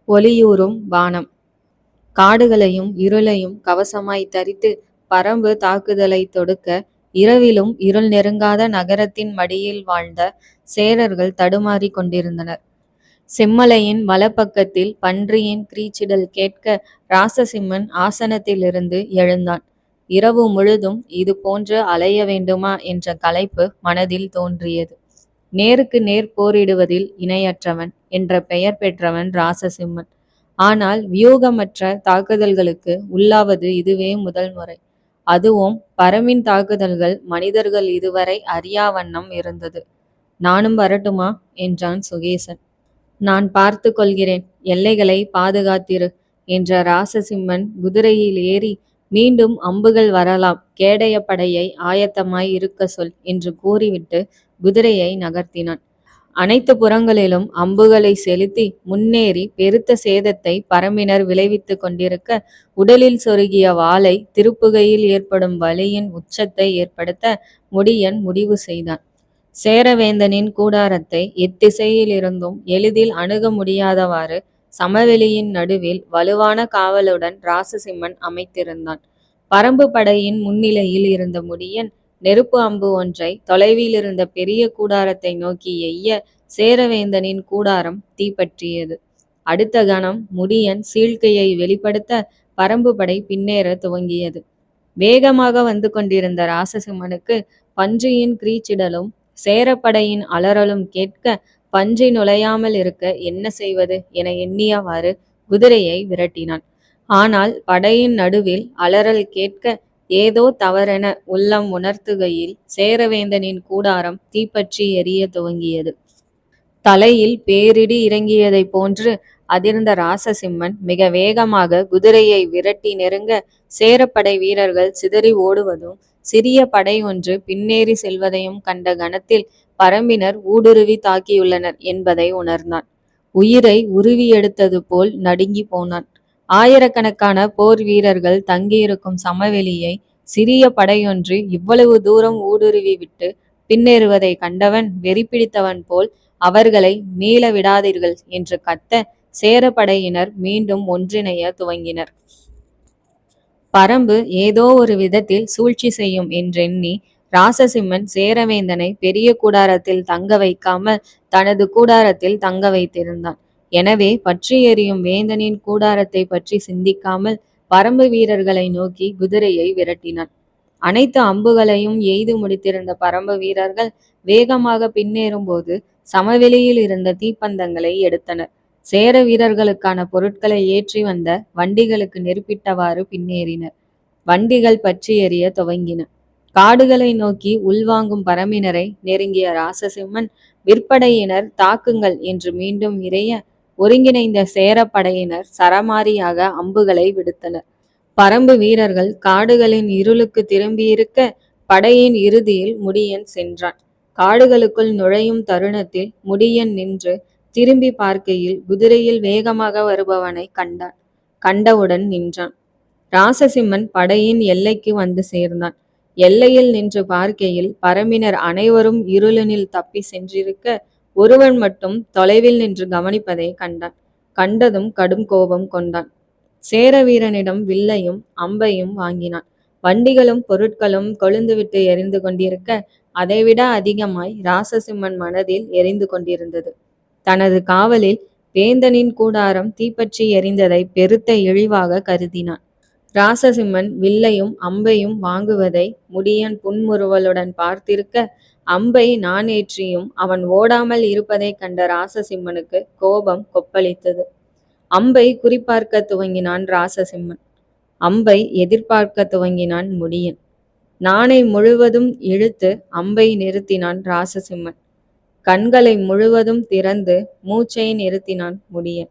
ஒளியூரும் வானம். காடுகளையும் இருளையும் கவசமாய் தரித்து பறம்பு தாக்குதலை தொடுக்க இரவிலும் இருள் நெருங்காத நகரத்தின் மடியில் வாழ்ந்த சேரர்கள் தடுமாறி கொண்டிருந்தனர். செம்மலையின் வலப்பக்கத்தில் பன்றியின் கிரீச்சிடல் கேட்க ராசசிம்மன் ஆசனத்திலிருந்து எழுந்தான். இரவு முழுதும் இது போன்று அலைய வேண்டுமா என்ற களைப்பு மனதில் தோன்றியது. நேருக்கு நேர் போரிடுவதில் இணையற்றவன் என்ற பெயர் பெற்றவன் ராசசிம்மன். ஆனால் வியூகமற்ற தாக்குதல்களுக்கு உள்ளாவது இதுவே முதல் முறை. அதுவும் பரமின் தாக்குதல்கள் மனிதர்கள் இதுவரை அறியா வண்ணம் இருந்தது. நானும் வரட்டுமா என்றான் சுகேசன். நான் பார்த்து கொள்கிறேன், எல்லைகளை பாதுகாத்திரு என்ற ராசசிம்மன் குதிரையில் ஏறி மீண்டும் அம்புகள் வரலாம், கேடய படையை ஆயத்தமாய் இருக்க சொல் என்று கூறிவிட்டு குதிரையை நகர்த்தினான். அனைத்து புறங்களிலும் அம்புகளை செலுத்தி முன்னேறி பெருத்த சேதத்தை பரம்பினர் விளைவித்து கொண்டிருக்க உடலில் சொருகிய வாளை திருப்புகையில் ஏற்படும் வலியின் உச்சத்தை ஏற்படுத்த முடியன் முடிவு செய்தான். சேரவேந்தனின் கூடாரத்தை எத்திசையில் இருந்தும் எளிதில் அணுக முடியாதவாறு சமவெளியின் நடுவில் வலுவான காவலுடன் ராசசிம்மன் அமைத்திருந்தான். பரம்பு படையின் முன்னிலையில் இருந்த முடியன் நெருப்பு அம்பு ஒன்றை தொலைவில் இருந்த பெரிய கூடாரத்தை நோக்கி எய்ய சேரவேந்தனின் கூடாரம் தீப்பற்றியது. அடுத்த கணம் முடியன் சீழ்க்கையை வெளிப்படுத்த பரம்பு படை பின்னேற துவங்கியது. வேகமாக வந்து கொண்டிருந்த ராசசிம்மனுக்கு பன்றியின் கிரீச்சிடலும் சேரப்படையின் அலறலும் கேட்க பன்றி நுழையாமல் இருக்க என்ன செய்வது என எண்ணியவாறு குதிரையை விரட்டினான். ஆனால் படையின் நடுவில் அலறல் கேட்க ஏதோ தவறென உள்ளம் உணர்த்துகையில் சேரவேந்தனின் கூடாரம் தீப்பற்றி எரிய துவங்கியது. தலையில் பேரிடி இறங்கியதை போன்று அதிர்ந்த ராசசிம்மன் மிக வேகமாக குதிரையை விரட்டி நெருங்க சேரப்படை வீரர்கள் சிதறி ஓடுவதும் சிறிய படை ஒன்று பின்னேறி செல்வதையும் கண்ட கணத்தில் பரம்பினர் ஊடுருவி தாக்கியுள்ளனர் என்பதை உணர்ந்தான். உயிரை உருவி எடுத்தது போல் நடுங்கி போனான். ஆயிரக்கணக்கான போர் வீரர்கள் தங்கியிருக்கும் சமவெளியை சிறிய படையொன்று இவ்வளவு தூரம் ஊடுருவி விட்டு பின்னேறுவதை கண்டவன் வெறி பிடித்தவன் போல் அவர்களை மீள விடாதீர்கள் என்று கத்த சேரப்படையினர் மீண்டும் ஒன்றிணைய துவங்கினர். பரம்பு ஏதோ ஒரு விதத்தில் சூழ்ச்சி செய்யும் என்றெண்ணி ராசசிம்மன் சேரவேந்தனை பெரிய கூடாரத்தில் தங்க வைக்காமல் தனது கூடாரத்தில் தங்க வைத்திருந்தான். எனவே பற்றி எறியும் வேந்தனின் கூடாரத்தை பற்றி சிந்திக்காமல் பரம்பு வீரர்களை நோக்கி குதிரையை விரட்டினான். அனைத்து அம்புகளையும் எய்து முடித்திருந்த பரம்பு வீரர்கள் வேகமாக பின்னேறும் போது சமவெளியில் இருந்த தீப்பந்தங்களை எடுத்தனர். சேர வீரர்களுக்கான பொருட்களை ஏற்றி வந்த வண்டிகளுக்கு நெருப்பிட்டவாறு பின்னேறினர். வண்டிகள் பற்றி எறிய துவங்கின. காடுகளை நோக்கி உள்வாங்கும் பரம்பினரை நெருங்கிய ராசசிம்மன் விற்படையினர் தாக்குங்கள் என்று மீண்டும் இறைய ஒருங்கிணைந்த சேரப்படையினர் சரமாரியாக அம்புகளை விடுத்தனர். பரம்பு வீரர்கள் காடுகளின் இருளுக்கு திரும்பியிருக்க படையின் இறுதியில் முடியன் சென்றான். காடுகளுக்குள் நுழையும் தருணத்தில் முடியன் நின்று திரும்பி பார்க்கையில் குதிரையில் வேகமாக வருபவனை கண்டான். கண்டவுடன் நின்றான். ராசசிம்மன் படையின் எல்லைக்கு வந்து சேர்ந்தான். எல்லையில் நின்று பார்க்கையில் பரம்பினர் அனைவரும் இருளினில் தப்பி சென்றிருக்க ஒருவன் மட்டும் தொலைவில் நின்று கவனிப்பதை கண்டான். கண்டதும் கடும் கோபம் கொண்டான். சேர வீரனிடம் வில்லையும் அம்பையும் வாங்கினான். வண்டிகளும் பொருட்களும் கொழுந்துவிட்டு எரிந்து கொண்டிருக்க அதைவிட அதிகமாய் ராசசிம்மன் மனதில் எரிந்து கொண்டிருந்தது. தனது காவலில் வேந்தனின் கூடாரம் தீப்பற்றி எரிந்ததை பெருத்த இழிவாக கருதினான். ராசசிம்மன் வில்லையும் அம்பையும் வாங்குவதை முடியன் புன்முறுவலுடன் பார்த்திருக்க அம்பை நானேற்றியும் அவன் ஓடாமல் இருப்பதை கண்ட ராசசிம்மனுக்கு கோபம் கொப்பளித்தது. அம்பை குறிப்பார்க்க துவங்கினான் ராசசிம்மன். அம்பை எதிர்பார்க்க துவங்கினான் முடியன். நாணை முழுவதும் இழுத்து அம்பை நிறுத்தினான் ராசசிம்மன். கண்களை முழுவதும் திறந்து மூச்சை நிறுத்தினான் முடியன்.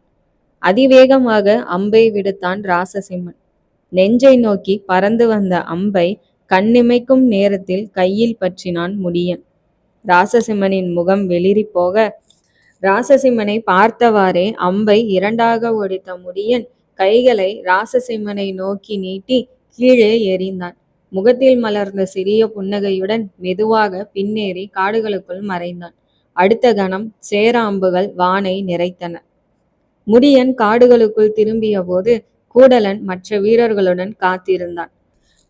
அதிவேகமாக அம்பை விடுத்தான் ராசசிம்மன். நெஞ்சை நோக்கி பறந்து வந்த அம்பை கண்ணிமைக்கும் நேரத்தில் கையில் பற்றினான் முடியன். ராசசிம்மனின் முகம் வெளிரி போக ராசசிம்மனை பார்த்தவாறே அம்பை இரண்டாக ஒடித்த முடியன் கைகளை ராசசிம்மனை நோக்கி நீட்டி கீழே எறிந்தான். முகத்தில் மலர்ந்த சிறிய புன்னகையுடன் மெதுவாக பின்னேறி காடுகளுக்குள் மறைந்தான். அடுத்த கணம் சேர அம்புகள் வானை நிறைத்தன. முடியன் காடுகளுக்குள் திரும்பிய போது கூடலன் மற்ற வீரர்களுடன் காத்திருந்தான்.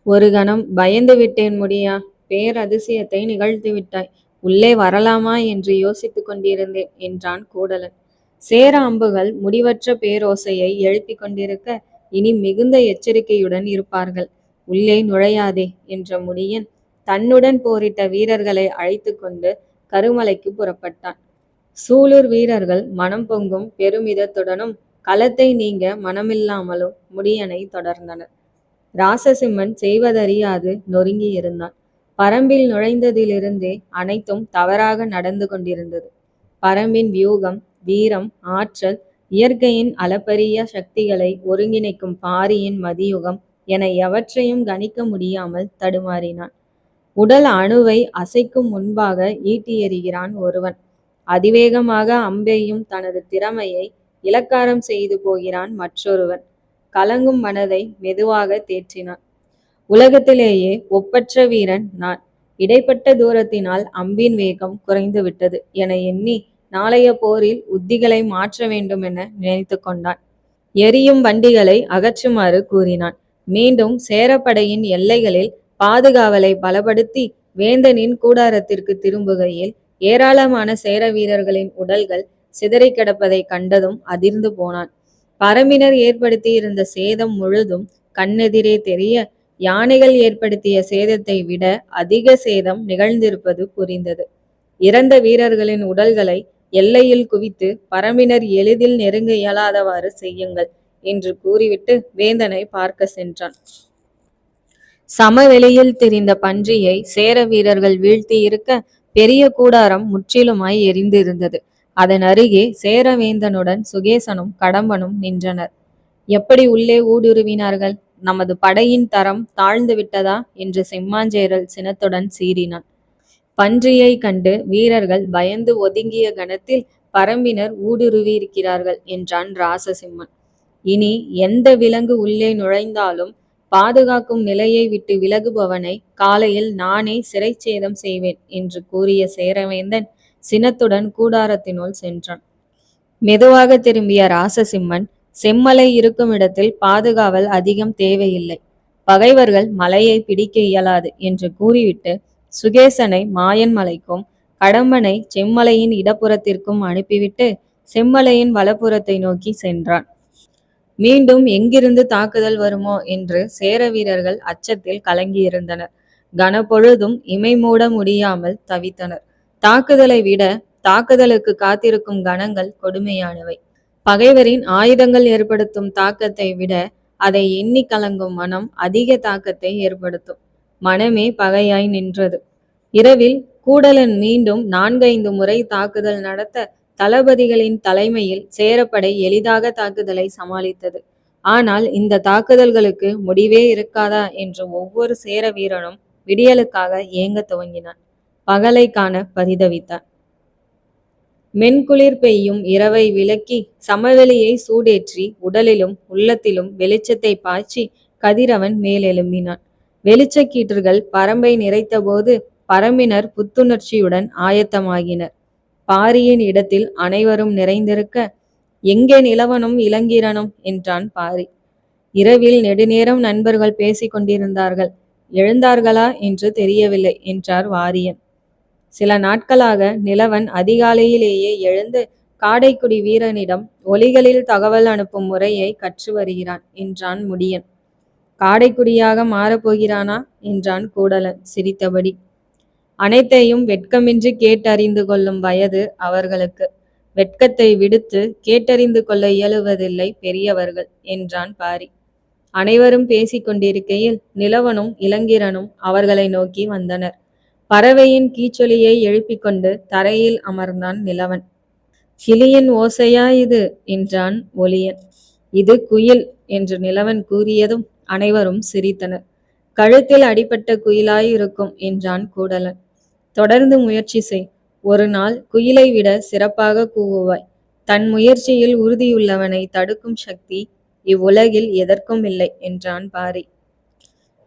ஒரு கணம் பயந்து விட்டேன் முடியா, பேரதிசயத்தை நிகழ்த்தி விட்டாய். உள்ளே வரலாமா என்று யோசித்துக் கொண்டிருந்தேன் என்றான் கூடலன். சேர அம்புகள் முடிவற்ற பேரோசையை எழுப்பிக் கொண்டிருக்க இனி மிகுந்த எச்சரிக்கையுடன் இருப்பார்கள். உள்ளே நுழையாதே என்ற முடியன் தன்னுடன் போரிட்ட வீரர்களை அழைத்து கொண்டு கருமலைக்கு புறப்பட்டான். சூலூர் வீரர்கள் மனம் பொங்கும் பெருமிதத்துடனும் களத்தை நீங்க மனமில்லாமலும் முடியனை தொடர்ந்தனர். ராசசிம்மன் செய்வதறியாது நொறுங்கி இருந்தான். பரம்பில் நுழைந்ததிலிருந்தே அனைத்தும் தவறாக நடந்து கொண்டிருந்தது. பரம்பின் வியூகம், வீரம், ஆற்றல், இயற்கையின் அளப்பரிய சக்திகளை ஒருங்கிணைக்கும் பாரியின் மதியுகம் என எவற்றையும் கணிக்க முடியாமல் தடுமாறினான். உடல் அணுவை அசைக்கும் முன்பாக ஈட்டி எறிகிறான் ஒருவன். அதிவேகமாக அம்பெய்யும் தனது திறமையை இலக்காரம் செய்து போகிறான் மற்றொருவன். கலங்கும் மனதை மெதுவாக தேற்றினான். உலகத்திலேயே ஒப்பற்ற வீரன் நான். இடைப்பட்ட தூரத்தினால் அம்பின் வேகம் குறைந்து விட்டது என எண்ணி நாளைய போரில் உத்திகளை மாற்ற வேண்டும் என நினைத்து கொண்டான். எரியும் வண்டிகளை அகற்றுமாறு கூறினான். மீண்டும் சேரப்படையின் எல்லைகளில் பாதுகாவலை பலப்படுத்தி வேந்தனின் கூடாரத்திற்கு திரும்புகையில் ஏராளமான சேர வீரர்களின் உடல்கள் சிதறி கிடப்பதை கண்டதும் அதிர்ந்து போனான். பரம்பினர் ஏற்படுத்தியிருந்த சேதம் முழுதும் கண்ணெதிரே தெரிய யானைகள் ஏற்படுத்திய சேதத்தை விட அதிக சேதம் நிகழ்ந்திருப்பது புரிந்தது. இறந்த வீரர்களின் உடல்களை எல்லையில் குவித்து பரம்பினர் எளிதில் நெருங்க இயலாதவாறு செய்யுங்கள் என்று கூறிவிட்டு வேந்தனை பார்க்க சென்றான். சமவெளியில் திரிந்த பன்றியை சேர வீரர்கள் வீழ்த்தி இருக்க பெரிய கூடாரம் முற்றிலுமாய் எரிந்திருந்தது. அதன் அருகே சேரவேந்தனுடன் சுகேசனும் கடம்பனும் நின்றனர். எப்படி உள்ளே ஊடுருவினார்கள்? நமது படையின் தரம் தாழ்ந்து விட்டதா என்று செம்மாஞ்சேரல் சினத்துடன் சீறினான். பன்றியை கண்டு வீரர்கள் பயந்து ஒதுங்கிய கணத்தில் பரம்பினர் ஊடுருவியிருக்கிறார்கள் என்றான் ராசசிம்மன். இனி எந்த விலங்கு உள்ளே நுழைந்தாலும் பாதுகாக்கும் நிலையை விட்டு விலகுபவனை காலையில் நானே சிறைச்சேதம் செய்வேன் என்று கூறிய சேரவேந்தன் சினத்துடன் கூடாரத்தினுள் சென்றான். மெதுவாக திரும்பிய ராசசிம்மன், செம்மலை இருக்கும் இடத்தில் பாதுகாவல் அதிகம் தேவையில்லை, பகைவர்கள் மலையை பிடிக்க இயலாது என்று கூறிவிட்டு சுகேசனை மாயன் மலைக்கும் கடம்பனை செம்மலையின் இடப்புறத்திற்கும் அனுப்பிவிட்டு செம்மலையின் வலப்புறத்தை நோக்கி சென்றான். மீண்டும் எங்கிருந்து தாக்குதல் வருமோ என்று சேர வீரர்கள் அச்சத்தில் கலங்கியிருந்தனர். கனப்பொழுதும் இமை மூட முடியாமல் தவித்தனர். தாக்குதலை விட தாக்குதலுக்கு காத்திருக்கும் கணங்கள் கொடுமையானவை. பகைவரின் ஆயுதங்கள் ஏற்படுத்தும் தாக்கத்தை விட அதை எண்ணி கலங்கும் மனம் அதிக தாக்கத்தை ஏற்படுத்தும். மனமே பகையாய் நின்றது. இரவில் கூடலன் மீண்டும் 4-5 முறை தாக்குதல் நடத்த தளபதிகளின் தலைமையில் சேரப்படை எளிதாக தாக்குதலை சமாளித்தது. ஆனால் இந்த தாக்குதல்களுக்கு முடிவே இருக்காதா என்று ஒவ்வொரு சேர வீரனும் விடியலுக்காக ஏங்க துவங்கினான். பகலை காண பரிதவித்தான். மென்குளிர் பெய்யும் இரவை விலக்கி சமவெளியை சூடேற்றி உடலிலும் உள்ளத்திலும் வெளிச்சத்தை பாய்ச்சி கதிரவன் மேலெழும்பினான். வெளிச்சக்கீற்றுகள் பரம்பை நிறைத்தபோது பரம்பினர் புத்துணர்ச்சியுடன் ஆயத்தமாகினர். பாரியின் இடத்தில் அனைவரும் நிறைந்திருக்க, எங்கே நிலவனும் இளங்கீரனும் என்றான் பாரி. இரவில் நெடுநேரம் நண்பர்கள் பேசிக் கொண்டிருந்தார்கள். எழுந்தார்களா என்று தெரியவில்லை என்றார் வாரியன். சில நாட்களாக நிலவன் அதிகாலையிலேயே எழுந்து காடைக்குடி வீரனிடம் ஒலிகளில் தகவல் அனுப்பும் முறையை கற்று வருகிறான் என்றான் முடியன். காடைக்குடியாக மாறப்போகிறானா என்றான் கூடலன் சிரித்தபடி. அனைத்தையும் வெட்கமின்றி கேட்டறிந்து கொள்ளும் வயது அவர்களுக்கு. வெட்கத்தை விடுத்து கேட்டறிந்து கொள்ள இயலுவதில்லை பெரியவர்கள் என்றான் பாரி. அனைவரும் பேசிக்கொண்டிருக்கையில் நிலவனும் இளங்கீரனும் அவர்களை நோக்கி வந்தனர். பறவையின் கீச்சொலியை எழுப்பிக்கொண்டு தரையில் அமர்ந்தான் நிலவன். கிளியின் ஓசையா இது என்றான் ஒளியன். இது குயில் என்று நிலவன் கூறியதும் அனைவரும் சிரித்தனர். கழுத்தில் அடிபட்ட குயிலாயிருக்கும் என்றான் கூடலன். தொடர்ந்து முயற்சி செய். ஒரு நாள் குயிலை விட சிறப்பாக கூவுவாய். தன் முயற்சியில் உறுதியுள்ளவனை தடுக்கும் சக்தி இவ்வுலகில் எதற்கும் இல்லை என்றான் பாரி.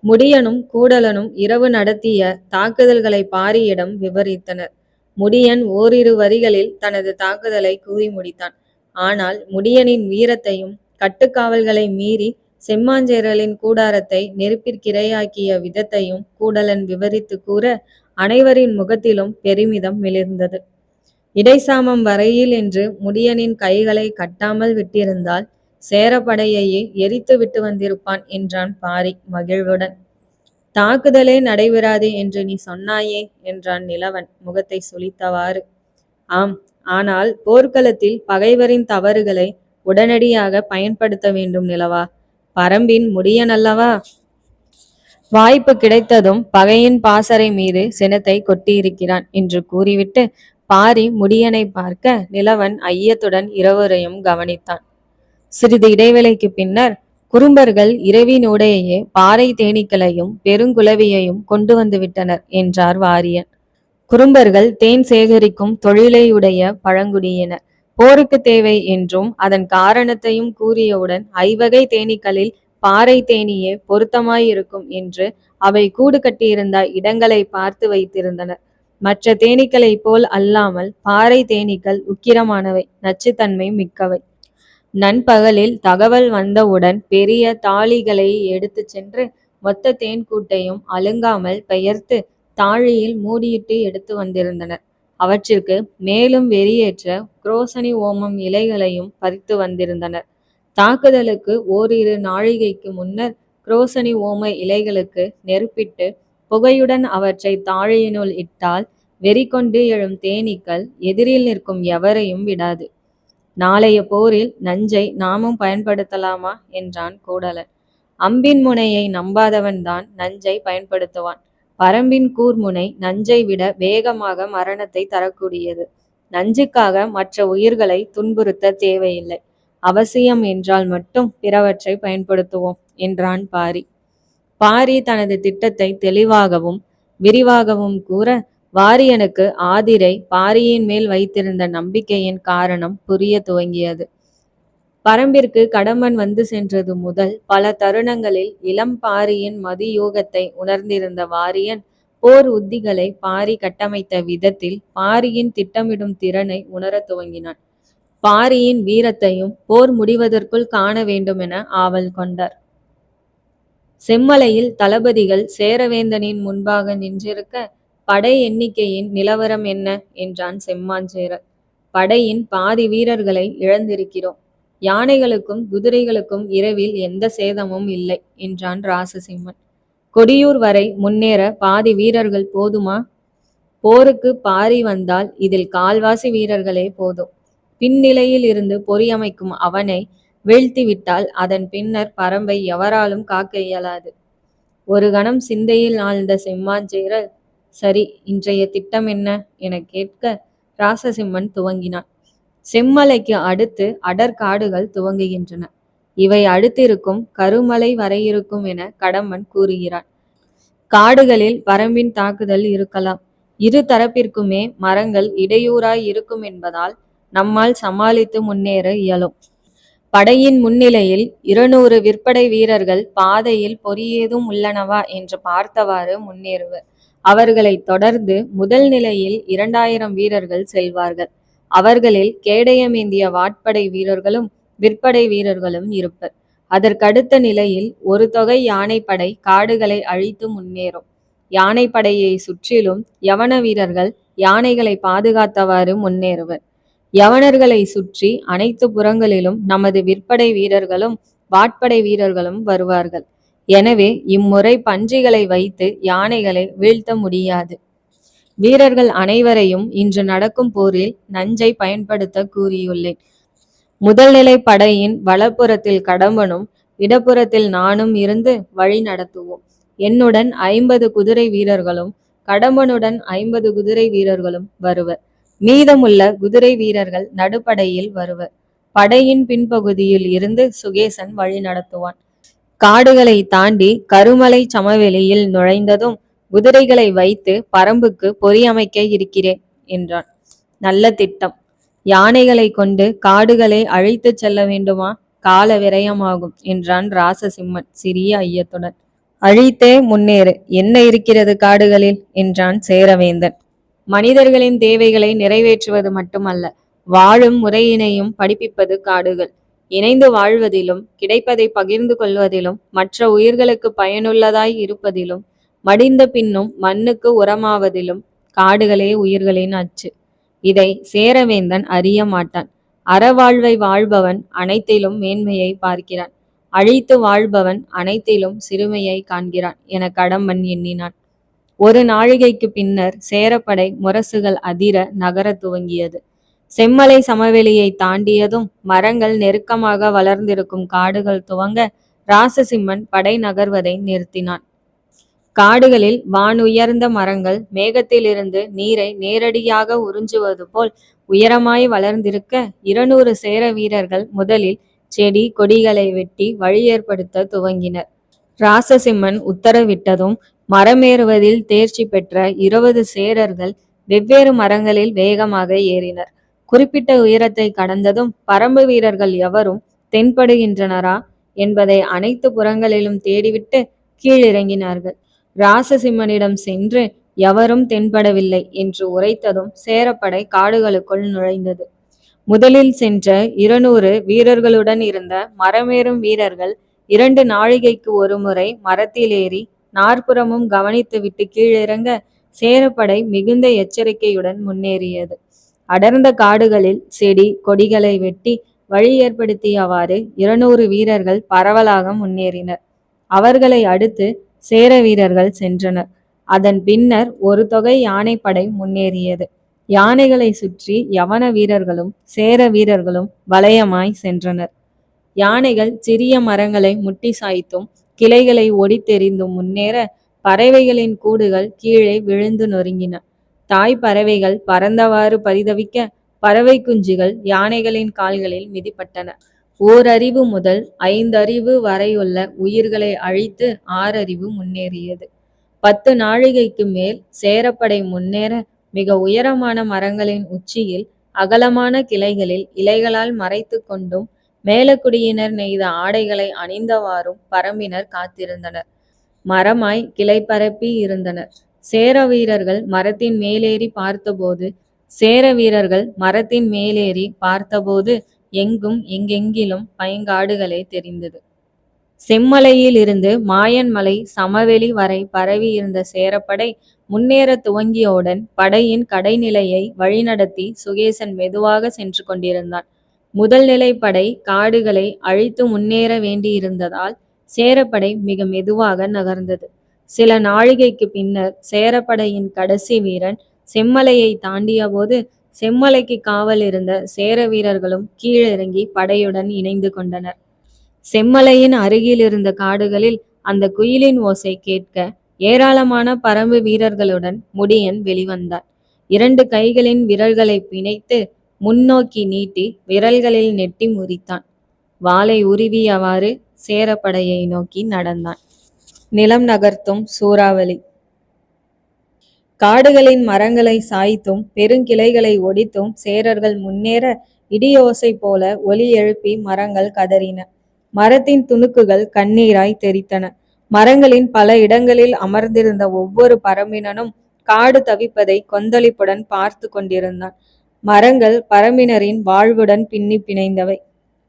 முடியனும் கூடலனும் இரவு நடத்திய தாக்குதல்களை பாரியிடம் விவரித்தனர். முடியன் ஓரிரு வரிகளில் தனது தாக்குதலை கூறி முடித்தான். ஆனால் முடியனின் வீரத்தையும் கட்டுக்காவல்களை மீறி செம்மாஞ்சேரலின் கூடாரத்தை நெருப்பிற்கிரையாக்கிய விதத்தையும் கூடலன் விவரித்து கூற அனைவரின் முகத்திலும் பெருமிதம் மிளிர்ந்தது. இடைசாமம் வரையில் என்று முடியனின் கைகளை கட்டாமல் விட்டிருந்தால் சேரப்படையையே எரித்து விட்டு வந்திருப்பான் என்றான் பாரி மகிழ்வுடன். தாக்குதலே நடைபெறாது என்று நீ சொன்னாயே என்றான் நிலவன் முகத்தை சுளித்தவாறு. ஆம், ஆனால் போர்க்களத்தில் பகைவரின் தவறுகளை உடனடியாக பயன்படுத்த வேண்டும் நிலவா. பரம்பின் முடியனல்லவா. வாய்ப்பு கிடைத்ததும் பகையின் பாசறை மீது சினத்தை கொட்டியிருக்கிறான் என்று கூறிவிட்டு பாரி முடியனை பார்க்க நிலவன் ஐயத்துடன் இருவரையும் கவனித்தான். சிறிது இடைவேளைக்கு பின்னர் குறும்பர்கள் இரவினூடையே பாறை தேனீக்களையும் பெருங்குளவியையும் கொண்டு வந்து விட்டனர் என்றார் வாரியன். குறும்பர்கள் தேன் சேகரிக்கும் தொழிலையுடைய பழங்குடியினர். போருக்கு தேவை என்றும் அதன் காரணத்தையும் கூறியவுடன் ஐவகை தேனீக்களில் பாறை தேனியே பொருத்தமாயிருக்கும் என்று அவை கூடு கட்டியிருந்த இடங்களை பார்த்து வைத்திருந்தனர். மற்ற தேனீக்களைப் போல் அல்லாமல் பாறை தேனீக்கள் உக்கிரமானவை, நச்சுத்தன்மை மிக்கவை. நண்பகலில் தகவல் வந்தவுடன் பெரிய தாளிகளை எடுத்து சென்று மொத்த தேன்கூட்டையும் அலுங்காமல் பெயர்த்து தாழியில் மூடியிட்டு எடுத்து வந்திருந்தனர். அவற்றிற்கு மேலும் வெறியேற்ற குரோசனி ஓமம் இலைகளையும் பறித்து வந்திருந்தனர். தாக்குதலுக்கு ஓரிரு நாழிகைக்கு முன்னர் குரோசனி ஓம இலைகளுக்கு நெருப்பிட்டு புகையுடன் அவற்றை தாழியினுள் இட்டால் வெறி கொண்டு எழும் தேனீக்கள் எதிரில் நிற்கும் எவரையும் விடாது. நாளைய போரில் நஞ்சை நாமும் பயன்படுத்தலாமா என்றான் கூடலன். அம்பின் முனையை நம்பாதவன்தான் நஞ்சை பயன்படுத்துவான். பரம்பின் கூர்முனை நஞ்சை விட வேகமாக மரணத்தை தரக்கூடியது. நஞ்சுக்காக மற்ற உயிர்களை துன்புறுத்த தேவையில்லை. அவசியம் என்றால் மட்டும் பிறவற்றை பயன்படுத்துவோம் என்றான் பாரி. பாரி தனது திட்டத்தை தெளிவாகவும் விரிவாகவும் கூற வாரியனுக்கு ஆதிரை பாரியின் மேல் வைத்திருந்த நம்பிக்கையின் காரணம் புரிய துவங்கியது. பரம்பிற்கு கடம்பன் வந்து சென்றது முதல் பல தருணங்களில் இளம் பாரியின் மதியூகத்தை உணர்ந்திருந்த வாரியன் போர் உத்திகளை பாரி கட்டமைத்த விதத்தில் பாரியின் திட்டமிடும் திறனை உணரத் துவங்கினான். பாரியின் வீரத்தையும் போர் முடிவதற்குள் காண வேண்டும் என ஆவல் கொண்டார். செம்மலையில் தளபதிகள் சேரவேந்தனின் முன்பாக நின்றிருக்க படை எண்ணிக்கையின் நிலவரம் என்ன என்றான் செம்மாஞ்சேரல். படையின் பாதி வீரர்களை இழந்திருக்கிறோம். யானைகளுக்கும் குதிரைகளுக்கும் இரவில் எந்த சேதமும் இல்லை என்றான் ராசசிம்மன். கொடியூர் வரை முன்னேற பாதி வீரர்கள் போதுமா? போருக்கு பாரி வந்தால் இதில் கால்வாசி வீரர்களே போதும். பின்னிலையில் இருந்து பொறியமைக்கும் அவனை வீழ்த்திவிட்டால் அதன் பின்னர் பரம்பை எவராலும் காக்க இயலாது. ஒரு கணம் சிந்தையில் ஆழ்ந்த செம்மாஞ்சேரல், சரி, இன்றைய திட்டம் என்ன என கேட்க ராசசிம்மன் துவங்கினான். செம்மலைக்கு அடுத்து அடற்காடுகள் துவங்குகின்றன. இவை அடுத்திருக்கும் கருமலை வரையிருக்கும் என கடம்பன் கூறுகிறான். காடுகளில் பரம்பின் தாக்குதல் இருக்கலாம். இரு தரப்பிற்குமே மரங்கள் இடையூறாய் இருக்கும் என்பதால் நம்மால் சமாளித்து முன்னேற இயலும். படையின் முன்னிலையில் 200 விற்படை வீரர்கள் பாதையில் பொறியேதும் உள்ளனவா என்று பார்த்தவாறு முன்னேறுவர். அவர்களை தொடர்ந்து முதல் நிலையில் 2000 வீரர்கள் செல்வார்கள். அவர்களில் கேடயமேந்திய வாட்படை வீரர்களும் விற்படை வீரர்களும் இருப்பர். அதற்கடுத்த நிலையில் ஒரு தொகை யானைப்படை காடுகளை அழித்து முன்னேறும். யானைப்படையை சுற்றிலும் யவன வீரர்கள் யானைகளை பாதுகாத்தவாறு முன்னேறுவர். யவனர்களை சுற்றி அனைத்து புறங்களிலும் நமது விற்படை வீரர்களும் வாட்படை வீரர்களும் வருவார்கள். எனவே இம்முறை பன்றிகளை வைத்து யானைகளை வீழ்த்த முடியாது. வீரர்கள் அனைவரையும் இன்று நடக்கும் போரில் நஞ்சை பயன்படுத்த கூறியுள்ளேன். முதல் நிலை படையின் வலப்புறத்தில் கடம்பனும் இடப்புறத்தில் நானும் இருந்து வழி நடத்துவோம். என்னுடன் 50 குதிரை வீரர்களும் கடம்பனுடன் 50 குதிரை வீரர்களும் வருவர். மீதமுள்ள குதிரை வீரர்கள் நடுப்படையில் வருவர். படையின் பின்பகுதியில் இருந்து சுகேசன் வழி நடத்துவான். காடுகளை தாண்டி கருமலை சமவெளியில் நுழைந்ததும் குதிரைகளை வைத்து பரம்புக்கு பொறியமைக்க இருக்கிறேன் என்றான். நல்ல திட்டம். யானைகளை கொண்டு காடுகளை அழைத்து செல்ல வேண்டுமா? கால விரயமாகும் என்றான் ராசசிம்மன் சிறிய ஐயத்துடன். அழித்தே முன்னேறு. என்ன இருக்கிறது காடுகளில் என்றான் சேரவேந்தன். மனிதர்களின் தேவைகளை நிறைவேற்றுவது மட்டுமல்ல, வாழும் முறையினையும் படிப்பிப்பது காடுகள். இணைந்து வாழ்வதிலும் கிடைப்பதை பகிர்ந்து கொள்வதிலும் மற்ற உயிர்களுக்கு பயனுள்ளதாய் இருப்பதிலும் மடிந்த பின்னும் மண்ணுக்கு உரமாவதிலும் காடுகளே உயிர்களின் அச்சு. இதை சேரவேந்தன் அறிய மாட்டான். அறவாழ்வை வாழ்பவன் அனைத்திலும் மேன்மையை பார்க்கிறான். அழித்து வாழ்பவன் அனைத்திலும் சிறுமையை காண்கிறான் என கடம்பன் எண்ணினான். ஒரு நாழிகைக்கு பின்னர் சேரப்படை முரசுகள் அதிர நகரத் துவங்கியது. செம்மலை சமவெளியை தாண்டியதும் மரங்கள் நெருக்கமாக வளர்ந்திருக்கும் காடுகள் துவங்க ராசசிம்மன் படை நகர்வதை நிறுத்தினான். காடுகளில் வானுயர்ந்த மரங்கள் மேகத்திலிருந்து நீரை நேரடியாக உறிஞ்சுவது போல் உயரமாய் வளர்ந்திருக்க 200 சேர வீரர்கள் முதலில் செடி கொடிகளை வெட்டி வழி ஏற்படுத்த துவங்கினர். ராசசிம்மன் உத்தரவிட்டதும் மரமேறுவதில் தேர்ச்சி பெற்ற 20 சேரர்கள் வெவ்வேறு மரங்களில் வேகமாக ஏறினர். குறிப்பிட்ட உயரத்தை கடந்ததும் பரம்பு வீரர்கள் எவரும் தென்படுகின்றனரா என்பதை அனைத்து புறங்களிலும் தேடிவிட்டு கீழிறங்கினார்கள். ராசசிம்மனிடம் சென்று எவரும் தென்படவில்லை என்று உரைத்ததும் சேரப்படை காடுகளுக்குள் நுழைந்தது. முதலில் சென்ற 200 வீரர்களுடன் இருந்த மரமேறும் வீரர்கள் 2 நாழிகைக்கு ஒரு முறை மரத்தில் ஏறி நாற்புறமும் கவனித்துவிட்டு கீழிறங்க சேரப்படை மிகுந்த எச்சரிக்கையுடன் முன்னேறியது. அடர்ந்த காடுகளில் செடி கொடிகளை வெட்டி வழி ஏற்படுத்தியவாறு 200 வீரர்கள் பரவலாக முன்னேறினர். அவர்களை அடுத்து சேர வீரர்கள் சென்றனர். அதன் பின்னர் ஒரு தொகை யானைப்படை முன்னேறியது. யானைகளை சுற்றி யவன வீரர்களும் சேர வீரர்களும் வலயமாய் சென்றனர். யானைகள் சிறிய மரங்களை முட்டி சாய்த்தும் கிளைகளை ஒடித்தெறிந்தும் முன்னேற பறவைகளின் கூடுகள் கீழே விழுந்து நொறுங்கின. தாய் பறவைகள் பறந்தவாறு பரிதவிக்க பறவை குஞ்சுகள் யானைகளின் கால்களில் மிதிப்பட்டன. ஓரறிவு முதல் 5 அறிவு வரையுள்ள உயிர்களை அழித்து 6 அறிவு முன்னேறியது. 10 நாழிகைக்கு மேல் சேரப்படை முன்னேற மிக உயரமான மரங்களின் உச்சியில் அகலமான கிளைகளில் இலைகளால் மறைத்து கொண்டும் மேலக்குடியினர் நெய்த ஆடைகளை அணிந்தவாறும் பரம்பினர் காத்திருந்தனர். மரமாய் கிளை பரப்பி இருந்தனர். சேர வீரர்கள் மரத்தின் மேலேறி பார்த்தபோது எங்கும் எங்கெங்கிலும் பைங்காடுகளே தெரிந்தது. செம்மலையில் இருந்து மாயன்மலை சமவெளி வரை பரவி இருந்த சேரப்படை முன்னேற துவங்கியவுடன் படையின் கடைநிலையை வழிநடத்தி சுகேசன் மெதுவாக சென்று கொண்டிருந்தான். முதல் நிலைப்படை காடுகளை அழித்து முன்னேற வேண்டியிருந்ததால் சேரப்படை மிக மெதுவாக நகர்ந்தது. சில நாழிகைக்கு பின்னர் சேரப்படையின் கடைசி வீரன் செம்மலையை தாண்டிய போது செம்மலைக்கு காவல் இருந்த சேர வீரர்களும் கீழிறங்கி படையுடன் இணைந்து கொண்டனர். செம்மலையின் அருகில் இருந்த காடுகளில் அந்த குயிலின் ஓசை கேட்க ஏராளமான பரம்பு வீரர்களுடன் முடியன் வெளிவந்தார். 2 கைகளின் விரல்களை பிணைத்து முன்னோக்கி நீட்டி விரல்களில் நெட்டி முறித்தான். வாளை உருவியவாறு சேரப்படையை நோக்கி நடந்தான். நிலம் நகர்த்தும் சூறாவளி. காடுகளின் மரங்களை சாய்த்தும் பெருங்கிளைகளை ஒடித்தும் சேரர்கள் முன்னேற இடியோசை போல ஒலி எழுப்பி மரங்கள் கதறின. மரத்தின் துணுக்குகள் கண்ணீராய் தெரித்தன. மரங்களின் பல இடங்களில் அமர்ந்திருந்த ஒவ்வொரு பரம்பினனும் காடு தவிப்பதை கொந்தளிப்புடன் பார்த்து கொண்டிருந்தான். மரங்கள் பரம்பினரின் வாழ்வுடன் பின்னி பிணைந்தவை.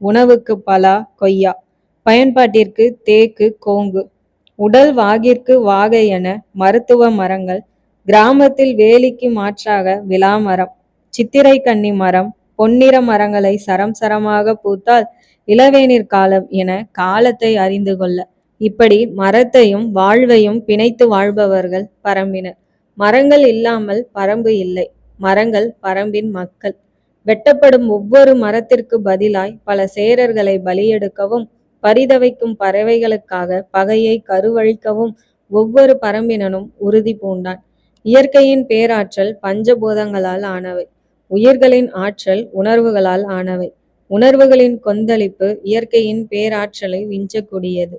உணவுக்கு பலா கொய்யா, பயன்பாட்டிற்கு தேக்கு கோங்கு, உடல் வாகிற்கு வாகை என மருத்துவ மரங்கள், கிராமத்தில் வேலிக்கு மாற்றாக விலாமரம், சித்திரை கன்னி மரம், பொன்னிற மரங்களை சரம் சரமாக பூத்தால் இளவேநீர் காலம் என காலத்தை அறிந்து கொள்ள, இப்படி மரத்தையும் வாழ்வையும் பிணைத்து வாழ்பவர்கள் பரம்பினர். மரங்கள் இல்லாமல் பரம்பு இல்லை. மரங்கள் பரம்பின் மக்கள். வெட்டப்படும் ஒவ்வொரு மரத்திற்கு பதிலாய் பல சேரர்களை பலியெடுக்கவும் பரிதவிக்கும் பறவைகளுக்காக பகையை கருவழிக்கவும் ஒவ்வொரு பரம்பினனும் உறுதி பூண்டான். இயற்கையின் பேராற்றல் பஞ்சபூதங்களால் ஆனவை. உயிர்களின் ஆற்றல் உணர்வுகளால் ஆனவை. உணர்வுகளின் கொந்தளிப்பு இயற்கையின் பேராற்றலை விஞ்சக்கூடியது.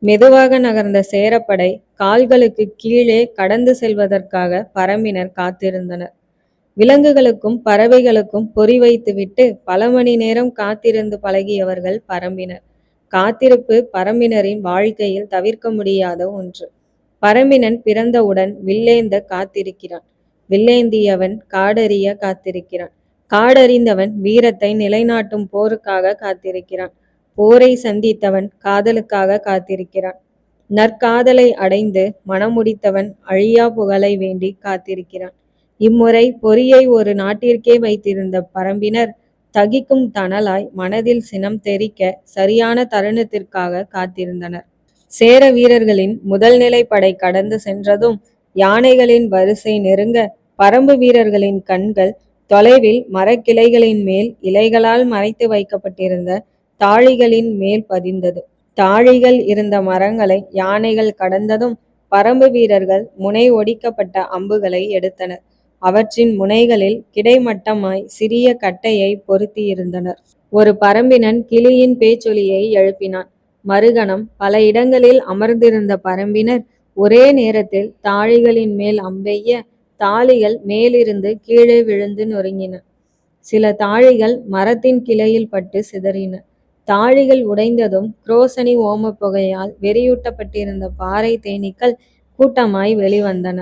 மெதுவாக நகர்ந்த சேரப்படை கால்களுக்கு கீழே கடந்து செல்வதற்காக பரம்பினர் காத்திருந்தனர். விலங்குகளுக்கும் பறவைகளுக்கும் பொறி வைத்துவிட்டு பல மணி நேரம் காத்திருந்து பழகியவர்கள் பரம்பினர். காத்திருப்பு பரம்பினரின் வாழ்க்கையில் தவிர்க்க முடியாத ஒன்று. பரம்பினன் பிறந்தவுடன் வில்லேந்த காத்திருக்கிறான். வில்லேந்தியவன் காடறிய காத்திருக்கிறான். காடறிந்தவன் வீரத்தை நிலைநாட்டும் போருக்காக காத்திருக்கிறான். போரை சந்தித்தவன் காதலுக்காக காத்திருக்கிறான். நற்காதலை அடைந்து மணமுடித்தவன் அழியா புகழை வேண்டி காத்திருக்கிறான். இம்முறை பொறியை ஒரு நாட்டிற்கே வைத்திருந்த பரம்பினர் தகிக்கும் தணலாய் மனதில் சினம் தெறிக்க சரியான தருணத்திற்காக காத்திருந்தனர். சேர வீரர்களின் முதல் நிலை படை கடந்து சென்றதும் யானைகளின் வரிசை நெருங்க பரம்பு வீரர்களின் கண்கள் தொலைவில் மரக்கிளைகளின் மேல் இலைகளால் மறைத்து வைக்கப்பட்டிருந்த தாழிகளின் மேல் பதிந்தது. தாழிகள் இருந்த மரங்களை யானைகள் கடந்ததும் பரம்பு வீரர்கள் முனை ஒடிக்கப்பட்ட அம்புகளை எடுத்தனர். அவற்றின் முனைகளில் கிடைமட்டமாய் சிறிய கட்டையை பொருத்தியிருந்தனர். ஒரு பரம்பினன் கிளியின் பேச்சொலியை எழுப்பினான். மறுகணம் பல இடங்களில் அமர்ந்திருந்த பரம்பினர் ஒரே நேரத்தில் தாழிகளின் மேல் அம்பெய்ய தாழிகள் மேலிருந்து கீழே விழுந்து நொறுங்கின. சில தாழிகள் மரத்தின் கிளையில் பட்டு சிதறின. தாழிகள் உடைந்ததும் குரோசனி ஓம புகையால் வெறியூட்டப்பட்டிருந்த பாறை தேனீக்கள் கூட்டமாய் வெளிவந்தன.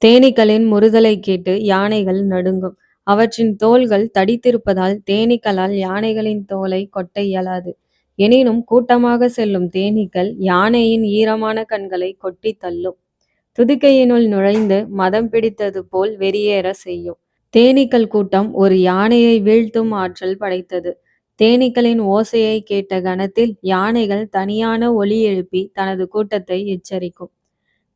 தேனீக்களின் முறுதலை கேட்டு யானைகள் நடுங்கும். அவற்றின் தோள்கள் தடித்திருப்பதால் தேனீக்களால் யானைகளின் தோலை கொட்ட இயலாது. எனினும் கூட்டமாக செல்லும் தேனீக்கள் யானையின் ஈரமான கண்களை கொட்டி தள்ளும். துதிக்கையினுள் நுழைந்து மதம் பிடித்தது போல் வெறியேற செய்யும். தேனீக்கள் கூட்டம் ஒரு யானையை வீழ்த்தும் ஆற்றல் படைத்தது. தேனீக்களின் ஓசையை கேட்ட கணத்தில் யானைகள் தனியான ஒலி எழுப்பி தனது கூட்டத்தை எச்சரிக்கும்.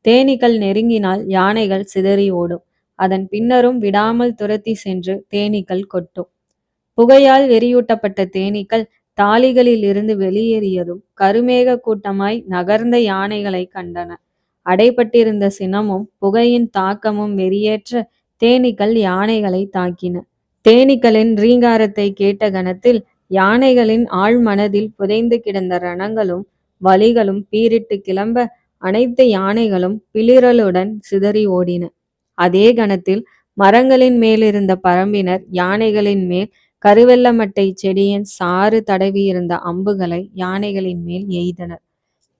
தேனீக்கள் நெருங்கினால் யானைகள் சிதறி ஓடும். அதன் பின்னரும் விடாமல் துரத்தி சென்று தேனீக்கள் கொட்டும். புகையால் வெறியூட்டப்பட்ட தேனீக்கள் தாழிகளில் இருந்து வெளியேறியதும் கருமேக கூட்டமாய் நகர்ந்த யானைகளை கண்டன. அடைபட்டிருந்த சினமும் புகையின் தாக்கமும் வெறியேற்ற தேனீக்கள் யானைகளை தாக்கின. தேனீக்களின் ரீங்காரத்தை கேட்ட கணத்தில் யானைகளின் ஆழ்மனதில் புதைந்து கிடந்த ரணங்களும் வலிகளும் பீரிட்டு கிளம்ப அனைத்து யானைகளும் பிளிறலுடன் சிதறி ஓடின. அதே கணத்தில் மரங்களின் மேலிருந்த பரம்பினர் யானைகளின் மேல் கருவெள்ளமட்டை செடியின் சாறு தடவியிருந்த அம்புகளை யானைகளின் மேல் எய்தனர்.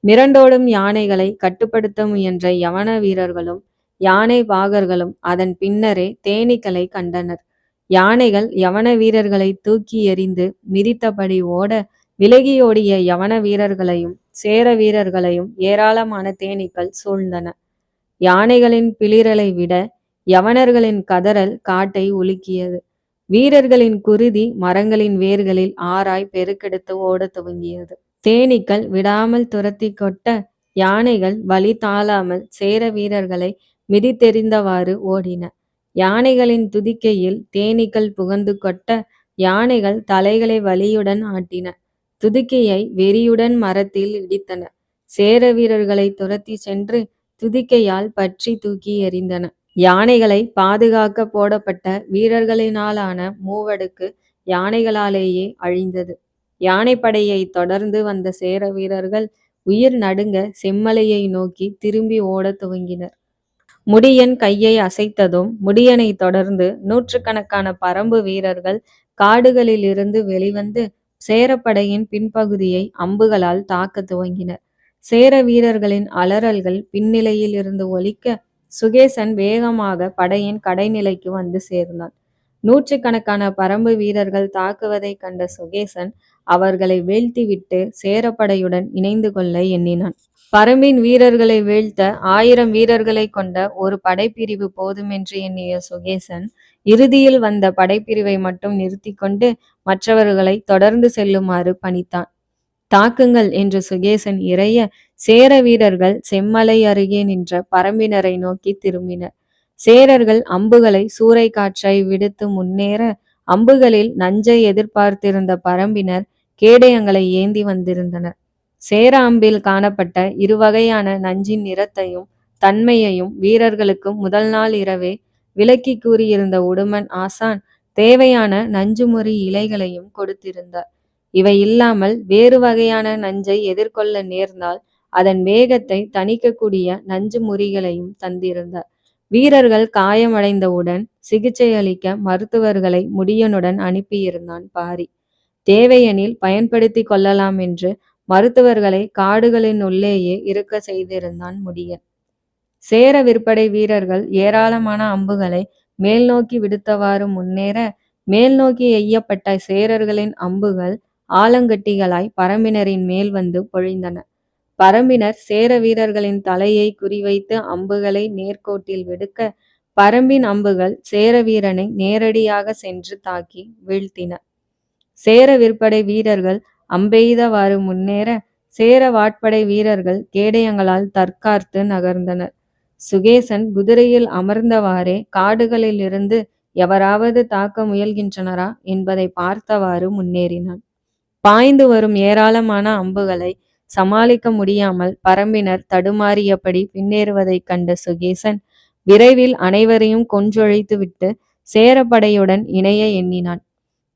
மிரண்டோடும் யானைகளை கட்டுப்படுத்த முயன்ற யவன வீரர்களும் யானை பாகர்களும் அதன் பின்னரே தேனீக்களை கண்டனர். யானைகள் யவன வீரர்களை தூக்கி எறிந்து மிதித்தபடி ஓட விலகியோடிய யவன வீரர்களையும் சேர வீரர்களையும் ஏராளமான தேனீக்கள் சூழ்ந்தன. யானைகளின் பிளிரலை விட யவனர்களின் கதறல் காட்டை உலுக்கியது. வீரர்களின் குருதி மரங்களின் வேர்களில் ஆராய் பெருக்கெடுத்து ஓடத் துவங்கியது. தேனீக்கள் விடாமல் துரத்தி கொட்ட யானைகள் வலி தாழாமல் சேர வீரர்களை மிதித்தெறிந்தவாறு ஓடின. யானைகளின் துதிக்கையில் தேனீக்கள் புகுந்து கொட்ட யானைகள் தலைகளை வலியுடன் ஆட்டின. துதிக்கையை வெறியுடன் மரத்தில் இடித்தன. சேர வீரர்களை துரத்தி சென்று துதிக்கையால் பற்றி தூக்கி எறிந்தன. யானைகளை பாதுகாக்க போடப்பட்ட வீரர்களினாலான மூவடுக்கு யானைகளாலேயே அழிந்தது. யானைப்படையை தொடர்ந்து வந்த சேர வீரர்கள் உயிர் நடுங்க செம்மலையை நோக்கி திரும்பி ஓடத் துவங்கினர். முடியன் கையை அசைத்ததும் முடியனை தொடர்ந்து நூற்றுக்கணக்கான பரம்பு வீரர்கள் காடுகளில் இருந்து வெளிவந்து சேரப்படையின் பின்பகுதியை அம்புகளால் தாக்க துவங்கினர். சேர வீரர்களின் அலறல்கள் பின்னிலையில் இருந்து ஒலிக்க சுகேசன் வேகமாக படையின் கடைநிலைக்கு வந்து சேர்ந்தான். நூற்றுக்கணக்கான பரம்பு வீரர்கள் தாக்குவதை கண்ட சுகேசன் அவர்களை வீழ்த்திவிட்டு சேரப்படையுடன் இணைந்து கொள்ள எண்ணினான். பரம்பின் வீரர்களை வீழ்த்த 1000 வீரர்களை கொண்ட ஒரு படைப்பிரிவு போதுமென்று எண்ணிய சுகேசன் இறுதியில் வந்த படைப்பிரிவை மட்டும் நிறுத்தி கொண்டு மற்றவர்களை தொடர்ந்து செல்லுமாறு பணித்தான். தாக்குங்கள் என்று சுகேசன் இறைய சேர வீரர்கள் செம்மலை அருகே நின்ற பரம்பினரை நோக்கி திரும்பினர். சேரர்கள் அம்புகளை சூறை காற்றாய் விடுத்து முன்னேற அம்புகளில் நஞ்சை எதிர்பார்த்திருந்த பரம்பினர் கேடயங்களை ஏந்தி வந்திருந்தனர். சேர அம்பில் காணப்பட்ட இருவகையான நஞ்சின் நிறத்தையும் தன்மையையும் வீரர்களுக்கு முதல் நாள் இரவே விளக்கி கூறியிருந்த உடுமன் ஆசான் தேவையான நஞ்சுமுறி இலைகளையும் கொடுத்திருந்தார். இவை இல்லாமல் வேறு வகையான நஞ்சை எதிர்கொள்ள நேர்ந்தால் அதன் வேகத்தை தணிக்கக்கூடிய நஞ்சு முறிகளையும் தந்திருந்தார். வீரர்கள் காயமடைந்தவுடன் சிகிச்சை அளிக்க மருத்துவர்களை முடியனுடன் அனுப்பியிருந்தான் பாரி. தேவையெனில் பயன்படுத்தி கொள்ளலாம் என்று மருத்துவர்களை காடுகளின் உள்ளேயே இருக்க செய்திருந்தான் முடியன். சேர விற்படை வீரர்கள் ஏராளமான அம்புகளை மேல் நோக்கி விடுத்தவாறு முன்னேற மேல் நோக்கி எய்யப்பட்ட சேரர்களின் அம்புகள் ஆலங்கட்டிகளாய் பரம்பினரின் மேல் வந்து பொழிந்தன. பரம்பினர் சேர வீரர்களின் தலையை குறிவைத்து அம்புகளை நேர்கோட்டில் விடுக்க, பரம்பின் அம்புகள் சேர வீரனை நேரடியாக சென்று தாக்கி வீழ்த்தின. சேர விற்படை வீரர்கள் அம்பெய்தவாறு முன்னேற, சேர வாட்படை வீரர்கள் கேடயங்களால் தற்காத்து நகர்ந்தனர். சுகேசன் குதிரையில் அமர்ந்தவாறே காடுகளில் இருந்து எவராவது தாக்க முயல்கின்றனரா என்பதை பார்த்தவாறு முன்னேறினான். பாய்ந்து வரும் ஏராளமான அம்புகளை சமாளிக்க முடியாமல் பரம்பினர் தடுமாறியபடி பின்னேறுவதைக் கண்ட சுகேசன் விரைவில் அனைவரையும் கொன்றொழித்துவிட்டு சேரப்படையுடன் இணைய எண்ணினான்.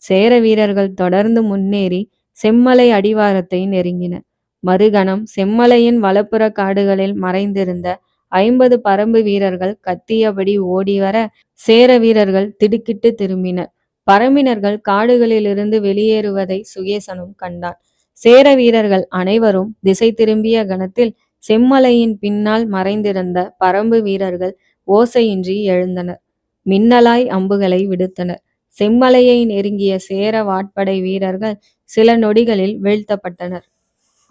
சேர வீரர்கள் தொடர்ந்து முன்னேறி செம்மலை அடிவாரத்தை நெருங்கினர். மறுகணம் செம்மலையின் வலப்புற காடுகளில் மறைந்திருந்த 50 பரம்பு வீரர்கள் கத்தியபடி ஓடிவர சேர வீரர்கள் திடுக்கிட்டு திரும்பினர். பரம்பினர்கள் காடுகளிலிருந்து வெளியேறுவதை சுகேசனும் கண்டான். சேர வீரர்கள் அனைவரும் திசை திரும்பிய கணத்தில் செம்மலையின் பின்னால் மறைந்திருந்த பரம்பு வீரர்கள் ஓசையின்றி எழுந்தனர். மின்னலாய் அம்புகளை விடுத்தனர். செம்மலையை நெருங்கிய சேர வாட்படை வீரர்கள் சில நொடிகளில் வீழ்த்தப்பட்டனர்.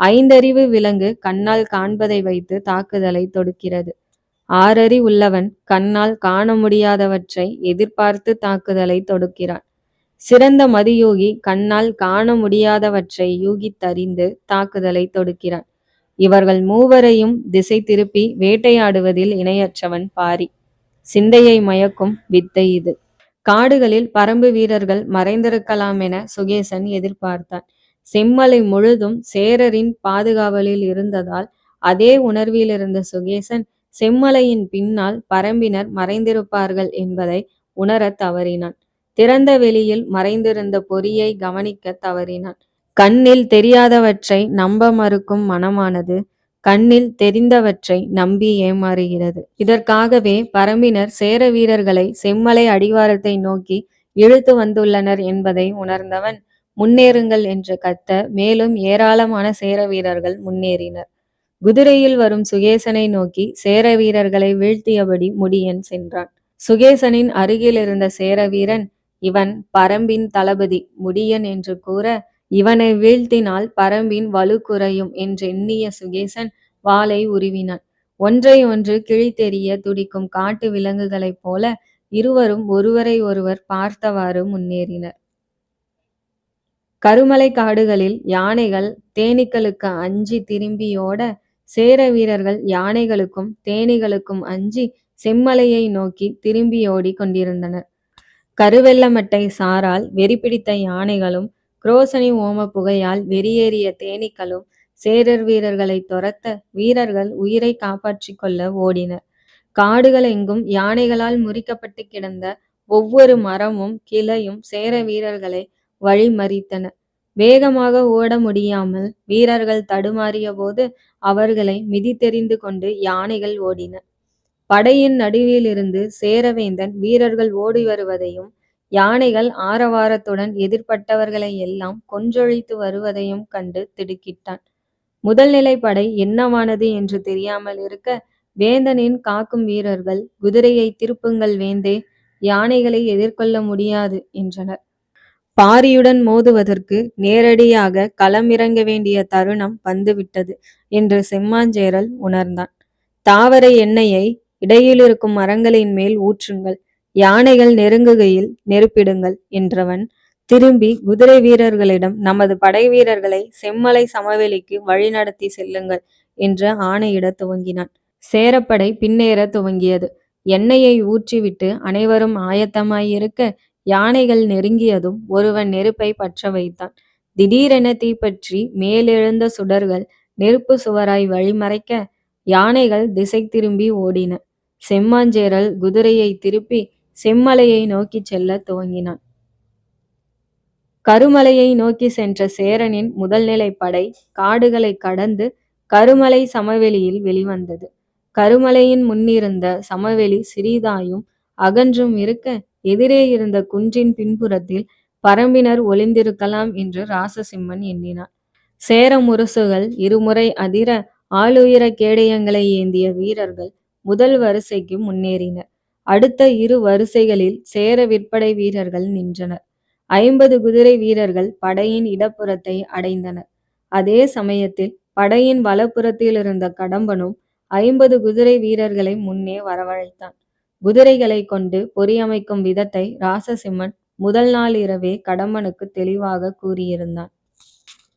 5 அறிவு விலங்கு கண்ணால் காண்பதை வைத்து தாக்குதலை தொடுக்கிறது. 6 அறிவு உள்ளவன் கண்ணால் காண முடியாதவற்றை எதிர்பார்த்து தாக்குதலை தொடுக்கிறான். சிறந்த மதியோகி கண்ணால் காண முடியாதவற்றை யூகித்தறிந்து தாக்குதலை தொடுக்கிறான். இவர்கள் மூவரையும் திசை திருப்பி வேட்டையாடுவதில் இணையற்றவன் பாரி. சிந்தையை மயக்கும் வித்தை இது. காடுகளில் பரம்பு வீரர்கள் மறைந்திருக்கலாம் என சுகேசன் எதிர்பார்த்தான். செம்மலை முழுதும் சேரரின் பாதுகாவலில் இருந்ததால் அதே உணர்வில் இருந்த சுகேசன் செம்மலையின் பின்னால் பரம்பினர் மறைந்திருப்பார்கள் என்பதை உணரத் தவறினான். திறந்த வெளியில் மறைந்திருந்த பொறியை கவனிக்க தவறினான். கண்ணில் தெரியாதவற்றை நம்ப மறுக்கும் மனமானது கண்ணில் தெரிந்தவற்றை நம்பி ஏமாறுகிறது. இதற்காகவே பரம்பினர் சேர வீரர்களை செம்மலை அடிவாரத்தை நோக்கி இழுத்து வந்துள்ளனர் என்பதை உணர்ந்தவன் முன்னேறுங்கள் என்று கத்த மேலும் ஏராளமான சேர வீரர்கள் முன்னேறினர். குதிரையில் வரும் சுகேசனை நோக்கி சேர வீரர்களை வீழ்த்தியபடி முடியன் சென்றான். சுகேசனின் அருகில் இருந்த சேர வீரன், இவன் பரம்பின் தளபதி முடியன் என்று கூற, இவனை வீழ்த்தினால் பரம்பின் வலு குறையும் என்றெண்ணிய சுகேசன் வாளை உருவினான். ஒன்றை ஒன்று கிழித்தெறிய துடிக்கும் காட்டு விலங்குகளைப் போல இருவரும் ஒருவரை ஒருவர் பார்த்தவாறு முன்னேறினர். கருமலை காடுகளில் யானைகள் தேனீக்களுக்கு அஞ்சி திரும்பியோட, சேர வீரர்கள் யானைகளுக்கும் தேனீகளுக்கும் அஞ்சி செம்மலையை நோக்கி திரும்பியோடி கொண்டிருந்தனர். கருவெள்ளமட்டை சாரால் வெறிபிடித்த யானைகளும் குரோசனி ஓம புகையால் வெறியேறிய தேனீக்களும் சேரர் வீரர்களை துரத்த வீரர்கள் உயிரை காப்பாற்றிக் கொள்ள ஓடினர். காடுகள் எங்கும் யானைகளால் முறிக்கப்பட்டு கிடந்த ஒவ்வொரு மரமும் கிளையும் சேர வீரர்களை வழிமறித்தன. வேகமாக ஓட முடியாமல் வீரர்கள் தடுமாறிய போது அவர்களை மிதித்தெறிந்து கொண்டு யானைகள் ஓடின. படையின் நடுவிலிருந்து சேரவேந்தன் வீரர்கள் ஓடி வருவதையும் யானைகள் ஆரவாரத்துடன் எதிர்பட்டவர்களை எல்லாம் கொன்றொழித்து வருவதையும் கண்டு திடுக்கிட்டான். முதல் நிலை படை என்னவானது என்று தெரியாமல் இருக்க வேந்தனின் காக்கும் வீரர்கள், குதிரையை திருப்புங்கள் வேந்தே, யானைகளை எதிர்கொள்ள முடியாது என்றனர். பாரியுடன் மோதுவதற்கு நேரடியாக களமிறங்க வேண்டிய தருணம் வந்துவிட்டது என்று செம்மாஞ்சேரல் உணர்ந்தான். தாவர எண்ணெயை இடையில் இருக்கும் மரங்களின் மேல் ஊற்றுங்கள், யானைகள் நெருங்குகையில் நெருப்பிடுங்கள் என்றவன் திரும்பி குதிரை வீரர்களிடம், நமது படை வீரர்களை செம்மலை சமவெளிக்கு வழிநடத்தி செல்லுங்கள் என்று ஆணையிட துவங்கினான். சேரப்படை பின்னேற துவங்கியது. எண்ணெயை ஊற்றிவிட்டு அனைவரும் ஆயத்தமாயிருக்க யானைகள் நெருங்கியதும் ஒருவன் நெருப்பை பற்ற வைத்தான். திடீரென தீப்பற்றி மேலெழுந்த சுடர்கள் நெருப்பு சுவராய் வழிமறைக்க யானைகள் திசை திரும்பி ஓடின. செம்மாஞ்சேரல் குதிரையை திருப்பி செம்மலையை நோக்கி செல்ல துவங்கினான். கருமலையை நோக்கி சென்ற சேரனின் முதல் நிலை படை காடுகளை கடந்து கருமலை சமவெளியில் வெளிவந்தது. கருமலையின் முன்னிருந்த சமவெளி சிறிதாயும் அகன்றும் இருக்க, எதிரே இருந்த குன்றின் பின்புறத்தில் பரம்பினர் ஒளிந்திருக்கலாம் என்று ராசசிம்மன் எண்ணினான். சேர முரசுகள் இருமுறை அதிர ஆளுயர கேடயங்களை ஏந்திய வீரர்கள் முதல் வரிசைக்கு முன்னேறினர். அடுத்த 2 வரிசைகளில் சேர விற்படை வீரர்கள் நின்றனர். 50 குதிரை வீரர்கள் படையின் இடப்புறத்தை அடைந்தனர். அதே சமயத்தில் படையின் வலப்புறத்தில் இருந்த கடம்பனும் 50 குதிரை வீரர்களை முன்னே வரவழைத்தான். குதிரைகளை கொண்டு பொறியமைக்கும் விதத்தை ராசசிம்மன் முதல் நாள் இரவே கடம்பனுக்கு தெளிவாக கூறியிருந்தான்.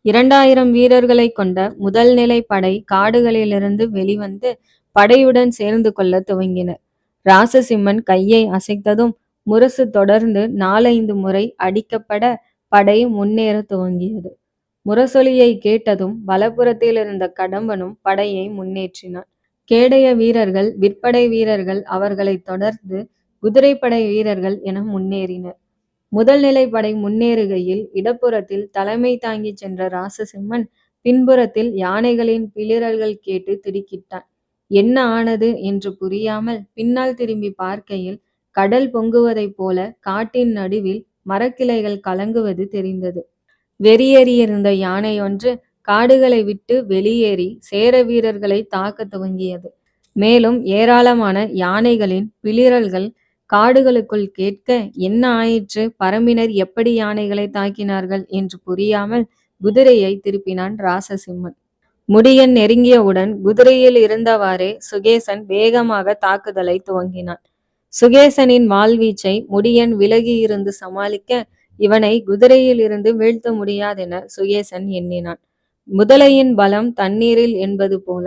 2000 வீரர்களை கொண்ட முதல் நிலை படை காடுகளிலிருந்து வெளிவந்து படையுடன் சேர்ந்து கொள்ள துவங்கினர். ராசசிம்மன் கையை அசைத்ததும் முரசு தொடர்ந்து 4-5 முறை அடிக்கப்பட படை முன்னேற துவங்கியது. முரசொலியை கேட்டதும் வலப்புறத்தில் இருந்த கடம்பனும் படையை முன்னேற்றினான். கேடய வீரர்கள், விற்படை வீரர்கள் அவர்களை தொடர்ந்து குதிரைப்படை வீரர்கள் என முன்னேறினர். முதல் நிலை படை முன்னேறுகையில் இடப்புறத்தில் தலைமை தாங்கி சென்ற ராசசிம்மன் பின்புறத்தில் யானைகளின் பிளிரல்கள் கேட்டு திடுக்கிட்டான். என்ன ஆனது என்று புரியாமல் பின்னால் திரும்பி பார்க்கையில் கடல் பொங்குவதைப் போல காட்டின் நடுவில் மரக்கிளைகள் கலங்குவது தெரிந்தது. வெறியேறியிருந்த யானை ஒன்று காடுகளை விட்டு வெளியேறி சேர வீரர்களை தாக்க துவங்கியது. மேலும் ஏராளமான யானைகளின் பிளிரல்கள் காடுகளுக்குள் கேட்க என்ன ஆயிற்று, பரம்பினர் எப்படி யானைகளை தாக்கினார்கள் என்று புரியாமல் குதிரையை திருப்பினான் ராசசிம்மன். முடியன் நெருங்கியவுடன் குதிரையில் இருந்தவாறே சுகேசன் வேகமாக தாக்குதலை துவங்கினான். சுகேசனின் வாழ்வீச்சை முடியன் விலகி இருந்து சமாளிக்க இவனை குதிரையில் இருந்து வீழ்த்த முடியாதென சுகேசன் எண்ணினான். முதலையின் பலம் தண்ணீரில் என்பது போல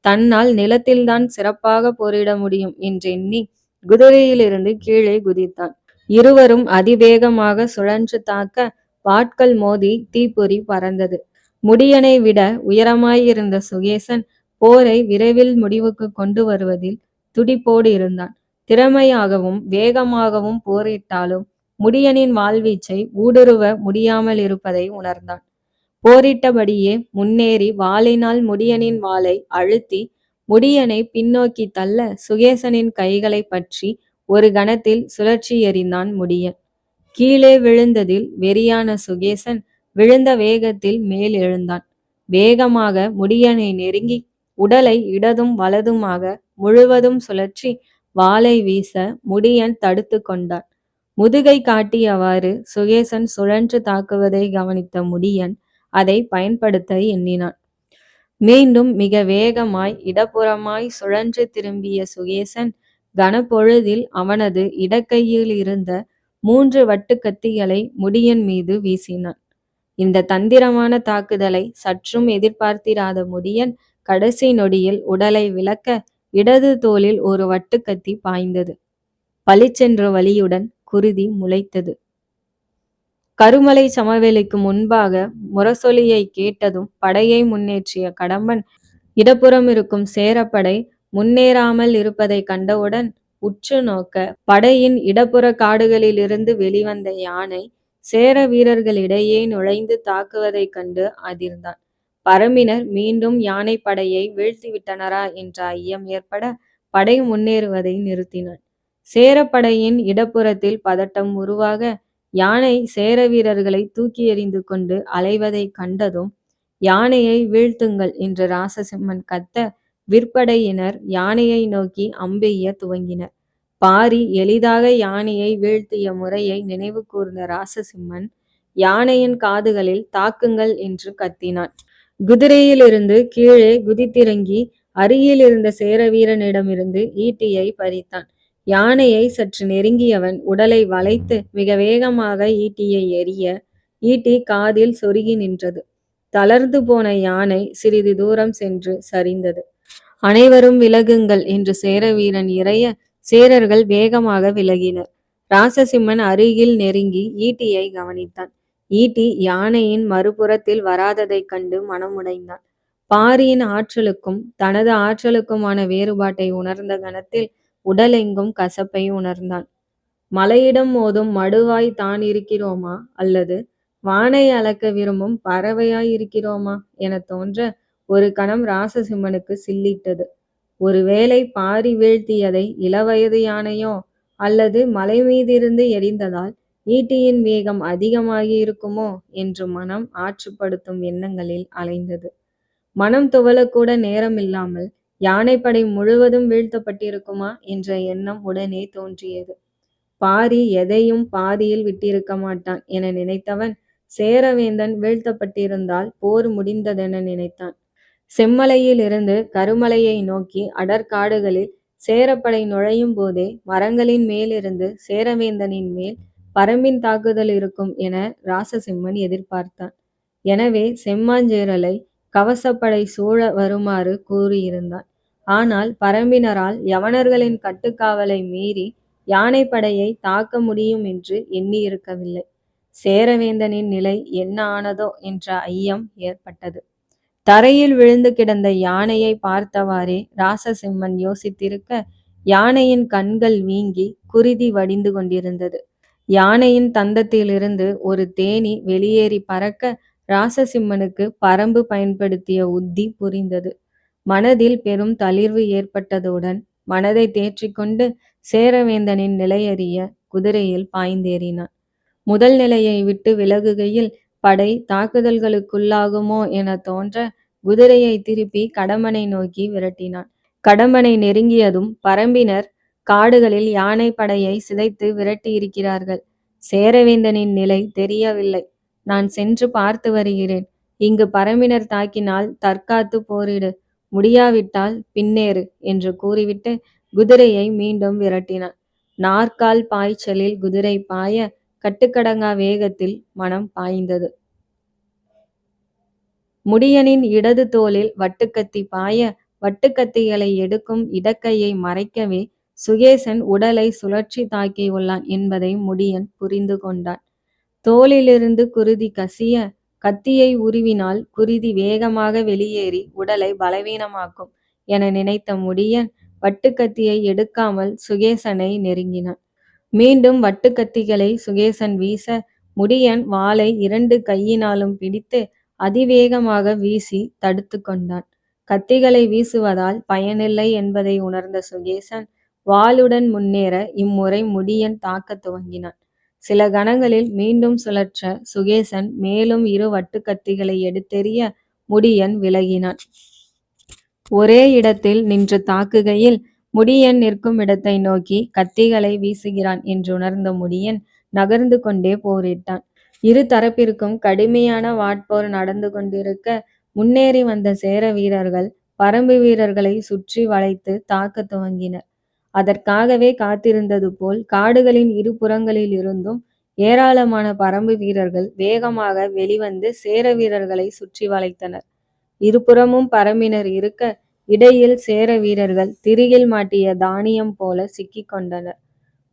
தன்னால் நிலத்தில்தான் சிறப்பாக போரிட முடியும் என்றெண்ணி குதிரையிலிருந்து கீழே குதித்தான். இருவரும் அதிவேகமாக சுழன்று தாக்க வாட்கள் மோதி தீப்பொறி பறந்தது. முடியனை விட உயரமாயிருந்த சுகேசன் போரை விரைவில் முடிவுக்கு கொண்டு வருவதில் துடிப்போடு இருந்தான். திறமையாகவும் வேகமாகவும் போரிட்டாலும் முடியனின் வாழ்வீச்சை ஊடுருவ முடியாமல் இருப்பதை உணர்ந்தான். போரிட்டபடியே முன்னேறி வாளினால் முடியனின் வாளை அழுத்தி முடியனை பின்னோக்கி தள்ள சுகேசனின் கைகளை பற்றி ஒரு கணத்தில் சுழற்சி எறிந்தான் முடியன். கீழே விழுந்ததில் வெறியான சுகேசன் விழுந்த வேகத்தில் மேல் எழுந்தான். வேகமாக முடியனை நெருங்கி உடலை இடதும் வலதுமாக முழுவதும் சுழற்றி வாளை வீச முடியன் தடுத்து கொண்டான். முதுகை காட்டியவாறு சுகேசன் சுழன்று தாக்குவதை கவனித்த முடியன் அதை பயன்படுத்த எண்ணினான். மீண்டும் மிக வேகமாய் இடப்புறமாய் சுழன்று திரும்பிய சுகேசன் கனப்பொழுதில் அவனது இடக்கையில் இருந்த 3 வட்டுக்கத்திகளை முடியன் மீது வீசினான். இந்த தந்திரமான தாக்குதலை சற்றும் எதிர்பார்த்திராத முடியன் கடைசி நொடியில் உடலை விலக்க இடது தோளில் ஒரு வட்டுக்கத்தி பாய்ந்தது. பளிச்சென்ற வலியுடன் குருதி முளைத்தது. கருமலை சமவெளிக்கு முன்பாக முரசொலியை கேட்டதும் படையை முன்னேற்றிய கடம்பன் இடப்புறம் இருக்கும் சேரப்படை முன்னேறாமல் இருப்பதை கண்டவுடன் உற்று நோக்க படையின் இடப்புற காடுகளிலிருந்து வெளிவந்த யானை சேர வீரர்களிடையே நுழைந்து தாக்குவதைக் கண்டு அதிர்ந்தான். பரம்பினர் மீண்டும் யானை படையை வீழ்த்திவிட்டனரா என்ற ஐயம் ஏற்பட படை முன்னேறுவதை நிறுத்தினான். சேரப்படையின் இடப்புறத்தில் பதட்டம் உருவாக யானை சேர வீரர்களை தூக்கி எறிந்து கொண்டு அலைவதை கண்டதும் யானையை வீழ்த்துங்கள் என்று ராசசிம்மன் கத்த விற்படையினர் யானையை நோக்கி அம்பெய்ய துவங்கினர். பாரி எளிதாக யானையை வீழ்த்திய முறையை நினைவு கூர்ந்த ராசசிம்மன் யானையின் காதுகளில் தாக்குங்கள் என்று கத்தினான். குதிரையிலிருந்து கீழே குதித்திறங்கி அருகில் இருந்த சேர வீரனிடமிருந்து ஈட்டியை பறித்தான். யானையை சற்று நெருங்கியவன் உடலை வளைத்து மிக வேகமாக ஈட்டியை எறிய ஈட்டி காதில் சொருகி நின்றது. தளர்ந்து போன யானை சிறிது தூரம் சென்று சரிந்தது. அனைவரும் விலகுங்கள் என்று சேர வீரன் இறைய சேரர்கள் வேகமாக விலகினர். ராசசிம்மன் அருகில் நெருங்கி ஈட்டியை கவனித்தான். ஈட்டி யானையின் மறுபுறத்தில் வராததைக் கண்டு மனமுடைந்தான். பாரியின் ஆற்றலுக்கும் தனது ஆற்றலுக்குமான வேறுபாட்டை உணர்ந்த கணத்தில் உடலெங்கும் கசப்பை உணர்ந்தான். மலையிடம் மோதும் மடுவாய் தான் இருக்கிறோமா அல்லது வானை அளக்க விரும்பும் பறவையாய் இருக்கிறோமா என தோன்ற ஒரு கணம் ராசசிம்மனுக்கு சில்லிட்டது. ஒருவேளை பாரி வீழ்த்தியதை இளவயது யானையோ அல்லது மலை மீதிருந்து எரிந்ததால் ஈட்டியின் வேகம் அதிகமாகி இருக்குமோ என்று மனம் ஆற்றுப்படுத்தும் எண்ணங்களில் அலைந்தது. மனம் துவளக்கூட நேரமில்லாமல் யானைப்படை முழுவதும் வீழ்த்தப்பட்டிருக்குமா என்ற எண்ணம் உடனே தோன்றியது. பாரி எதையும் பாதியில் விட்டிருக்க மாட்டான் என நினைத்தவன் சேரவேந்தன் வீழ்த்தப்பட்டிருந்தால் போர் முடிந்ததென நினைத்தான். செம்மலையிலிருந்து கருமலையை நோக்கி அடர்காடுகளில் சேரப்படை நுழையும் போதே மரங்களின் மேலிருந்து சேரவேந்தனின் மேல் பரம்பின் தாக்குதல் இருக்கும் என ராசசிம்மன் எதிர்பார்த்தான். எனவே செம்மாஞ்சேரலை கவசப்படை சூழ வருமாறு கூறியிருந்தான். ஆனால் பரம்பினரால் யவனர்களின் கட்டுக்காவலை மீறி யானைப்படையை தாக்க முடியும் என்று எண்ணியிருக்கவில்லை. சேரவேந்தனின் நிலை என்ன ஆனதோ என்ற ஐயம் ஏற்பட்டது. தரையில் விழுந்து கிடந்த யானையை பார்த்தவாறே ராசசிம்மன் யோசித்திருக்க, யானையின் கண்கள் வீங்கி குருதி வடிந்து கொண்டிருந்தது. யானையின் தந்தத்திலிருந்து ஒரு தேனீ வெளியேறி பறக்க ராசசிம்மனுக்கு பரம்பு பயன்படுத்திய உத்தி புரிந்தது. மனதில் பெரும் தளிர்வு ஏற்பட்டதுடன் மனதை தேற்றிக்கொண்டு சேரவேந்தனின் நிலையறிய குதிரையில் பாய்ந்தேறினான். முதல் நிலையை விட்டு விலகுகையில் படை தாக்குதல்களுக்குள்ளாகுமோ என தோன்ற குதிரையை திருப்பி கடம்பனை நோக்கி விரட்டினான். கடம்பனை நெருங்கியதும் பரம்பினர் காடுகளில் யானை படையை சிதைத்து விரட்டியிருக்கிறார்கள். சேரவேந்தனின் நிலை தெரியவில்லை. நான் சென்று பார்த்து வருகிறேன். இங்கு பரம்பினர் தாக்கினால் தற்காத்து போரிடு, முடியாவிட்டால் பின்னேறு என்று கூறிவிட்டு குதிரையை மீண்டும் விரட்டினான். நாற்கால் பாய்ச்சலில் குதிரை பாய கட்டுக்கடங்கா வேகத்தில் மனம் பாய்ந்தது. முடியனின் இடது தோளில் வட்டுக்கத்தி பாய வட்டுக்கத்திகளை எடுக்கும் இடக்கையை மறைக்கவே சுகேசன் உடலை சுழற்சி தாக்கியுள்ளான் என்பதை முடியன் புரிந்து கொண்டான். தோளிலிருந்து குருதி கசிய கத்தியை உருவினால் குருதி வேகமாக வெளியேறி உடலை பலவீனமாக்கும் என நினைத்த முடியன் வட்டுக்கத்தியை எடுக்காமல் சுகேசனை நெருங்கினான். மீண்டும் வட்டுக்கத்திகளை சுகேசன் வீச முடியன் வாளை 2 கையினாலும் பிடித்து அதிவேகமாக வீசி தடுத்து கொண்டான். கத்திகளை வீசுவதால் பயனில்லை என்பதை உணர்ந்த சுகேசன் வாளுடன் முன்னேற இம்முறை முடியன் தாக்க துவங்கினான். சில கணங்களில் மீண்டும் சுழற்ற சுகேசன் மேலும் 2 வட்டுக்கத்திகளை எடுத்தெறிய முடியன் விலகினான். ஒரே இடத்தில் நின்று தாக்குகையில் முடியன் நிற்கும் இடத்தை நோக்கி கத்திகளை வீசுகிறான் என்று உணர்ந்த முடியன் நகர்ந்து கொண்டே போரிட்டான். இரு தரப்பிற்கும் கடுமையான வாட்போர் நடந்து கொண்டிருக்க முன்னேறி வந்த சேர வீரர்கள் பரம்பு வீரர்களை சுற்றி வளைத்து தாக்க துவங்கினர். அதற்காகவே காத்திருந்தது போல் காடுகளின் இரு புறங்களில் இருந்தும் ஏராளமான பரம்பு வீரர்கள் வேகமாக வெளிவந்து சேர வீரர்களை சுற்றி வளைத்தனர். இருபுறமும் பரம்பினர் இருக்க இடையில் சேர வீரர்கள் திரியில் மாட்டிய தானியம் போல சிக்கிக் கொண்டனர்.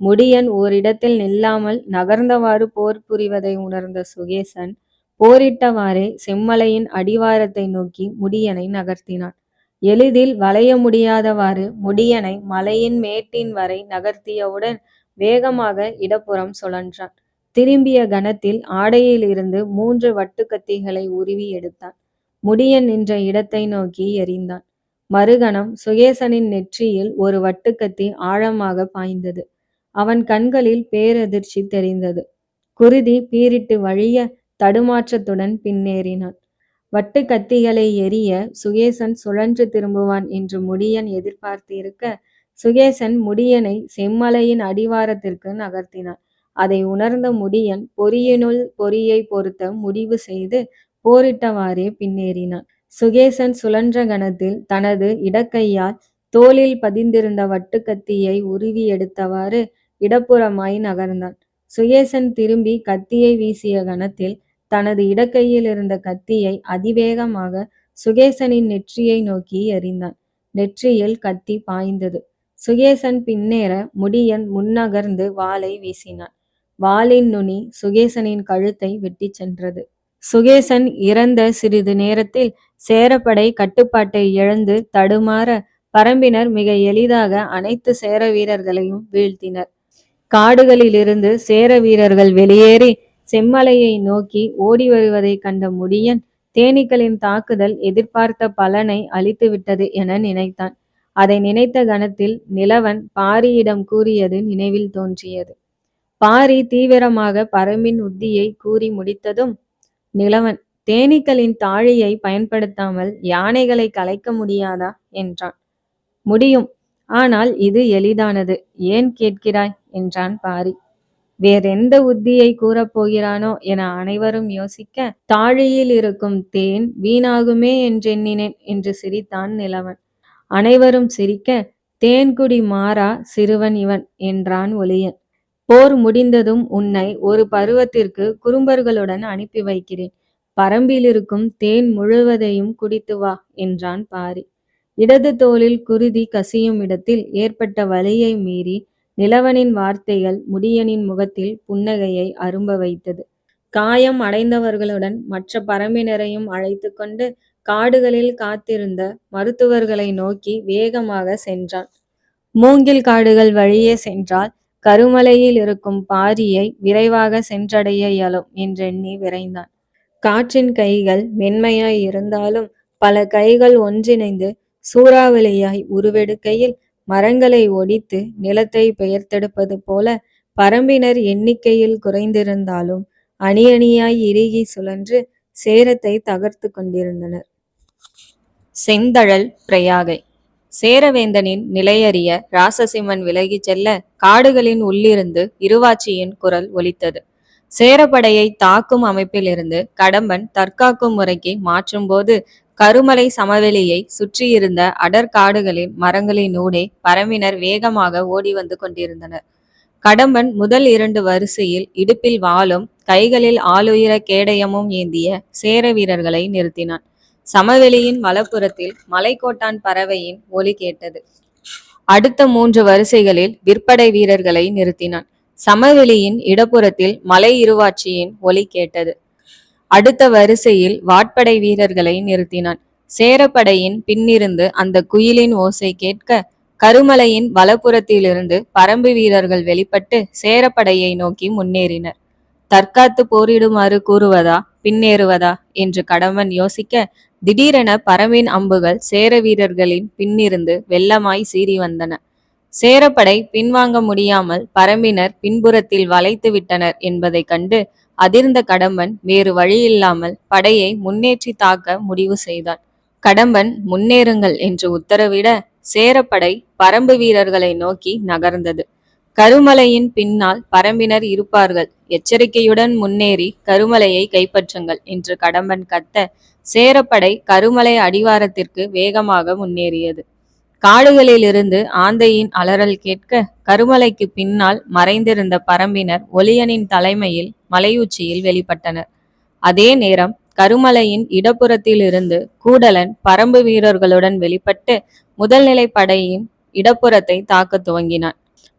முடியன் ஓரிடத்தில் நில்லாமல் நகர்ந்தவாறு போர் புரிவதை உணர்ந்த சுகேசன் போரிட்டவாறே செம்மலையின் அடிவாரத்தை நோக்கி முடியனை நகர்த்தினான். எளிதில் வளைய முடியாதவாறு முடியனை மலையின் மேட்டின் வரை நகர்த்தியவுடன் வேகமாக இடப்புறம் சுழன்றான். திரும்பிய கணத்தில் ஆடையில் இருந்து 3 வட்டுக்கத்திகளை உருவி எடுத்தான். முடியன் நின்ற இடத்தை நோக்கி எறிந்தான். மறுகணம் சுகேசனின் நெற்றியில் ஒரு வட்டுக்கத்தி ஆழமாக பாய்ந்தது. அவன் கண்களில் பேரதிர்ச்சி தெரிந்தது. குருதி பீரிட்டு வழிய தடுமாற்றத்துடன் பின்னேறினான். வட்டுக்கத்திகளை எரிய சுகேசன் சுழன்று திரும்புவான் என்று முடியன் எதிர்பார்த்திருக்க சுகேசன் முடியனை செம்மலையின் அடிவாரத்திற்கு நகர்த்தினான். அதை உணர்ந்த முடியன் பொறியினுள் பொறியை பொருத்த முடிவு செய்து போரிட்டவாறே பின்னேறினான். சுகேசன் சுழன்ற கணத்தில் தனது இடக்கையால் தோளில் பதிந்திருந்த வட்டுக்கத்தியை உருவி எடுத்தவாறு இடப்புறமாய் நகர்ந்தான். சுகேசன் திரும்பி கத்தியை வீசிய கணத்தில் தனது இடக்கையில் இருந்த கத்தியை அதிவேகமாக சுகேசனின் நெற்றியை நோக்கி எறிந்தான். நெற்றியில் கத்தி பாய்ந்தது. சுகேசன் பின்னேற முடியன் முன்னகர்ந்து வாளை வீசினான். வாளின் நுனி சுகேசனின் கழுத்தை வெட்டி சென்றது. சுகேசன் இறந்த சிறிது நேரத்தில் சேரப்படை கட்டுப்பாட்டை இழந்து தடுமாற பரம்பினர் மிக எளிதாக அனைத்து சேர வீரர்களையும் வீழ்த்தினர். காடுகளிலிருந்து சேர வீரர்கள் வெளியேறி செம்மலையை நோக்கி ஓடி வருவதை கண்ட முடியன் தேனீக்களின் தாக்குதல் எதிர்பார்த்த பலனை அளித்துவிட்டது என நினைத்தான். அதை நினைத்த கணத்தில் நிலவன் பாரியிடம் கூறியது நினைவில் தோன்றியது. பாரி தீவிரமாக பரம்பின் உத்தியை கூறி முடித்ததும் நிலவன், தேனீக்களின் தாழியை பயன்படுத்தாமல் யானைகளை கலைக்க முடியாதா என்றான். முடியும், ஆனால் இது எளிதானது, ஏன் கேட்கிறாய் என்றான் பாரி. வேறெந்த உத்தியை கூறப்போகிறானோ என அனைவரும் யோசிக்க, தாழியில் இருக்கும் தேன் வீணாகுமே என்றெண்ணினேன் என்று சிரித்தான் நிலவன். அனைவரும் சிரிக்க, தேன்குடி மாறா சிறுவன் இவன் என்றான் ஒளியன். போர் முடிந்ததும் உன்னை ஒரு பருவத்திற்கு குறும்பர்களுடன் அனுப்பி வைக்கிறேன். பரம்பிலிருக்கும் தேன் முழுவதையும் குடித்து வா என்றான் பாரி. இடது தோளில் குருதி கசியும் இடத்தில் ஏற்பட்ட வலியை மீறி நிலவனின் வார்த்தைகள் முடியனின் முகத்தில் புன்னகையை அரும்ப வைத்தது. காயம் அடைந்தவர்களுடன் மற்ற பரம்பினரையும் அழைத்து கொண்டு காடுகளில் காத்திருந்த மருத்துவர்களை நோக்கி வேகமாக சென்றான். மூங்கில் காடுகள் வழியே சென்றால் கருமலையில் இருக்கும் பாரியை விரைவாக சென்றடைய இயலும் என்றெண்ணி விரைந்தான். காற்றின் கைகள் மென்மையாய் இருந்தாலும் பல கைகள் ஒன்றிணைந்து சூறாவளியாய் உருவெடுக்கையில் மரங்களை ஒடித்து நிலத்தை பெயர்த்தெடுப்பது போல பரம்பினர் எண்ணிக்கையில் குறைந்திருந்தாலும் அணி அணியாய் இறுகி சுழன்று சேரத்தை தகர்த்து கொண்டிருந்தனர். செந்தழல் பிரயாகை. சேரவேந்தனின் நிலையறிய ராசசிம்மன் விலகிச் செல்ல காடுகளின் உள்ளிருந்து இருவாட்சியின் குரல் ஒலித்தது. சேரப்படையை தாக்கும் அமைப்பிலிருந்து கடம்பன் தற்காக்கும் முறைக்கு மாற்றும்போது கருமலை சமவெளியை சுற்றியிருந்த அடற்காடுகளின் மரங்களினூடே பரம்பினர் வேகமாக ஓடி வந்து கொண்டிருந்தனர். கடம்பன் முதல் 2 வரிசையில் இடுப்பில் வாளும் கைகளில் ஆளுயர கேடயமும் ஏந்திய சேர வீரர்களை நிறுத்தினான். சமவெளியின் வலப்புறத்தில் மலைக்கோட்டான் பறவையின் ஒலி கேட்டது. அடுத்த 3 வரிசைகளில் விற்படை வீரர்களை நிறுத்தினான். சமவெளியின் இடப்புறத்தில் மலை இருவாட்சியின் ஒலி கேட்டது. அடுத்த வரிசையில் வாட்படை வீரர்களை நிறுத்தினான். சேரப்படையின் பின்னிருந்து அந்த குயிலின் ஓசை கேட்க கருமலையின் வலப்புறத்திலிருந்து பரம்பு வீரர்கள் வெளிப்பட்டு சேரப்படையை நோக்கி முன்னேறினர். தற்காத்து போரிடுமாறு கூறுவதா பின்னேறுவதா என்று கடம்பன் யோசிக்க, திடீரென பரம்பின் அம்புகள் சேர வீரர்களின் பின்னிருந்து வெள்ளமாய் சீறி வந்தன. சேரப்படை பின்வாங்க முடியாமல் பரம்பினர் பின்புறத்தில் வளைத்து விட்டனர் என்பதை கண்டு அதிர்ந்த கடம்பன் வேறு வழியில்லாமல் படையை முன்னேற்றி தாக்க முடிவு செய்தான். கடம்பன் முன்னேறுங்கள் என்று உத்தரவிட சேரப்படை பரம்பு வீரர்களை நோக்கி நகர்ந்தது. கருமலையின் பின்னால் பரம்பினர் இருப்பார்கள், எச்சரிக்கையுடன் முன்னேறி கருமலையை கைப்பற்றுங்கள் என்று கடம்பன் கத்த சேரப்படை கருமலை அடிவாரத்திற்கு வேகமாக முன்னேறியது. காடுகளிலிருந்து ஆந்தையின் அலறல் கேட்க கருமலைக்கு பின்னால் மறைந்திருந்த பரம்பினர் ஒளியனின் தலைமையில் மலையுச்சியில் வெளிப்பட்டனர். அதே நேரம் கருமலையின் இடப்புறத்திலிருந்து கூடலன் பரம்பு வீரர்களுடன் வெளிப்பட்டு முதல் நிலை படையின் இடப்புறத்தை தாக்க துவங்கினான்.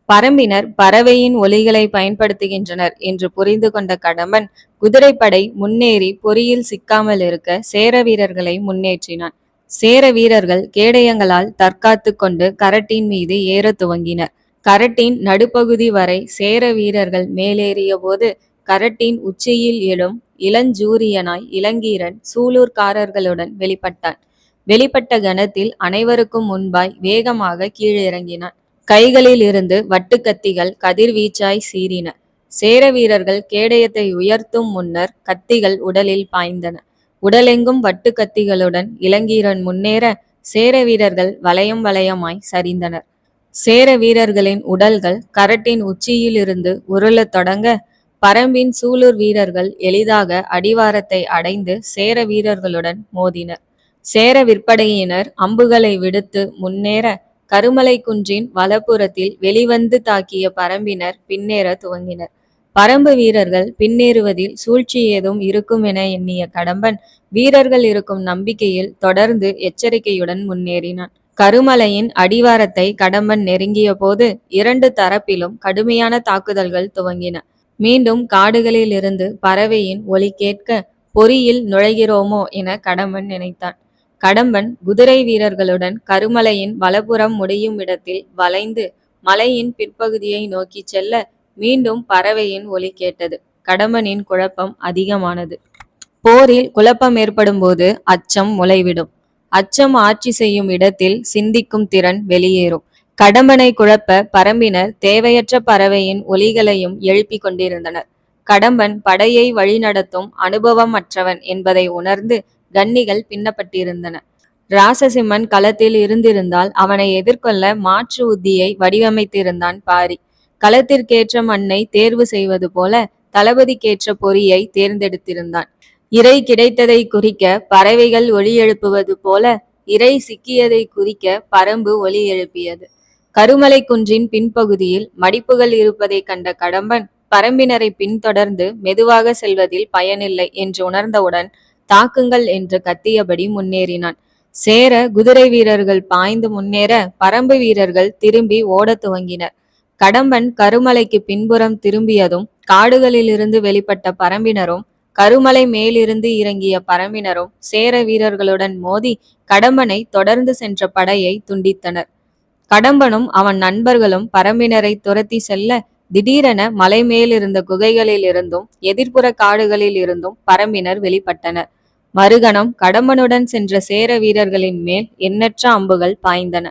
பரம்பினர் பறவையின் ஒலிகளை பயன்படுத்துகின்றனர் என்று புரிந்து கொண்ட கடம்பன் குதிரைப்படை முன்னேறி பொறியில் சிக்காமல் இருக்க சேர வீரர்களை முன்னேற்றினான். சேர வீரர்கள் கேடயங்களால் தற்காத்து கொண்டு கரட்டின் மீது ஏற துவங்கினர். கரட்டின் நடுப்பகுதி வரை சேர வீரர்கள் மேலேறிய போது கரட்டின் உச்சியில் எழும் இளஞ்சூரியனாய் இளங்கீரன் சூலூர்காரர்களுடன் வெளிப்பட்டான். வெளிப்பட்ட கணத்தில் அனைவருக்கும் முன்பாய் வேகமாக கீழிறங்கினான். கைகளில் இருந்து வட்டுக்கத்திகள் கதிர்வீச்சாய் சீறின. சேர வீரர்கள் கேடயத்தை உயர்த்தும் முன்னர் கத்திகள் உடலில் பாய்ந்தன. உடலெங்கும் வட்டுக்கத்திகளுடன் இளங்கீரன் முன்னேற சேர வீரர்கள் வளையம் வளையமாய் சரிந்தனர். சேர வீரர்களின் உடல்கள் கரட்டின் உச்சியில் இருந்து உருளத் தொடங்க பரம்பின் சூலூர் வீரர்கள் எளிதாக அடிவாரத்தை அடைந்து சேர வீரர்களுடன் மோதினர். சேர விற்படையினர் அம்புகளை விடுத்து முன்னேற கருமலை குன்றின் வலப்புறத்தில் வெளிவந்து தாக்கிய பரம்பினர் பின்னேற துவங்கினர். பரம்பு வீரர்கள் பின்னேறுவதில் சூழ்ச்சி ஏதும் இருக்கும் என எண்ணிய கடம்பன் வீரர்கள் இருக்கும் நம்பிக்கையில் தொடர்ந்து எச்சரிக்கையுடன் முன்னேறினான். கருமலையின் அடிவாரத்தை கடம்பன் நெருங்கிய போது 2 தரப்பிலும் கடுமையான தாக்குதல்கள் துவங்கின. மீண்டும் காடுகளில் இருந்து பறவையின் ஒலி கேட்க பொறியில் நுழைகிறோமோ என கடம்பன் நினைத்தான். கடம்பன் குதிரை வீரர்களுடன் கருமலையின் வலப்புறம் முடியும் இடத்தில் வளைந்து மலையின் பிற்பகுதியை நோக்கி செல்ல மீண்டும் பறவையின் ஒலி கேட்டது. கடம்பனின் குழப்பம் அதிகமானது. போரில் குழப்பம் ஏற்படும் போது அச்சம் முளைவிடும். அச்சம் ஆட்சி செய்யும் இடத்தில் சிந்திக்கும் திறன் வெளியேறும். கடம்பனை குழப்ப பரம்பினர் தேவையற்ற பறவையின் ஒலிகளையும் எழுப்பி கொண்டிருந்தனர். கடம்பன் படையை வழிநடத்தும் அனுபவமற்றவன் என்பதை உணர்ந்து கன்னிகள் பின்னப்பட்டிருந்தன. ராசசிம்மன் களத்தில் இருந்திருந்தால் அவனை எதிர்கொள்ள மாற்று உத்தியை வடிவமைத்திருந்தான் பாரி. களத்திற்கேற்ற மண்ணை தேர்வு செய்வது போல தளபதிக்கேற்ற பொறியை தேர்ந்தெடுத்திருந்தான். இரை கிடைத்ததை குறிக்க பறவைகள் ஒலி எழுப்புவது போல இரை சிக்கியதை குறிக்க பரம்பு ஒலி எழுப்பியது. கருமலை குன்றின் பின்பகுதியில் மடிப்புகள் இருப்பதை கண்ட கடம்பன் பரம்பினரை பின்தொடர்ந்து மெதுவாக செல்வதில் பயனில்லை என்று உணர்ந்தவுடன் தாக்குங்கள் என்று கத்தியபடி முன்னேறினான். சேர குதிரை வீரர்கள் பாய்ந்து முன்னேற பரம்பு வீரர்கள் திரும்பி ஓடத் துவங்கினர். கடம்பன் கருமலைக்கு பின்புறம் திரும்பியதும் காடுகளிலிருந்து வெளிப்பட்ட பரம்பினரும் கருமலை மேலிருந்து இறங்கிய பரம்பினரும் சேர வீரர்களுடன் மோதி கடம்பனை தொடர்ந்து சென்ற படையை துண்டித்தனர். கடம்பனும் அவன் நண்பர்களும் பரம்பினரை துரத்தி செல்ல திடீரென மலை மேலிருந்த குகைகளில் இருந்தும் எதிர்ப்புற காடுகளில் இருந்தும் பரம்பினர் வெளிப்பட்டனர். மறுகணம் கடம்பனுடன் சென்ற சேர வீரர்களின் மேல் எண்ணற்ற அம்புகள் பாய்ந்தன.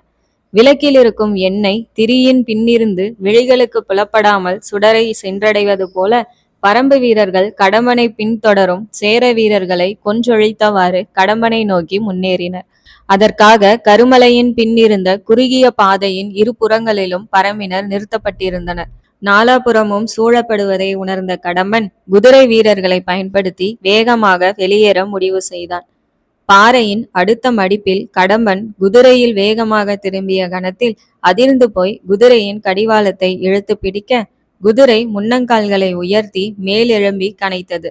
விளக்கில் இருக்கும் எண்ணெய் திரியின் பின்னிருந்து விழிகளுக்கு புலப்படாமல் சுடரை சென்றடைவது போல பரம்பு வீரர்கள் கடம்பனை பின்தொடரும் சேர வீரர்களை கொன்றொழித்தவாறு கடம்பனை நோக்கி முன்னேறினர். அதற்காக கருமலையின் பின்னிருந்த குறுகிய பாதையின் இரு புறங்களிலும் பரம்பினர் நிறுத்தப்பட்டிருந்தனர். நாலாபுறமும் சூழப்படுவதை உணர்ந்த கடம்பன் குதிரை வீரர்களை பயன்படுத்தி வேகமாக வெளியேற முடிவு செய்தான். பாறையின் அடுத்த மடிப்பில் கடம்பன் குதிரையில் வேகமாக திரும்பிய கணத்தில் அதிர்ந்து போய் குதிரையின் கடிவாளத்தை இழுத்து பிடிக்க குதிரை முன்னங்கால்களை உயர்த்தி மேலெழும்பி கனைத்தது.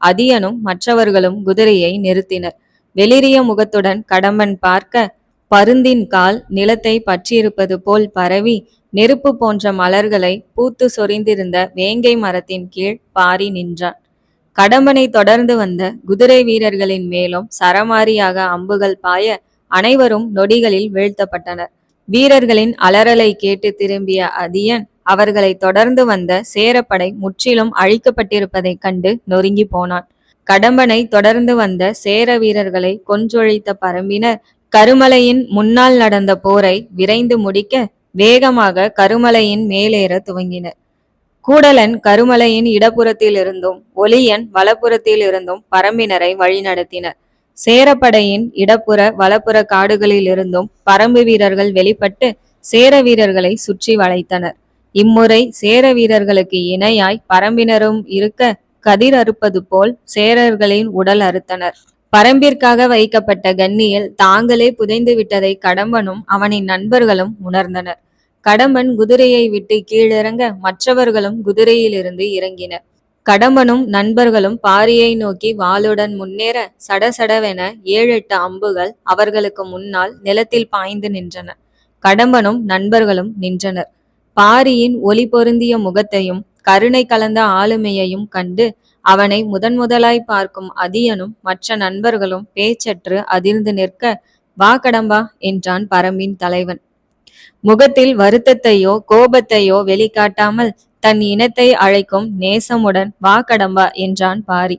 அதியனும் மற்றவர்களும் குதிரையை நிறுத்தினர். வெளிரிய முகத்துடன் கடம்பன் பார்க்க பருந்தின் கால் நிலத்தை பற்றியிருப்பது போல் பரவி நெருப்பு போன்ற மலர்களை பூத்து சொரிந்திருந்த வேங்கை மரத்தின் கீழ் பாரி நின்றான். கடம்பனை தொடர்ந்து வந்த குதிரை வீரர்களின் மேலும் சரமாரியாக அம்புகள் பாய அனைவரும் நொடிகளில் வீழ்த்தப்பட்டனர். வீரர்களின் அலறலை கேட்டு திரும்பிய அதியன் அவர்களை தொடர்ந்து வந்த சேரப்படை முற்றிலும் அழிக்கப்பட்டிருப்பதைக் கண்டு நொறுங்கி போனான். கடம்பனை தொடர்ந்து வந்த சேர வீரர்களை கொன்றொழித்த பரம்பினர் கருமலையின் முன்னால் நடந்த போரை விரைந்து முடிக்க வேகமாக கருமலையின் மேலேற துவங்கினர். கூடலன் கருமலையின் இடப்புறத்தில் இருந்தும் ஒளியன் வலப்புறத்தில் இருந்தும் பரம்பினரை வழிநடத்தினர். சேரப்படையின் இடப்புற வலப்புற காடுகளில் இருந்தும் பரம்பு வீரர்கள் வெளிப்பட்டு சேர வீரர்களை சுற்றி வளைத்தனர். இம்முறை சேர வீரர்களுக்கு இணையாய் பரம்பினரும் இருக்க கதிர் அறுப்பது போல் சேரர்களின் உடல் அறுத்தனர். பரம்பிற்காக வைக்கப்பட்ட கண்ணியில் தாங்களே புதைந்து விட்டதை கடம்பனும் அவனின் நண்பர்களும் உணர்ந்தனர். கடம்பன் குதிரையை விட்டு கீழிறங்க மற்றவர்களும் குதிரையிலிருந்து இறங்கினர். கடம்பனும் நண்பர்களும் பாரியை நோக்கி வாளுடன் முன்னேற சடசடவென 7-8 அம்புகள் அவர்களுக்கு முன்னால் நிலத்தில் பாய்ந்து நின்றன. கடம்பனும் நண்பர்களும் நின்றனர். பாரியின் ஒளி பொருந்திய முகத்தையும் கருணை கலந்த ஆளுமையையும் கண்டு அவனை முதலாய் பார்க்கும் அதியனும் மற்ற நண்பர்களும் பேச்சற்று அதிர்ந்து நிற்க, வா கடம்பா என்றான் பரம்பின் தலைவன். முகத்தில் வருத்தத்தையோ கோபத்தையோ வெளிக்காட்டாமல் தன் இனத்தை அழைக்கும் நேசமுடன் வா கடம்பா என்றான் பாரி.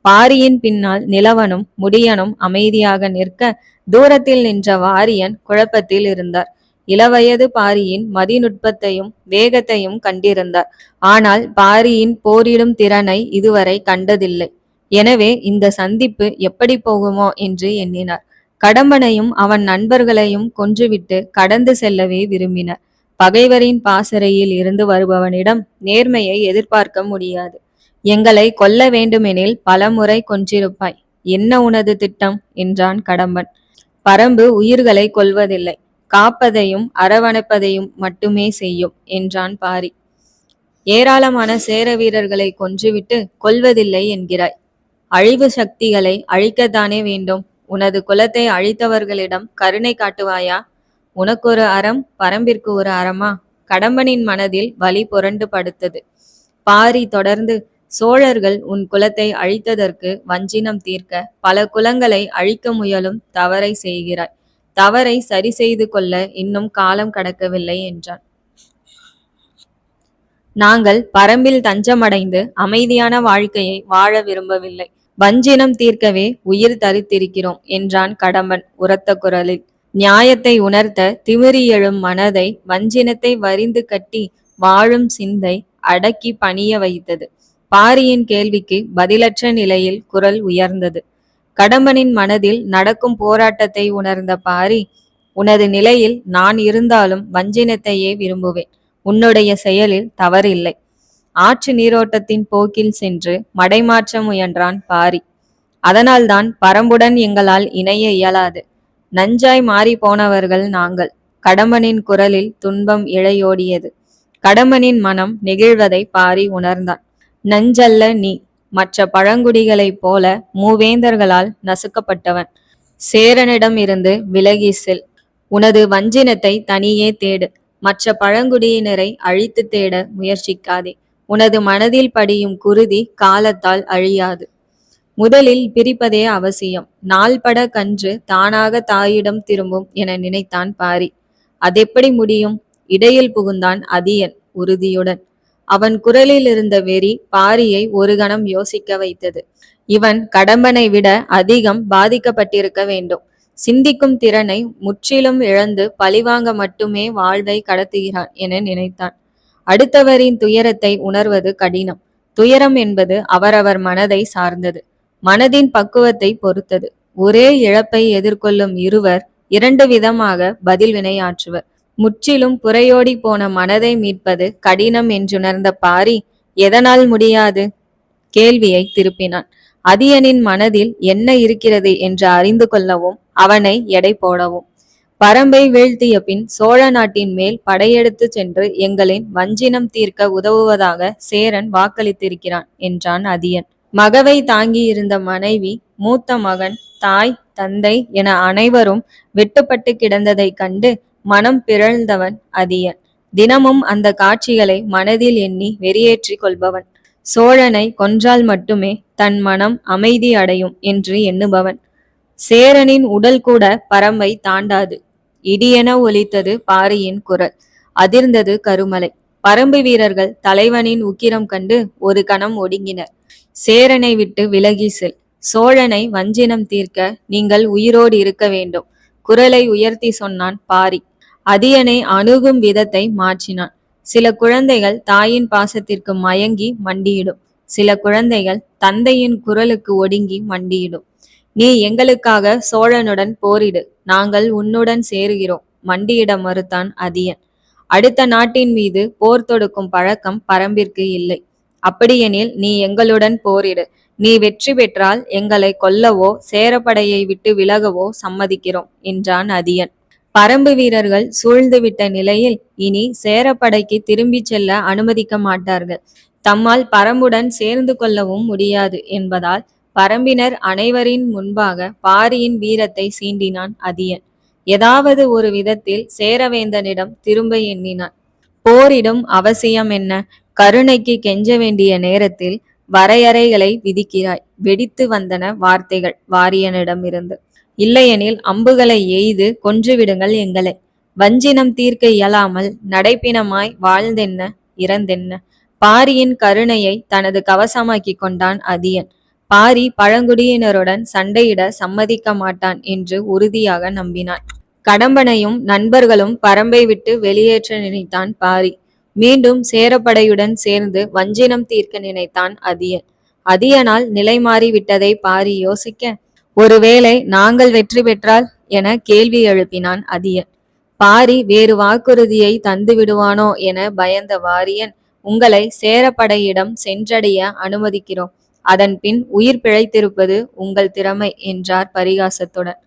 பாரியின் பின்னால் நிலவனும் முடியனும் அமைதியாக நிற்க தூரத்தில் நின்ற வாரியன் குழப்பத்தில் இருந்தார். இளவயது பாரியின் மதிநுட்பத்தையும் வேகத்தையும் கண்டிருந்தார். ஆனால் பாரியின் போரிடும் திறனை இதுவரை கண்டதில்லை. எனவே இந்த சந்திப்பு எப்படி போகுமோ என்று எண்ணினார். கடம்பனையும் அவன் நண்பர்களையும் கொன்றுவிட்டு கடந்து செல்லவே விரும்பினர். பகைவரின் பாசறையில் இருந்து வருபவனிடம் நேர்மையை எதிர்பார்க்க முடியாது. எங்களை கொல்ல வேண்டுமெனில் பலமுறை கொன்றிருப்பாய். என்ன உனது திட்டம் என்றான் கடம்பன். பரம்பு உயிர்களை கொல்வதில்லை, காப்பதையும் அரவணைப்பதையும் மட்டுமே செய்யும் என்றான் பாரி. ஏராளமான சேர வீரர்களை கொன்றுவிட்டு கொல்வதில்லை என்கிறாய். அழிவு சக்திகளை அழிக்கத்தானே வேண்டும். உனது குலத்தை அழித்தவர்களிடம் கருணை காட்டுவாயா? உனக்கு ஒரு அறம், பரம்பிற்கு ஒரு அறமா? கடம்பனின் மனதில் வலி புரண்டு படுத்தது. பாரி தொடர்ந்து, சோழர்கள் உன் குலத்தை அழித்ததற்கு வஞ்சினம் தீர்க்க பல குலங்களை அழிக்க முயலும் தவறை செய்கிறாய். தவறை சரி செய்து கொள்ள இன்னும் காலம் கடக்கவில்லை என்றான். நாங்கள் பரம்பில் தஞ்சமடைந்து அமைதியான வாழ்க்கையை வாழ விரும்பவில்லை. வஞ்சினம் தீர்க்கவே உயிர் தரித்திருக்கிறோம் என்றான் கடம்பன் உரத்த குரலில். நியாயத்தை உணர்த்த திமிரி எழும் மனதை வஞ்சினத்தை வரிந்து கட்டி வாழும் சிந்தை அடக்கி பணிய வைத்தது. பாரியின் கேள்விக்கு பதிலற்ற நிலையில் குரல் உயர்ந்தது. கடம்பனின் மனதில் நடக்கும் போராட்டத்தை உணர்ந்த பாரி, உனது நிலையில் நான் இருந்தாலும் வஞ்சினத்தையே விரும்புவேன். உன்னுடைய செயலில் தவறில்லை. ஆற்று நீரோட்டத்தின் போக்கில் சென்று மடைமாற்ற முயன்றான் பாரி. அதனால்தான் பரம்புடன் எங்களால் இணைய இயலாது. நஞ்சாய் மாறி போனவர்கள் நாங்கள். கடம்பனின் குரலில் துன்பம் இழையோடியது. கடம்பனின் மனம் நெகிழ்வதை பாரி உணர்ந்தான். நஞ்சல்ல நீ, மற்ற பழங்குடிகளைப் போல மூவேந்தர்களால் நசுக்கப்பட்டவன். சேரனிடம் இருந்து விலகி செல். உனது வஞ்சினத்தை தனியே தேடு. மற்ற பழங்குடியினரை அழித்து தேட முயற்சிக்காதே. உனது மனதில் படியும் குருதி காலத்தால் அழியாது. முதலில் பிரிப்பதே அவசியம். நாள்பட கன்று தானாக தாயிடம் திரும்பும் என நினைத்தான் பாரி. அதெப்படி முடியும்? இடையில் புகுந்தான் அதியன் உறுதியுடன். அவன் குரலில் இருந்த வெறி பாரியை ஒரு கணம் யோசிக்க வைத்தது. இவன் கடம்பனை விட அதிகம் பாதிக்கப்பட்டிருக்க வேண்டும். சிந்திக்கும் திறனை முற்றிலும் இழந்து பழிவாங்க மட்டுமே வாழ்வை கடத்துகிறான் என நினைத்தான். அடுத்தவரின் துயரத்தை உணர்வது கடினம். துயரம் என்பது அவரவர் மனதை சார்ந்தது, மனதின் பக்குவத்தை பொறுத்தது. ஒரே இழப்பை எதிர்கொள்ளும் இருவர் இரண்டு விதமாக பதில் வினையாற்றுவர். முற்றிலும் புறையோடி போன மனதை மீட்பது கடினம் என்றுணர்ந்த பாரி, எதனால் முடியாது? கேள்வியை திருப்பினான். அதியனின் மனதில் என்ன இருக்கிறது என்று அறிந்து கொள்ளவும் அவனை எடை போடவும். பரம்பை வீழ்த்திய பின் சோழ நாட்டின் மேல் படையெடுத்து சென்று எங்களின் வஞ்சினம் தீர்க்க உதவுவதாக சேரன் வாக்களித்திருக்கிறான் என்றான் அதியன். மகவை தாங்கி இருந்த மனைவி, மூத்த மகன், தாய், தந்தை என அனைவரும் வெட்டுப்பட்டு கிடந்ததைக் கண்டு மனம் பிறழ்ந்தவன் அதியன். தினமும் அந்த காட்சிகளை மனதில் எண்ணி வெறியேற்றி கொள்பவன். சோழனை கொன்றால் மட்டுமே தன் மனம் அமைதி அடையும் என்று எண்ணுபவன். சேரனின் உடல் கூட பரம்பை தாண்டாது. இடியென ஒலித்தது பாரியின் குரல். அதிர்ந்தது கருமலை. பரம்பு வீரர்கள் தலைவனின் உக்கிரம் கண்டு ஒரு கணம் ஒடுங்கினர். சேரனை விட்டு விலகி செல். சோழனை வஞ்சினம் தீர்க்க நீங்கள் உயிரோடு இருக்க வேண்டும். குரலை உயர்த்தி சொன்னான் பாரி. அதியனை அணுகும் விதத்தை மாற்றினான். சில குழந்தைகள் தாயின் பாசத்திற்கு மயங்கி மண்டியிடும். சில குழந்தைகள் தந்தையின் குரலுக்கு ஒடுங்கி மண்டியிடும். நீ எங்களுக்காக சோழனுடன் போரிடு, நாங்கள் உன்னுடன் சேருகிறோம். மண்டியிட மறுத்தான் அதியன். அடுத்த நாட்டின் மீது போர் தொடுக்கும் பழக்கம் பரம்பிற்கு இல்லை. அப்படியெனில் நீ எங்களுடன் போரிடு. நீ வெற்றி பெற்றால் எங்களை கொல்லவோ சேரப்படையை விட்டு விலகவோ சம்மதிக்கிறோம் என்றான் அதியன். பரம்பு வீரர்கள் சூழ்ந்துவிட்ட நிலையில் இனி சேரப்படைக்கு திரும்பிச் செல்ல அனுமதிக்க மாட்டார்கள். தம்மால் பரம்புடன் சேர்ந்து கொள்ளவும் முடியாது என்பதால் பரம்பினர் அனைவரின் முன்பாக பாரியின் வீரத்தை சீண்டினான் அதியன். ஏதாவது ஒரு விதத்தில் சேரவேந்தனிடம் திரும்ப எண்ணினான். போரிடும் அவசியம் என்ன? கருணைக்கு கெஞ்ச வேண்டிய நேரத்தில் வரையறைகளை விதிக்கிறாய். வெடித்து வந்தன வார்த்தைகள் வாரியனிடமிருந்து. இல்லையெனில் அம்புகளை எய்து கொன்றுவிடுங்கள் எங்களை. வஞ்சினம் தீர்க்க இயலாமல் நடைப்பினமாய் வாழ்ந்தென்ன இறந்தென்ன? பாரியின் கருணையை தனது கவசமாக்கி கொண்டான் அதியன். பாரி பழங்குடியினருடன் சண்டையிட சம்மதிக்க மாட்டான் என்று உறுதியாக நம்பினான். கடம்பனையும் நண்பர்களும் பரம்பை விட்டு வெளியேற்ற நினைத்தான் பாரி. மீண்டும் சேரப்படையுடன் சேர்ந்து வஞ்சினம் தீர்க்க நினைத்தான் அதியன். அதியனால் நிலை மாறிவிட்டதை பாரி யோசிக்க, ஒருவேளை நாங்கள் வெற்றி பெற்றால் என கேள்வி எழுப்பினான் அதியன். பாரி வேறு வாக்குறுதியை தந்து விடுவானோ என பயந்த வாரியன், உங்களை சேரப்படையிடம் சென்றடைய அனுமதிக்கிறோம். அதன் பின் உயிர் பிழைத்திருப்பது உங்கள் திறமை என்றார் பரிகாசத்துடன்.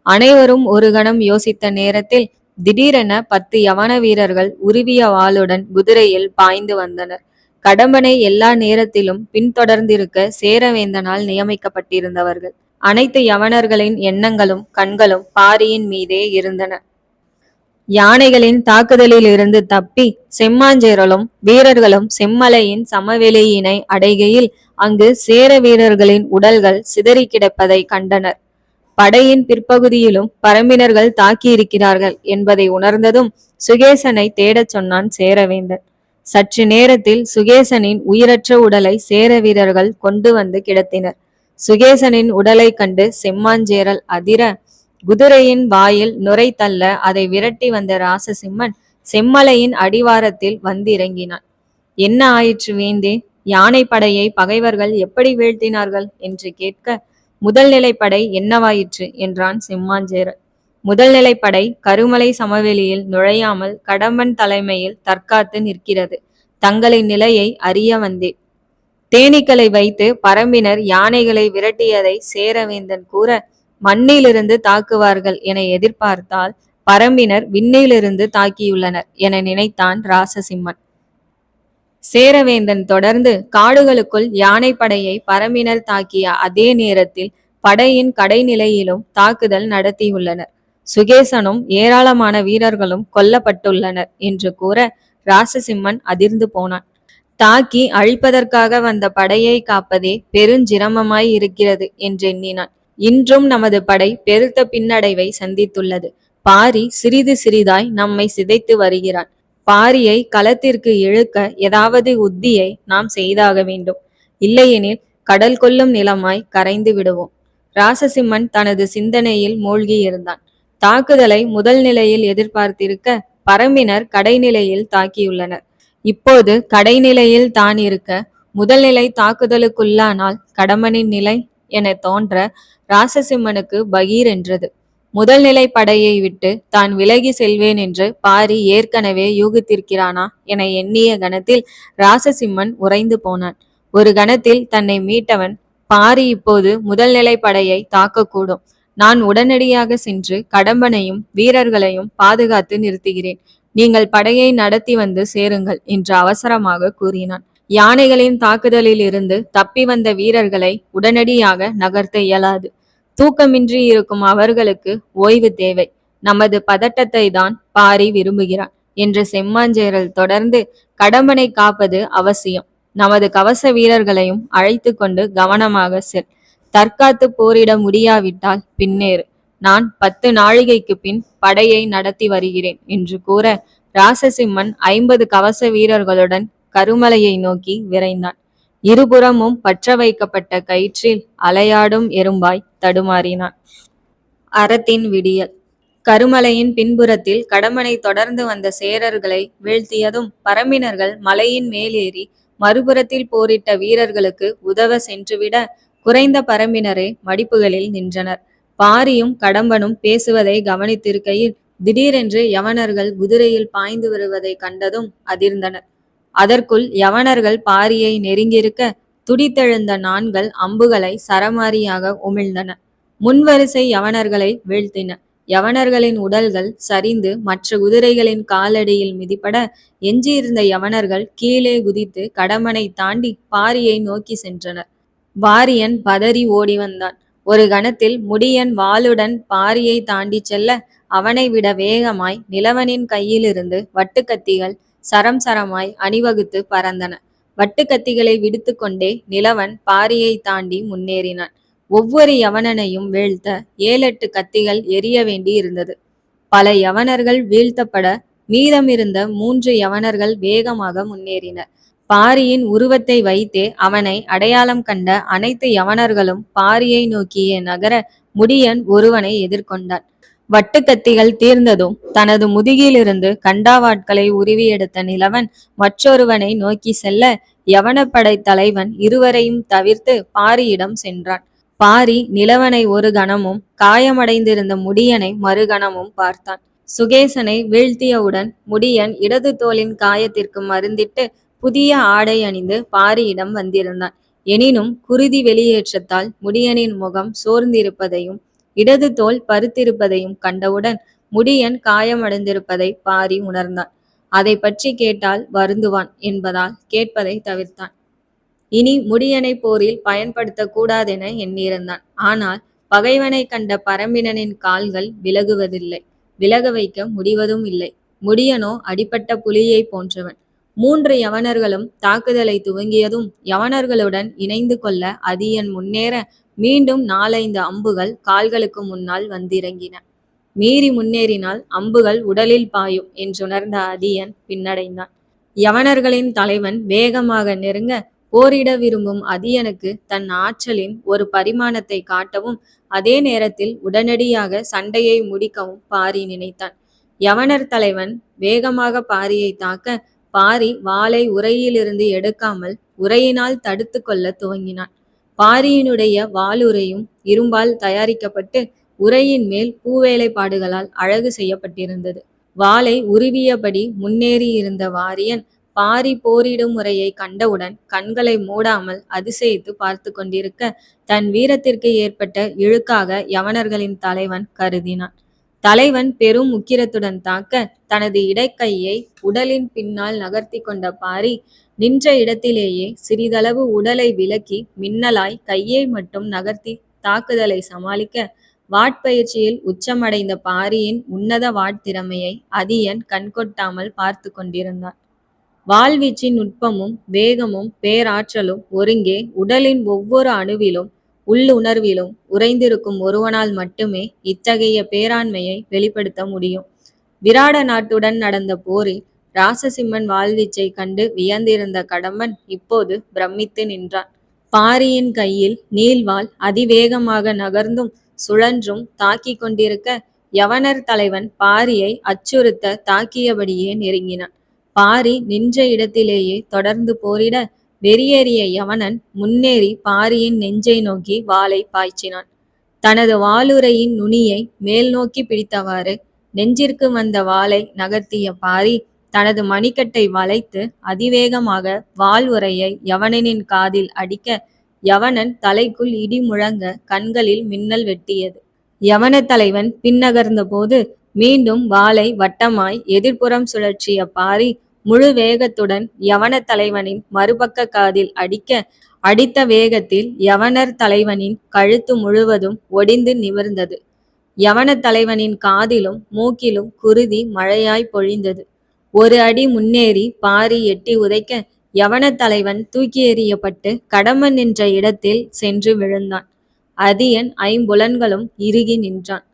அனைவரும் ஒரு கணம் யோசித்த நேரத்தில் திடீரென 10 யவன வீரர்கள் உருவிய வாளுடன் குதிரையில் பாய்ந்து வந்தனர். கடம்பனை எல்லா நேரத்திலும் பின்தொடர்ந்திருக்க சேரவேந்தனால் நியமிக்கப்பட்டிருந்தவர்கள். அனைத்து யவனர்களின் எண்ணங்களும் கண்களும் பாரியின் மீதே இருந்தன. யானைகளின் தாக்குதலில் இருந்து தப்பி செம்மாஞ்சேரலும் வீரர்களும் செம்மலையின் சமவெளியினை அடைகையில் அங்கு சேர வீரர்களின் உடல்கள் சிதறி கிடப்பதை கண்டனர். படையின் பிற்பகுதியிலும் பரம்பினர்கள் தாக்கியிருக்கிறார்கள் என்பதை உணர்ந்ததும் சுகேசனை தேடச் சொன்னான் சேரவேந்தன். சற்று நேரத்தில் சுகேசனின் உயிரற்ற உடலை சேர வீரர்கள் கொண்டு வந்து கிடத்தினர். சுகேசனின் உடலை கண்டு செம்மாஞ்சேரல் அதிர, குதிரையின் வாயில் நுரை தள்ள அதை விரட்டி வந்த ராசசிம்மன் செம்மலையின் அடிவாரத்தில் வந்திறங்கினான். என்ன ஆயிற்று வேந்தே? யானை படையை பகைவர்கள் எப்படி வீழ்த்தினார்கள் என்று கேட்க, முதல் நிலைப்படை என்னவாயிற்று என்றான் சிம்மாஞ்சேரல். முதல் நிலைப்படை கருமலை சமவெளியில் நுழையாமல் கடம்பன் தலைமையில் தற்காத்து நிற்கிறது. தங்களின் நிலையை அறிய வந்தேன். தேனீக்களை வைத்து பரம்பினர் யானைகளை விரட்டியதை சேரவேந்தன் கூற, மண்ணிலிருந்து தாக்குவார்கள் என எதிர்பார்த்தால் பரம்பினர் விண்ணிலிருந்து தாக்கியுள்ளனர் என நினைத்தான் ராசசிம்மன். சேரவேந்தன் தொடர்ந்து, காடுகளுக்குள் யானைப்படையை பரம்பினர் தாக்கிய அதே நேரத்தில் படையின் கடைநிலையிலும் தாக்குதல் நடத்தியுள்ளனர். சுகேசனும் ஏராளமான வீரர்களும் கொல்லப்பட்டுள்ளனர் என்று கூற ராசசிம்மன் அதிர்ந்து போனான். தாக்கி அழிப்பதற்காக வந்த படையை காப்பதே பெருஞ்சிரமமாய் இருக்கிறது என்றெண்ணினான். இன்றும் நமது படை பெருத்த பின்னடைவை சந்தித்துள்ளது. பாரி சிறிது சிறிதாய் நம்மை சிதைத்து வருகிறான். பாரியை களத்திற்கு இழுக்க ஏதாவது உத்தியை நாம் செய்தாக வேண்டும். இல்லையெனில் கடல் கொள்ளும் நிலமாய் கரைந்து விடுவோம். ராசசிம்மன் தனது சிந்தனையில் மூழ்கியிருந்தான். தாக்குதலை முதல் நிலையில் எதிர்பார்த்திருக்க பரம்பினர் கடைநிலையில் தாக்கியுள்ளனர். இப்போது கடைநிலையில் தான் இருக்க முதல் நிலை தாக்குதலுக்குள்ளானால் கடம்பனின் நிலை என தோன்ற ராசசிம்மனுக்கு பகீர் என்றது. முதல் நிலை படையை விட்டு தான் விலகி செல்வேன் என்று பாரி ஏற்கனவே யூகித்திருக்கிறானா என எண்ணிய கணத்தில் ராசசிம்மன் உறைந்து போனான். ஒரு கணத்தில் தன்னை மீட்டவன், பாரி இப்போது முதல் நிலை படையை தாக்கக்கூடும். நான் உடனடியாக சென்று கடம்பனையும் வீரர்களையும் பாதுகாத்து நிறுத்துகிறேன். நீங்கள் படையை நடத்தி வந்து சேருங்கள் என்று அவசரமாக கூறினான். யானைகளின் தாக்குதலில் இருந்து தப்பி வந்த வீரர்களை உடனடியாக நகர்த்த இயலாது. தூக்கமின்றி இருக்கும் அவர்களுக்கு ஓய்வு தேவை. நமது பதட்டத்தை தான் பாரி விரும்புகிறான் என்று செம்மாஞ்சேரல் தொடர்ந்து, கடம்பனை காப்பது அவசியம். நமது கவச வீரர்களையும் அழைத்து கொண்டு கவனமாக செல். தற்காத்து போரிட முடியாவிட்டால் பின்னேறு. நான் 10 நாழிகைக்கு பின் படையை நடத்தி வருகிறேன் என்று கூற ராசசிம்மன் 50 கவச வீரர்களுடன் கருமலையை நோக்கி விரைந்தான். இருபுறமும் பற்ற வைக்கப்பட்ட கயிற்றில் அலையாடும் எறும்பாய் தடுமாறினான். அறத்தின் விடியல். கருமலையின் பின்புறத்தில் கடம்பனை தொடர்ந்து வந்த சேரர்களை வீழ்த்தியதும் பரம்பினர்கள் மலையின் மேலேறி மறுபுறத்தில் போரிட்ட வீரர்களுக்கு உதவ சென்றுவிட குறைந்த பரம்பினரே மடிப்புகளில் நின்றனர். பாரியும் கடம்பனும் பேசுவதை கவனித்திருக்கையில் திடீரென்று யவனர்கள் குதிரையில் பாய்ந்து வருவதை கண்டதும் அதிர்ந்தனர். அதற்குள் யவனர்கள் பாரியை நெருங்கியிருக்க துடித்தெழுந்த நான்கள் அம்புகளை சரமாரியாக உமிழ்ந்தன. முன்வரிசை யவனர்களை வீழ்த்தின. யவனர்களின் உடல்கள் சரிந்து மற்ற குதிரைகளின் காலடியில் மிதிப்பட எஞ்சியிருந்த யவனர்கள் கீழே குதித்து கடம்பனை தாண்டி பாரியை நோக்கி சென்றனர். வாரியன் பதறி ஓடி வந்தான். ஒரு கணத்தில் முடியன் வாளுடன் பாரியை தாண்டி செல்ல அவனை விட வேகமாய் நிலவனின் கையிலிருந்து வட்டுக்கத்திகள் சரம் சரமாய் அணிவகுத்து பறந்தன. வட்டுக்கத்திகளை விடுத்து கொண்டே நிலவன் பாரியை தாண்டி முன்னேறினான். ஒவ்வொரு யவனனையும் வீழ்த்த 7-8 கத்திகள் எரிய வேண்டி இருந்தது. பல யவனர்கள் வீழ்த்தப்பட மீதமிருந்த 3 யவனர்கள் வேகமாக முன்னேறினர். பாரியின் உருவத்தை வைத்தே அவனை அடையாளம் கண்ட அனைத்து யவனர்களும் பாரியை நோக்கியே நகர முடியன் ஒருவனை எதிர்கொண்டான். வட்டுக்கத்திகள் தீர்ந்ததும் தனது முதுகிலிருந்து கண்டாவாட்களை உருவி எடுத்த நிலவன் மற்றொருவனை நோக்கி செல்ல யவனப்படை தலைவன் இருவரையும் தவிர்த்து பாரியிடம் சென்றான். பாரி நிலவனை ஒரு கணமும் காயமடைந்திருந்த முடியனை மறுகணமும் பார்த்தான். சுகேசனை வீழ்த்தியவுடன் முடியன் இடது தோளின் காயத்திற்கு மருந்திட்டு புதிய ஆடை அணிந்து பாரியிடம் வந்திருந்தான். எனினும் குருதி வெளியேற்றத்தால் முடியனின் முகம் சோர்ந்திருப்பதையும் இடது தோல் பருத்திருப்பதையும் கண்டவுடன் முடியன் காயமடைந்திருப்பதை பாரி உணர்ந்தான். அதை பற்றி கேட்டால் வருந்துவான் என்பதால் கேட்பதை தவிர்த்தான். இனி முடியனை போரில் பயன்படுத்த கூடாதென எண்ணியிருந்தான். ஆனால் பகைவனை கண்ட பரம்பினனின் கால்கள் விலகுவதில்லை, விலக வைக்க முடிவதும் இல்லை. முடியனோ அடிப்பட்ட புலியை போன்றவன். 3 யவனர்களும் தாக்குதலை துவங்கியதும் யவனர்களுடன் இணைந்து கொள்ள அதியன் முன்னேற மீண்டும் 4-5 அம்புகள் கால்களுக்கு முன்னால் வந்திறங்கின. மீறி முன்னேறினால் அம்புகள் உடலில் பாயும் என்றுணர்ந்த அதியன் பின்னடைந்தான். யவனர்களின் தலைவன் வேகமாக நெருங்க போரிட விரும்பும் அதியனுக்கு தன் ஆற்றலின் ஒரு பரிமாணத்தை காட்டவும் அதே நேரத்தில் உடனடியாக சண்டையை முடிக்கவும் பாரி நினைத்தான். யவனர் தலைவன் வேகமாக பாரியை தாக்க பாரி வாளை உரையிலிருந்து எடுக்காமல் உரையினால் தடுத்து கொள்ள துவங்கினான். பாரியினுடைய வாளுறையும் இரும்பால் தயாரிக்கப்பட்டு உறையின் மேல் பூவேலைப்பாடுகளால் அழகு செய்யப்பட்டிருந்தது. வாளை உருவியபடி முன்னேறியிருந்த வாரியன் பாரி போரிடும் முறையை கண்டவுடன் கண்களை மூடாமல் அதிசயித்து பார்த்து கொண்டிருக்க, தன் வீரத்திற்கு ஏற்பட்ட இழுக்காக யவனர்களின் தலைவன் கருதினான். தலைவன் பெரும் உக்கிரத்துடன் தாக்க, தனது இடைக்கையை உடலின் பின்னால் நகர்த்தி கொண்ட பாரி நின்ற இடத்திலேயே சிறிதளவு உடலை விலக்கி மின்னலாய் கையை மட்டும் நகர்த்தி தாக்குதலை சமாளிக்க, வாட்பயிற்சியில் உச்சமடைந்த பாரியின் உன்னத வாட்திறமையை அதியன் கண்கொட்டாமல் பார்த்து கொண்டிருந்தான். வாழ்வீச்சின் நுட்பமும் வேகமும் பேராற்றலும் ஒருங்கே உடலின் ஒவ்வொரு அணுவிலும் உள்ளுணர்விலும் உறைந்திருக்கும் ஒருவனால் மட்டுமே இத்தகைய பேராண்மையை வெளிப்படுத்த முடியும். விராட நாட்டுடன் நடந்த போரில் ராசசிம்மன் வாழ்வீச்சை கண்டு வியந்திருந்த கடம்பன் இப்போது பிரமித்து நின்றான். பாரியின் கையில் நீள்வாள் அதிவேகமாக நகர்ந்தும் சுழன்றும் தாக்கி கொண்டிருக்க, யவனர் தலைவன் பாரியை அச்சுறுத்த தாக்கியபடியே நெருங்கினான். பாரி நின்ற இடத்திலேயே தொடர்ந்து போரிட, வெறியேறிய யவனன் முன்னேறி பாரியின் நெஞ்சை நோக்கி வாளை பாய்ச்சினான். தனது வாளுறையின் நுனியை மேல் நோக்கி பிடித்தவாறு நெஞ்சிற்கு வந்த வாளை நகர்த்திய பாரி தனது மணிக்கட்டை வளைத்து அதிவேகமாக வாள் உறையை யவனனின் காதில் அடிக்க, யவனன் தலைக்குள் இடி முழங்க கண்களில் மின்னல் வெட்டியது. யவன தலைவன் பின்னகர்ந்த போது மீண்டும் வாளை வட்டமாய் எதிர்ப்புறம் சுழற்சிய பாரி முழு வேகத்துடன் யவன தலைவனின் மறுபக்க காதில் அடிக்க, அடித்த வேகத்தில் யவனர் தலைவனின் கழுத்து முழுவதும் ஒடிந்து நிமிர்ந்தது. யவன தலைவனின் காதிலும் மூக்கிலும் குருதி மழையாய் பொழிந்தது. ஒரு அடி முன்னேறி பாரி எட்டி உதைக்க, யவன தலைவன் தூக்கி எறியப்பட்டு கடம்பன் நின்ற இடத்தில் சென்று விழுந்தான். அதியன் ஐம்புலன்களும் இறுகி நின்றான்.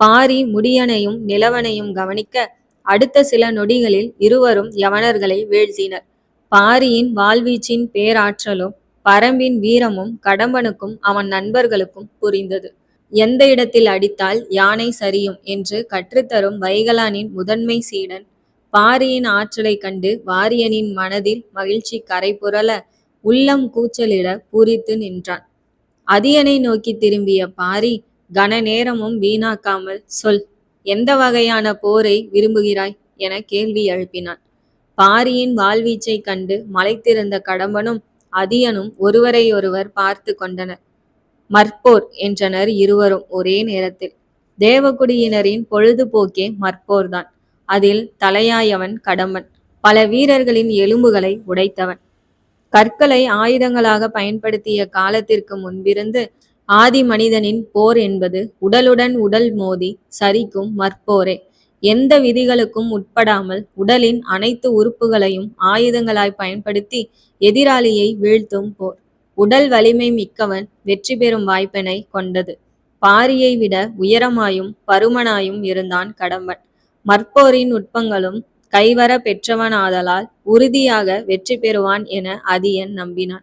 பாரி முடியனையும் நிலவனையும் கவனிக்க, அடுத்த சில நொடிகளில் இருவரும் யவனர்களை வீழ்த்தினர். பாரியின் வாழ்வீச்சின் பேராற்றலும் பரம்பின் வீரமும் கடம்பனுக்கும் அவன் நண்பர்களுக்கும் புரிந்தது. எந்த இடத்தில் அடித்தால் யானை சரியும் என்று கற்றுத்தரும் வைகலானின் முதன்மை சீடன் பாரியின் ஆற்றலை கண்டு வாரியனின் மனதில் மகிழ்ச்சி கரை புரள, உள்ளம் கூச்சலிட பூரித்து நின்றான். அதியனை நோக்கி திரும்பிய பாரி கன நேரமும் வீணாக்காமல், சொல், எந்த வகையான போரை விரும்புகிறாய் என கேள்வி எழுப்பினான். பாரியின் வாழ்வீச்சை கண்டு மலைத்திருந்த கடம்பனும் அதியனும் ஒருவரையொருவர் பார்த்து கொண்டனர். மற்போர் என்றனர் இருவரும் ஒரே நேரத்தில். தேவகுடியினரின் பொழுதுபோக்கே மற்போர்தான். அதில் தலையாயவன் கடம்பன். பல வீரர்களின் எலும்புகளை உடைத்தவன். கற்களை ஆயுதங்களாக பயன்படுத்திய காலத்திற்கு முன்பிருந்து ஆதி மனிதனின் போர் என்பது உடலுடன் உடல் மோதி சரிக்கும் மற்போரே. எந்த விதிகளுக்கும் உட்படாமல் உடலின் அனைத்து உறுப்புகளையும் ஆயுதங்களாய் பயன்படுத்தி எதிராளியை வீழ்த்தும் போர். உடல் வலிமை மிக்கவன் வெற்றி பெறும் வாய்ப்பினை கொண்டது. பாரியை விட உயரமாயும் பருமனாயும் இருந்தான் கடம்பன். மற்போரின் நுட்பங்களும் கைவர பெற்றவனாதலால் உறுதியாக வெற்றி பெறுவான் என அதியன் நம்பினான்.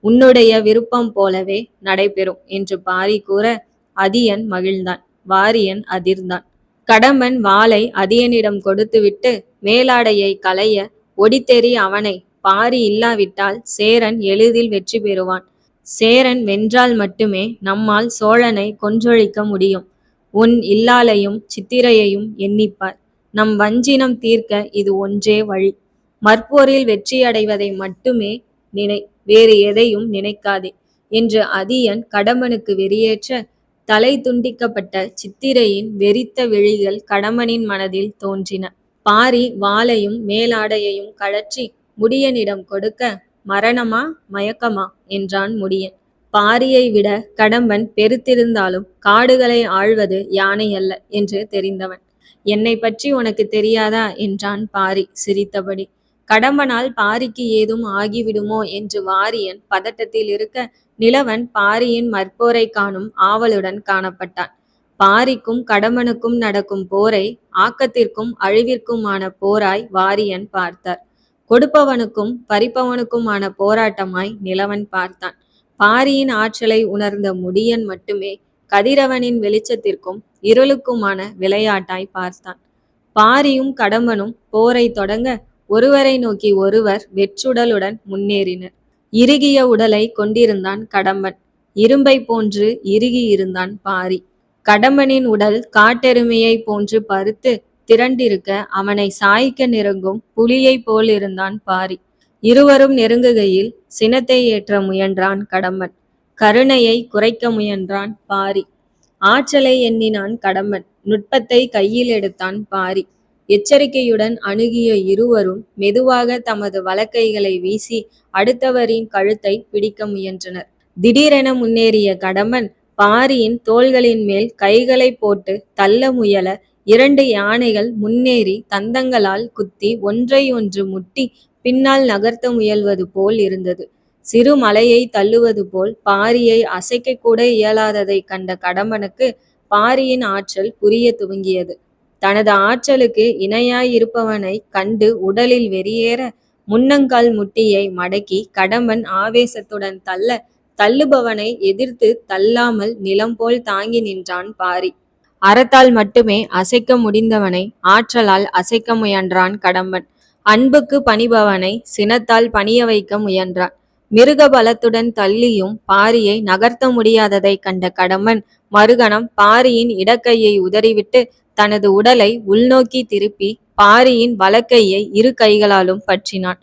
உன்னுடைய விருப்பம் போலவே நடைபெறும் என்று பாரி கூற, அதியன் மகிழ்ந்தான். வாரியன் அதிர்ந்தான். கடம்பன் வாளை அதியனிடம் கொடுத்துவிட்டு மேலாடையை களைய ஒடித்தெறி அவனை. பாரி இல்லாவிட்டால் சேரன் எளிதில் வெற்றி பெறுவான். சேரன் வென்றால் மட்டுமே நம்மால் சோழனை கொன்றொழிக்க முடியும். உன் இல்லாளையும் சித்திரையையும் எண்ணிப்பார். நம் வஞ்சினம் தீர்க்க இது ஒன்றே வழி. மற்போரில் வெற்றியடைவதை மட்டுமே நினை, வேறு எதையும் நினைக்காதே என்று அதியன் கடம்பனுக்கு வெறியேற்ற, தலை துண்டிக்கப்பட்ட சித்திரையின் வெறித்த விழிகள் கடம்பனின் மனதில் தோன்றின. பாரி வாளையும் மேலாடையையும் கழற்றி முடியனிடம் கொடுக்க, மரணமா மயக்கமா என்றான் முடியன். பாரியை விட கடம்பன் பெருத்திருந்தாலும் காடுகளை ஆழ்வது யானை அல்ல என்று தெரிந்தவன். என்னை பற்றி உனக்கு தெரியாதா என்றான் பாரி சிரித்தபடி. கடம்பனால் பாரிக்கு ஏதும் ஆகிவிடுமோ என்று வாரியன் பதட்டத்தில் இருக்க, நிலவன் பாரியின் மற்போரை காணும் ஆவலுடன் காணப்பட்டான். பாரிக்கும் கடம்பனுக்கும் நடக்கும் போரை ஆக்கத்திற்கும் அழிவிற்குமான போராய் வாரியன் பார்த்தார். கொடுப்பவனுக்கும் பறிப்பவனுக்குமான போராட்டமாய் நிலவன் பார்த்தான். பாரியின் ஆற்றலை உணர்ந்த முடியன் மட்டுமே கதிரவனின் வெளிச்சத்திற்கும் இருளுக்குமான விளையாட்டாய் பார்த்தான். பாரியும் கடம்பனும் போரை தொடங்க ஒருவரை நோக்கி ஒருவர் வெற்றுடலுடன் முன்னேறினர். இறுகிய உடலை கொண்டிருந்தான் கடம்பன். இரும்பை போன்று இறுகி இருந்தான் பாரி. கடம்பனின் உடல் காட்டெருமையை போன்று பருத்து திரண்டிருக்க அவனை சாய்க்க நெருங்கும் புலியைப் போலிருந்தான் பாரி. இருவரும் நெருங்குகையில் சினத்தை ஏற்ற முயன்றான் கடம்பன். கருணையை குறைக்க முயன்றான் பாரி. ஆற்றலை எண்ணினான் கடம்பன். நுட்பத்தை கையில் எடுத்தான் பாரி. எச்சரிக்கையுடன் அணுகிய இருவரும் மெதுவாக தமது வலக்கைகளை வீசி அடுத்தவரின் கழுத்தை பிடிக்க முயன்றனர். திடீரென முன்னேறிய கடம்பன் பாரியின் தோள்களின் மேல் கைகளை போட்டு தள்ள முயல 2 யானைகள் முன்னேறி தந்தங்களால் குத்தி ஒன்றை ஒன்று முட்டி பின்னால் நகர்த்த முயல்வது போல் இருந்தது. சிறு மலையை தள்ளுவது போல் பாரியை அசைக்கக்கூட இயலாததைக் கண்ட கடம்பனுக்கு பாரியின் ஆற்றல் புரிய துவங்கியது. தனது ஆற்றலுக்கு இணையாயிருப்பவனை கண்டு உடலில் வெறியேற முன்னங்கால் முட்டியை மடக்கி கடம்பன் ஆவேசத்துடன் தள்ள, தள்ளுபவனை எதிர்த்து தள்ளாமல் நிலம் போல் தாங்கி நின்றான் பாரி. அறத்தால் மட்டுமே அசைக்க முடிந்தவனை ஆற்றலால் அசைக்க முயன்றான் கடம்பன். அன்புக்கு பணிபவனை சினத்தால் பணிய வைக்க முயன்றான். மிருக பலத்துடன் தள்ளியும் பாரியை நகர்த்த முடியாததைக் கண்ட கடம்பன் மறுகணம் பாரியின் இடக்கையை உதறிவிட்டு தனது உடலை உள்நோக்கி திருப்பி பாரியின் வலக்கையை 2 கைகளாலும் பற்றினான்.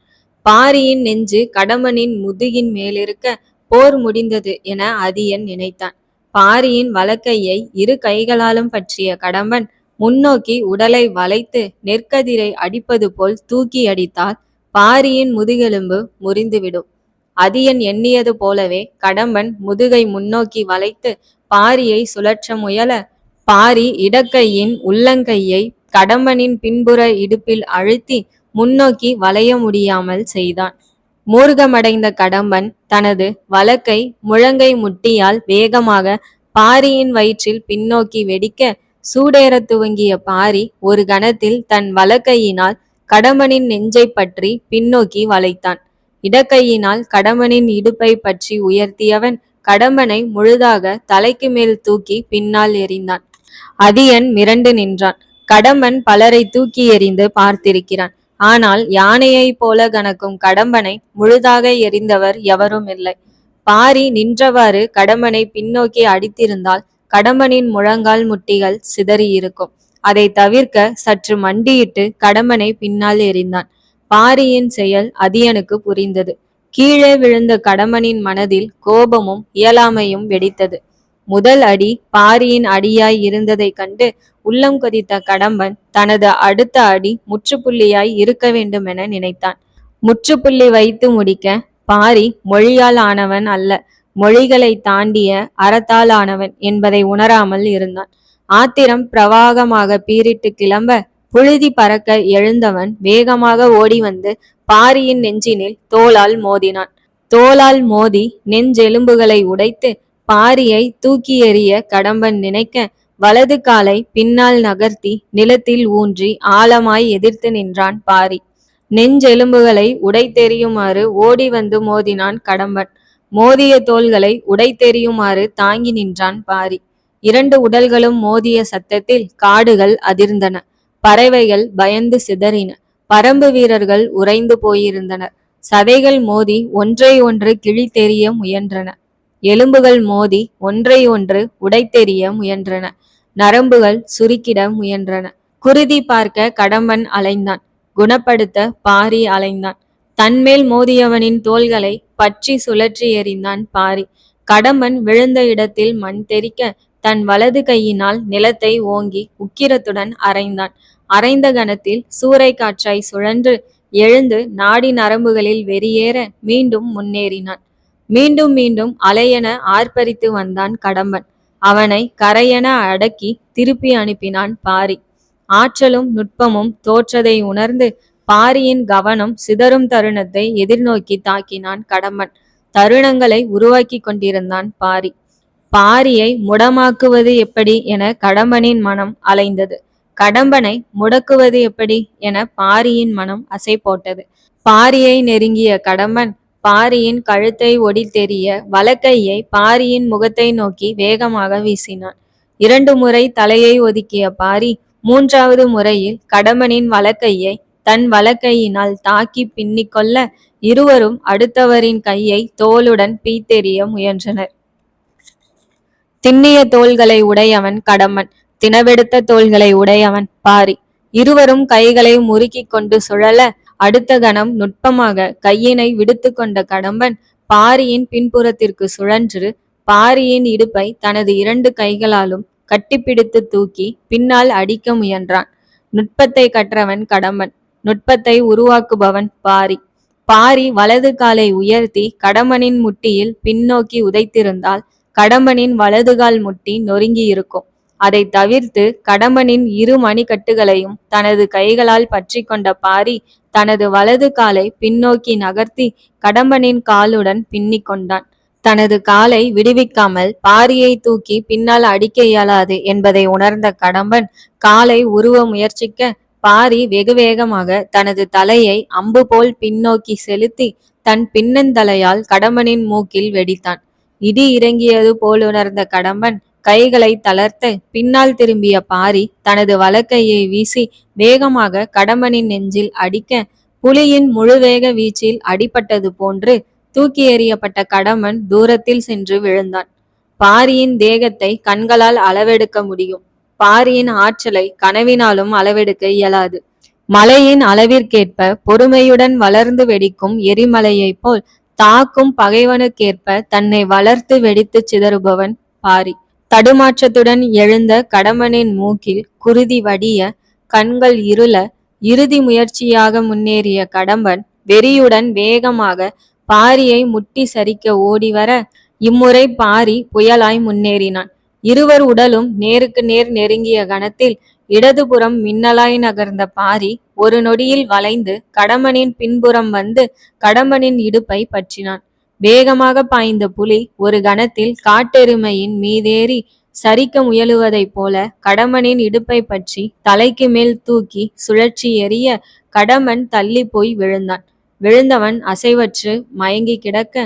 பாரியின் நெஞ்சு கடம்பனின் முதுகின் மேலிருக்க போர் முடிந்தது என அதியன் நினைத்தான். பாரியின் வலக்கையை 2 கைகளாலும் பற்றிய கடம்பன் முன்னோக்கி உடலை வளைத்து நெற்கதிரை அடிப்பது போல் தூக்கி அடித்தால் பாரியின் முதுகெலும்பு முறிந்துவிடும். அதியன் எண்ணியது போலவே கடம்பன் முதுகை முன்னோக்கி வளைத்து பாரியை சுழற்ற முயல பாரி இடக்கையின் உள்ளங்கையை கடம்பனின் பின்புற இடுப்பில் அழுத்தி முன்னோக்கி வளைய முடியாமல் செய்தான். மூர்க்கமடைந்த கடம்பன் தனது வலக்கை முழங்கை முட்டியால் வேகமாக பாரியின் வயிற்றில் பின்னோக்கி வெடிக்க சூடேறத் துவங்கிய பாரி ஒரு கணத்தில் தன் வலக்கையினால் கடம்பனின் நெஞ்சை பற்றி பின்னோக்கி வளைத்தான். இடக்கையினால் கடம்பனின் இடுப்பை பற்றி உயர்த்தியவன் கடம்பனை முழுதாக தலைக்கு மேல் தூக்கி பின்னால் எறிந்தான். அதியன் மிரண்டு நின்றான். கடம்பன் பலரை தூக்கி எறிந்து பார்த்திருக்கிறான். ஆனால் யானையைப் போல கனக்கும் கடம்பனை முழுதாக எறிந்தவர் எவரும் இல்லை. பாரி நின்றவாறு கடம்பனை பின்னோக்கி அடித்திருந்தால் கடம்பனின் முழங்கால் முட்டிகள் சிதறியிருக்கும். அதை தவிர்க்க சற்று மண்டியிட்டு கடம்பனை பின்னால் எறிந்தான். பாரியின் செயல் அதியனுக்கு புரிந்தது. கீழே விழுந்த கடம்பனின் மனதில் கோபமும் இயலாமையும் வெடித்தது. முதல் அடி பாரியின் அடியாய் இருந்ததைக் கண்டு உள்ளம் கொதித்த கடம்பன் தனது அடுத்த அடி முற்றுப்புள்ளியாய் இருக்க வேண்டுமென நினைத்தான். முற்றுப்புள்ளி வைத்து முடிக்க பாரி மொழியால் ஆனவன் அல்ல, மொழிகளை தாண்டிய அறத்தால் ஆனவன் என்பதை உணராமல் இருந்தான். ஆத்திரம் பிரவாகமாக பீரிட்டு கிளம்ப புழுதி பறக்க எழுந்தவன் வேகமாக ஓடி வந்து பாரியின் நெஞ்சினில் தோளால் மோதினான். தோளால் மோதி நெஞ்செலும்புகளை உடைத்து பாரியை தூக்கி எறிய கடம்பன் நினைக்க வலது காலை பின்னால் நகர்த்தி நிலத்தில் ஊன்றி ஆழமாய் எதிர்த்து நின்றான் பாரி. நெஞ்செலும்புகளை உடைத்தெறியுமாறு ஓடி வந்து மோதினான் கடம்பன். மோதிய தோள்களை உடைத்தெறியுமாறு தாங்கி நின்றான் பாரி. 2 உடல்களும் மோதிய சத்தத்தில் காடுகள் அதிர்ந்தன. பறவைகள் பயந்து சிதறின. பரம்பு வீரர்கள் உறைந்து போயிருந்தனர். சதைகள் மோதி ஒன்றை ஒன்று கிழித்தெறிய முயன்றன. எலும்புகள் மோதி ஒன்றை ஒன்று உடைத்தெறிய முயன்றன. நரம்புகள் சுருக்கிட முயன்றன. குருதி பார்க்க கடம்பன் அலைந்தான். குணப்படுத்த பாரி அலைந்தான். தன்மேல் மோதியவனின் தோள்களை பற்றி சுழற்றி எறிந்தான் பாரி. கடம்பன் விழுந்த இடத்தில் மண் தெறிக்க தன் வலது கையினால் நிலத்தை ஓங்கி உக்கிரத்துடன் அரைந்தான். அரைந்த கணத்தில் சூறை காற்றாய் சுழன்று எழுந்து நாடி நரம்புகளில் வெறியேற மீண்டும் முன்னேறினான். மீண்டும் மீண்டும் அலையென ஆர்ப்பரித்து வந்தான் கடம்பன். அவனை கரையென அடக்கி திருப்பி அனுப்பினான் பாரி. ஆற்றலும் நுட்பமும் தோற்றதை உணர்ந்து பாரியின் கவனம் சிதறும் தருணத்தை எதிர்நோக்கி தாக்கினான் கடம்பன். தருணங்களை உருவாக்கி கொண்டிருந்தான் பாரி. பாரியை முடமாக்குவது எப்படி என கடம்பனின் மனம் அலைந்தது. கடம்பனை முடக்குவது எப்படி என பாரியின் மனம் அசை போட்டது. பாரியை நெருங்கிய கடம்பன் பாரியின் கழுத்தை ஒடித்தெறிய வலக்கையை பாரியின் முகத்தை நோக்கி வேகமாக வீசினான். 2 முறை தலையை ஒதுக்கிய பாரி 3வது முறையில் கடம்பனின் வலக்கையை தன் வலக்கையினால் தாக்கி பின்னிக்கொள்ள இருவரும் அடுத்தவரின் கையை தோளுடன் பீத்தெறிய முயன்றனர். திண்ணிய தோள்களை உடையவன் கடம்பன், தினவெடுத்த தோள்களை உடையவன் பாரி. இருவரும் கைகளை முறுக்கிக் கொண்டு சுழல, அடுத்த கணம் நுட்பமாக கையினை விடுத்து கொண்ட கடம்பன் பாரியின் பின்புறத்திற்கு சுழன்று பாரியின் இடுப்பை தனது 2 கைகளாலும் கட்டிப்பிடித்து தூக்கி பின்னால் அடிக்க முயன்றான். நுட்பத்தை கற்றவன் கடம்பன், நுட்பத்தை உருவாக்குபவன் பாரி. பாரி வலது காலை உயர்த்தி கடம்பனின் முட்டியில் பின்னோக்கி உதைத்திருந்தால் கடம்பனின் வலதுகால் முட்டி நொறுங்கியிருக்கும். அதை தவிர்த்து கடம்பனின் 2 மணிக்கட்டுகளையும் தனது கைகளால் பற்றி கொண்ட பாரி தனது வலது காலை பின்னோக்கி நகர்த்தி கடம்பனின் காலுடன் பின்னி கொண்டான். தனது காலை விடுவிக்காமல் பாரியை தூக்கி பின்னால் அடிக்க இயலாது என்பதை உணர்ந்த கடம்பன் காலை உருவ முயற்சிக்க பாரி வெகு வேகமாக தனது தலையை அம்பு போல் பின்னோக்கி செலுத்தி தன் பின்னந்தலையால் கடம்பனின் மூக்கில் வெடித்தான். இடி இறங்கியது போலுணர்ந்த கடம்பன் கைகளை தளர்த்த பின்னால் திரும்பிய பாரி தனது வலக்கையை வீசி வேகமாக கடம்பனின் நெஞ்சில் அடிக்க புலியின் முழுவேக வீச்சில் அடிபட்டது போன்று தூக்கி எறியப்பட்ட கடம்பன் தூரத்தில் சென்று விழுந்தான். பாரியின் தேகத்தை கண்களால் அளவெடுக்க முடியும், பாரியின் ஆற்றலை கனவினாலும் அளவெடுக்க இயலாது. மலையின் அளவிற்கேற்ப பொறுமையுடன் வளர்ந்து வெடிக்கும் எரிமலையைப் போல் தாக்கும் பகைவனுக்கேற்ப தன்னை வளர்த்து வெடித்து சிதறுபவன் பாரி. தடுமாற்றத்துடன் எழுந்த கடம்பனின் மூக்கில் குருதி வடிய, கண்கள் இருள, இறுதி முயற்சியாக முன்னேறிய கடம்பன் வெறியுடன் வேகமாக பாரியை முட்டி சரிக்க ஓடிவர, இம்முறை பாரி புயலாய் முன்னேறினான். இருவர் உடலும் நேருக்கு நேர் நெருங்கிய கணத்தில் இடதுபுறம் மின்னலாய் நகர்ந்த பாரி ஒரு நொடியில் வளைந்து கடம்பனின் பின்புறம் வந்து கடம்பனின் இடுப்பை பற்றினான். வேகமாக பாய்ந்த புலி ஒரு கணத்தில் காட்டெருமையின் மீதேறி சரிக்க முயலுவதைப் போல கடம்பனின் இடுப்பை பற்றி தலைக்கு மேல் தூக்கி சுழற்சி எறிய கடம்பன் தள்ளி போய் விழுந்தான். விழுந்தவன் அசைவற்று மயங்கி கிடக்க,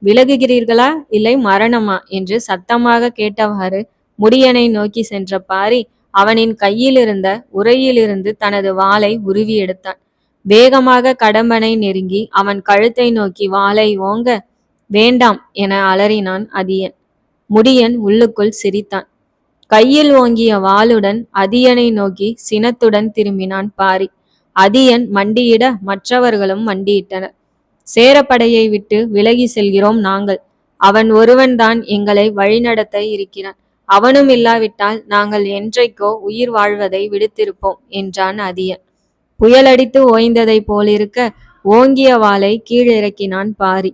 விலகுகிறீர்களா இல்லை மரணமா என்று சத்தமாக கேட்டவாறு முடியனை நோக்கி சென்ற பாரி அவனின் கையிலிருந்த உறையிலிருந்து தனது வாளை உருவி எடுத்தான். வேகமாக கடம்பனை நெருங்கி அவன் கழுத்தை நோக்கி வாளை ஓங்க, வேண்டாம் என அலறினான் அதியன். முடியன் உள்ளுக்குள் சிரித்தான். கையில் ஓங்கிய வாளுடன் அதியனை நோக்கி சினத்துடன் திரும்பினான் பாரி. அதியன் மண்டியிட மற்றவர்களும் மண்டியிட்டனர். சேரப்படையை விட்டு விலகி செல்கிறோம் நாங்கள். அவன் ஒருவன்தான் எங்களை வழிநடத்த இருக்கிறான். அவனும் இல்லாவிட்டால் நாங்கள் என்றைக்கோ உயிர் வாழ்வதை விடுத்திருப்போம் என்றான் அதியன். புயலடித்து ஓய்ந்ததை போலிருக்க ஓங்கிய வாளை கீழிறக்கினான் பாரி.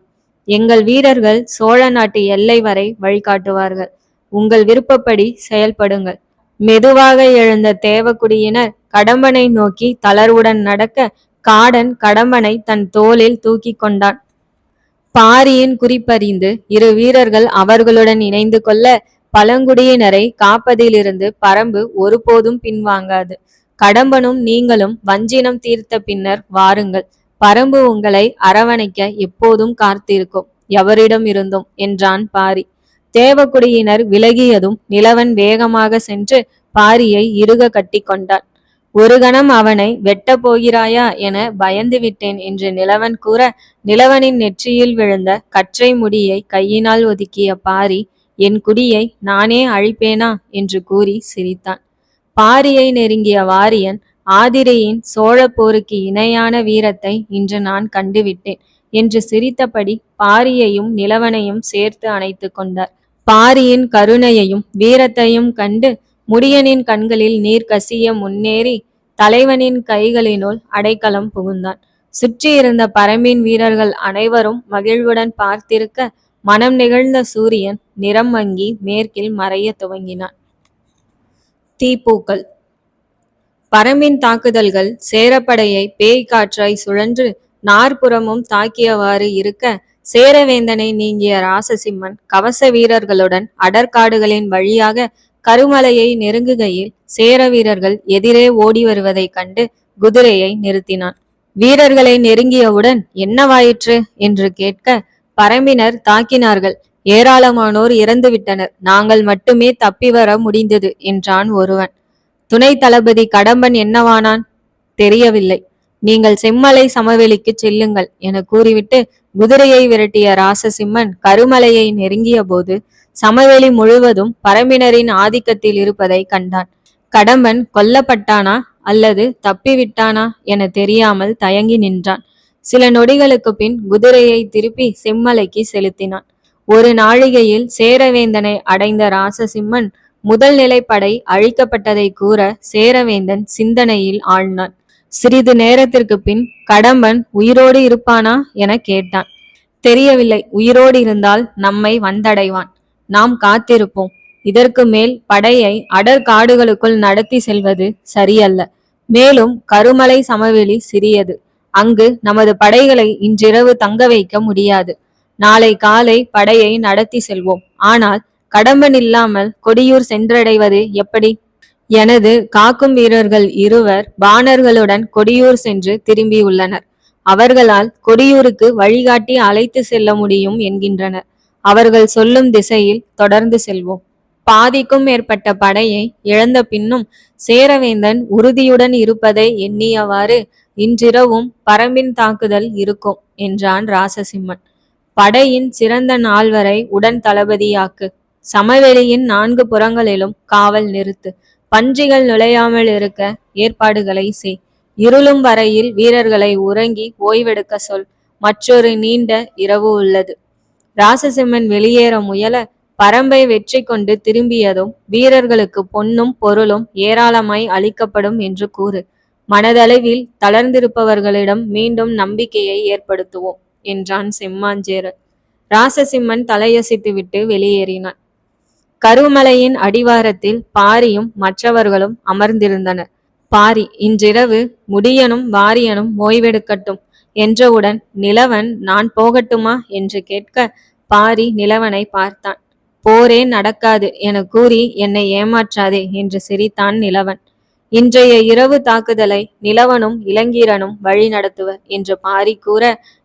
எங்கள் வீரர்கள் சோழ நாட்டு எல்லை வரை வழிகாட்டுவார்கள். உங்கள் விருப்பப்படி செயல்படுங்கள். மெதுவாக எழுந்த தேவக்குடியினர் கடம்பனை நோக்கி தளர்வுடன் நடக்க காடன் கடம்பனை தன் தோளில் தூக்கி கொண்டான். பாரியின் குறிப்பறிந்து 2 வீரர்கள் அவர்களுடன் இணைந்து கொள்ள பழங்குடியினரை காப்பதிலிருந்து பரம்பு ஒருபோதும் பின்வாங்காது. கடம்பனும் நீங்களும் வஞ்சினம் தீர்த்த பின்னர் வாருங்கள். பரம்பு உங்களை அரவணைக்க எப்போதும் காத்திருக்கும், எவரிடம் இருந்தும் என்றான் பாரி. தேவக்குடியினர் விலகியதும் நிலவன் வேகமாக சென்று பாரியை இறுக கட்டி கொண்டான். ஒரு கணம் அவனை வெட்ட போகிறாயா என பயந்து விட்டேன் என்று நிலவன் கூற, நிலவனின் நெற்றியில் விழுந்த கற்றை முடியை கையினால் ஒதுக்கிய பாரி, என் குடியை நானே அழிப்பேனா என்று கூறி சிரித்தான். பாரியை நெருங்கிய வாரியன், ஆதிரையின் சோழ போருக்கு இணையான வீரத்தை இன்று நான் கண்டுவிட்டேன் என்று சிரித்தபடி பாரியையும் நிலவனையும் சேர்த்து அணைத்து கொண்டார். பாரியின் கருணையையும் வீரத்தையும் கண்டு முடியனின் கண்களில் நீர் கசிய முன்னேறி தலைவனின் கைகளினுள் அடைக்கலம் புகுந்தான். சுற்றி இருந்த பரம்பின் வீரர்கள் அனைவரும் மகிழ்வுடன் பார்த்திருக்க, மனம் நிகழ்ந்த சூரியன் நிறம் மங்கி மேற்கில் மறைய துவங்கினான். தீப்பூக்கள். பரம்பின் தாக்குதல்கள் சேரப்படையை பேய் காற்றாய் சுழன்று நாற்புறமும் தாக்கியவாறு இருக்க, சேரவேந்தனை நீங்கிய ராசசிம்மன் கவச வீரர்களுடன் அடற்காடுகளின் வழியாக கருமலையை நெருங்குகையில் சேர வீரர்கள் எதிரே ஓடி வருவதைக் கண்டு குதிரையை நிறுத்தினான். வீரர்களை நெருங்கியவுடன் என்னவாயிற்று என்று கேட்க, பரம்பினர் தாக்கினார்கள், ஏராளமானோர் இறந்து விட்டனர், நாங்கள் மட்டுமே தப்பி வர முடிந்தது என்றான் ஒருவன். துணை தளபதி கடம்பன் என்னவானான்? தெரியவில்லை. நீங்கள் செம்மலை சமவெளிக்கு செல்லுங்கள் என கூறிவிட்டு குதிரையை விரட்டிய ராசசிம்மன் கருமலையை நெருங்கிய போது சமவெளி முழுவதும் பரம்பினரின் ஆதிக்கத்தில் இருப்பதை கண்டான். கடம்பன் கொல்லப்பட்டானா அல்லது தப்பிவிட்டானா என தெரியாமல் தயங்கி நின்றான். சில நொடிகளுக்கு பின் குதிரையை திருப்பி செம்மலைக்கு செலுத்தினான். ஒரு நாழிகையில் சேரவேந்தனை அடைந்த ராசசிம்மன் முதல் நிலைப்படை அழிக்கப்பட்டதை கூற சேரவேந்தன் சிந்தனையில் ஆழ்ந்தான். சிறிது நேரத்திற்கு பின் கடம்பன் உயிரோடு இருப்பானா என கேட்டான். தெரியவில்லை. உயிரோடு இருந்தால் நம்மை வந்தடைவான். நாம் காத்திருப்போம். இதற்கு மேல் படையை அடர் காடுகளுக்குள் நடத்தி செல்வது சரியல்ல. மேலும் கருமலை சமவெளி சிறியது. அங்கு நமது படைகளை இன்றிரவு தங்க வைக்க முடியாது. நாளை காலை படையை நடத்தி செல்வோம். ஆனால் கடம்பன் இல்லாமல் கொடியூர் சென்றடைவது எப்படி? எனது காக்கும் வீரர்கள் இருவர் பாணர்களுடன் கொடியூர் சென்று திரும்பியுள்ளனர். அவர்களால் கொடியூருக்கு வழிகாட்டி அழைத்து செல்ல முடியும் என்கின்றனர். அவர்கள் சொல்லும் திசையில் தொடர்ந்து செல்வோம். பாதிக்கும் மேற்பட்ட படையை இழந்த பின்னும் சேரவேந்தன் உறுதியுடன் இருப்பதை எண்ணியவாறு இன்றிரவும் பரம்பின் தாக்குதல் இருக்கும் என்றான் ராசசிம்மன். படையின் சிறந்த நாள் வரை உடன் தளபதியாக்கு. சமவெளியின் 4 புறங்களிலும் காவல் நிறுத்து. பன்றிகள் நுழையாமல் இருக்க ஏற்பாடுகளை செய். இருளும் வரையில் வீரர்களை உறங்கி ஓய்வெடுக்க சொல். மற்றொரு நீண்ட இரவு உள்ளது. ராசசிம்மன் வெளியேற முயல பரம்பை வெற்றி கொண்டு திரும்பியதும் வீரர்களுக்கு பொன்னும் பொருளும் ஏராளமாய் அளிக்கப்படும் என்று கூறு. மனதளவில் தளர்ந்திருப்பவர்களிடம் மீண்டும் நம்பிக்கையை ஏற்படுத்துவோம் என்றான் செம்மாஞ்சேரல். ராசசிம்மன் தலையசித்துவிட்டு வெளியேறினான். கருமலையின் அடிவாரத்தில் பாரியும் மற்றவர்களும் அமர்ந்திருந்தனர். பாரி இன்றிரவு முடியனும் வாரியனும் ஓய்வெடுக்கட்டும் என்றவுடன் நிலவன் நான் போகட்டுமா என்று கேட்க பாரி நிலவனை பார்த்தான். போரே நடக்காது என கூறி என்னை ஏமாற்றாதே என்று சிரித்தான் நிலவன். இன்றைய இரவு தாக்குதலை நிலவனும் இளங்கீரனும் வழி நடத்துவர் என்று பாரி கூற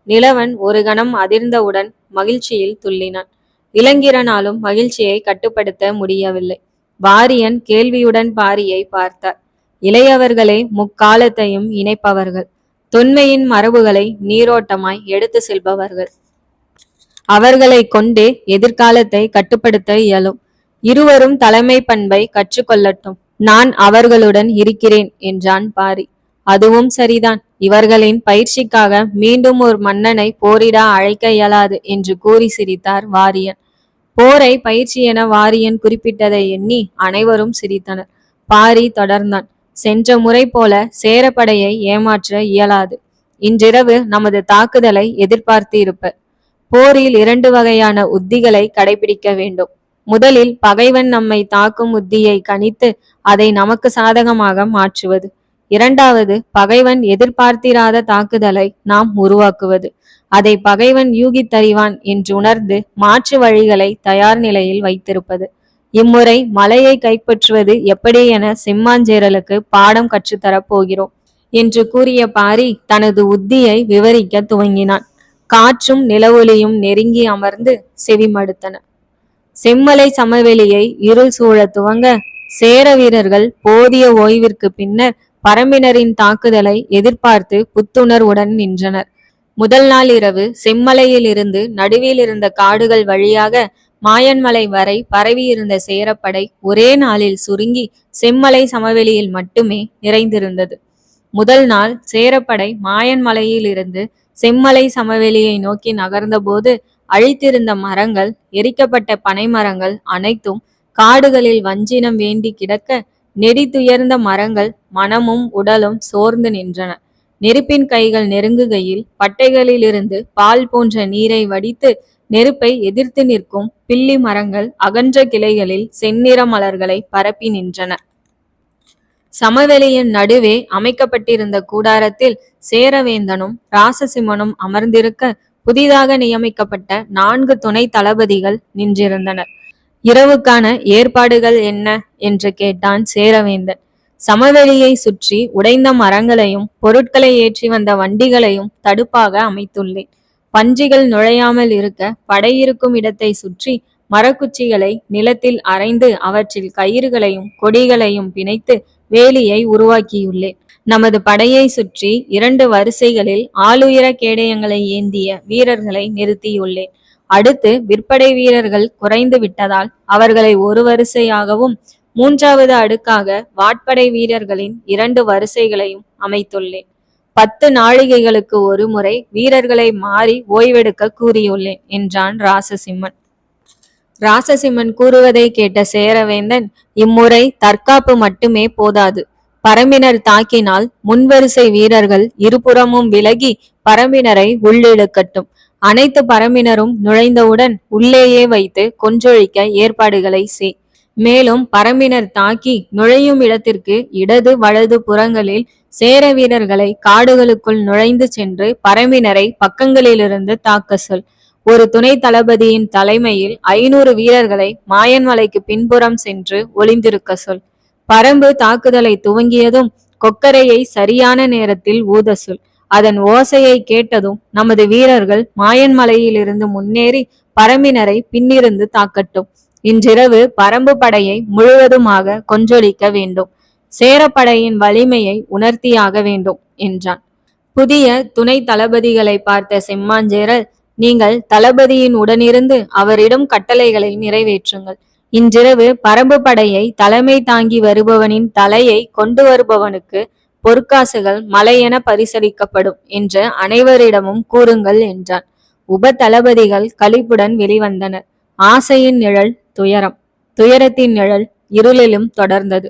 நிலவன் ஒரு கணம் அதிர்ந்தவுடன் மகிழ்ச்சியில் துள்ளினான். இளங்கீரனாலும் மகிழ்ச்சியை கட்டுப்படுத்த முடியவில்லை. வாரியன் கேள்வியுடன் பாரியை பார்த்தார். இளையவர்களே முக்காலத்தையும் இணைப்பவர்கள். தொன்மையின் மரபுகளை நீரோட்டமாய் எடுத்து செல்பவர்கள். அவர்களை கொண்டே எதிர்காலத்தை கட்டுப்படுத்த இயலும். இருவரும் தலைமை பண்பை கற்றுக்கொள்ளட்டும். நான் அவர்களுடன் இருக்கிறேன் என்றான் பாரி. அதுவும் சரிதான். இவர்களின் பயிற்சிக்காக மீண்டும் ஒரு மன்னனை போரிட அழைக்க இயலாது என்று கூறி சிரித்தார் வாரியன். போரை பயிற்சி என வாரியன் குறிப்பிட்டதை எண்ணி அனைவரும் சிரித்தனர். பாரி தொடர்ந்தான். சென்ற முறை போல சேரப்படையை ஏமாற்ற இயலாது. இன்றிரவு நமது தாக்குதலை எதிர்பார்த்து இருப்பர். போரில் 2 வகையான உத்திகளை கடைபிடிக்க வேண்டும். முதலில் பகைவன் நம்மை தாக்கும் உத்தியை கணித்து அதை நமக்கு சாதகமாக மாற்றுவது. இரண்டாவது, பகைவன் எதிர்பார்த்திராத தாக்குதலை நாம் உருவாக்குவது. அதை பகைவன் யூகித்தறிவான் என்று உணர்ந்து மாற்று வழிகளை தயார் நிலையில் வைத்திருப்பது. இம்முறை மலையை கைப்பற்றுவது எப்படி என செம்மாஞ்சேரலுக்கு பாடம் கற்றுத்தரப் போகிறோம் என்று கூறிய பாரி தனது உத்தியை விவரிக்க துவங்கினான். காற்றும் நிலவொளியும் நெருங்கி அமர்ந்து செவிமடுத்தன. செம்மலை சமவெளியை இருள் சூழ துவங்க சேர வீரர்கள் போதிய ஓய்விற்கு பின்னர் பரம்பினரின் தாக்குதலை எதிர்பார்த்து புத்துணர்வுடன் நின்றனர். முதல் நாள் இரவு செம்மலையில் இருந்து நடுவில் இருந்த காடுகள் வழியாக மாயன்மலை வரை பரவியிருந்த சேரப்படை ஒரே நாளில் சுருங்கி செம்மலை சமவெளியில் மட்டுமே நிறைந்திருந்தது. முதல் நாள் சேரப்படை மாயன்மலையில் இருந்து செம்மலை சமவெளியை நோக்கி நகர்ந்தபோது அழித்திருந்த மரங்கள், எரிக்கப்பட்ட பனை மரங்கள் அனைத்தும் காடுகளில் வஞ்சினம் வேண்டி கிடக்க நெடிதுயர்ந்த மரங்கள் மனமும் உடலும் சோர்ந்து நின்றன. நெருப்பின் கைகள் நெருங்குகையில் பட்டைகளிலிருந்து பால் போன்ற நீரை வடித்து நெருப்பை எதிர்த்து நிற்கும் பில்லி மரங்கள் அகன்ற கிளைகளில் செந்நிற மலர்களை பரப்பி நின்றன. சமவெளியின் நடுவே அமைக்கப்பட்டிருந்த கூடாரத்தில் சேரவேந்தனும் ராசசிம்மனும் அமர்ந்திருக்க புதிதாக நியமிக்கப்பட்ட 4 துணை தளபதிகள் நின்றிருந்தனர். இரவுக்கான ஏற்பாடுகள் என்ன என்று கேட்டான் சேரவேந்தன். சமவெளியை சுற்றி உடைந்த மரங்களையும் பொருட்களை ஏற்றி வந்த வண்டிகளையும் தடுப்பாக அமைத்துள்ளேன். பன்றிகள் நுழையாமல் இருக்க படையிருக்கும் இடத்தை சுற்றி மரக்குச்சிகளை நிலத்தில் அரைந்து அவற்றில் கயிறுகளையும் கொடிகளையும் பிணைத்து வேலியை உருவாக்கியுள்ளேன். நமது படையை சுற்றி 2 வரிசைகளில் ஆளுயர கேடயங்களை ஏந்திய வீரர்களை நிறுத்தியுள்ளேன். அடுத்து விற்படை வீரர்கள் குறைந்து விட்டதால் அவர்களை ஒரு வரிசையாகவும் 3வது அடுக்காக வாட்படை வீரர்களின் 2 வரிசைகளையும் அமைத்துள்ளேன். 10 நாழிகைகளுக்கு ஒரு முறை வீரர்களை மாறி ஓய்வெடுக்க கூறியுள்ளேன் என்றான் ராசசிம்மன். ராசசிம்மன் கூறுவதை கேட்ட சேரவேந்தன், இம்முறை தற்காப்பு மட்டுமே போதாது. பரம்பினர் தாக்கினால் முன்வரிசை வீரர்கள் இருபுறமும் விலகி பரம்பினரை உள்ளிழுக்கட்டும். அனைத்து பரம்பினரும் நுழைந்தவுடன் உள்ளேயே வைத்து கொன்றொழிக்க ஏற்பாடுகளை செய். மேலும் பரம்பினர் தாக்கி நுழையும் இடத்திற்கு இடது வலது புறங்களில் சேர வீரர்களை காடுகளுக்குள் நுழைந்து சென்று பரம்பினரை பக்கங்களிலிருந்து தாக்க சொல். ஒரு துணை தளபதியின் தலைமையில் 500 வீரர்களை மாயன்மலைக்கு பின்புறம் சென்று ஒளிந்திருக்க சொல். பரம்பு தாக்குதலை துவங்கியதும் கொக்கரையை சரியான நேரத்தில் ஊத சொல். அதன் ஓசையை கேட்டதும் நமது வீரர்கள் மாயன்மலையிலிருந்து முன்னேறி பரம்பினரை பின்னிருந்து தாக்கட்டும். இன்றிரவு பரம்பு படையை முழுவதுமாக கொன்றொழிக்க வேண்டும். சேரப்படையின் வலிமையை உணர்த்தியாக வேண்டும் என்றான். புதிய துணை தளபதிகளை பார்த்த செம்மாஞ்சேரல், நீங்கள் தளபதியின் உடனிருந்து அவரிடம் கட்டளைகளை நிறைவேற்றுங்கள். இன்றிரவு பரம்பு படையை தலைமை தாங்கி வருபவனின் தலையை கொண்டு வருபவனுக்கு பொற்காசுகள் மலையென பரிசளிக்கப்படும் என்று அனைவரிடமும் கூறுங்கள் என்றான். உப தளபதிகள் களிப்புடன் வெளிவந்தனர். ஆசையின் நிழல் துயரம், துயரத்தின் நிழல் இருளிலும் தொடர்ந்தது.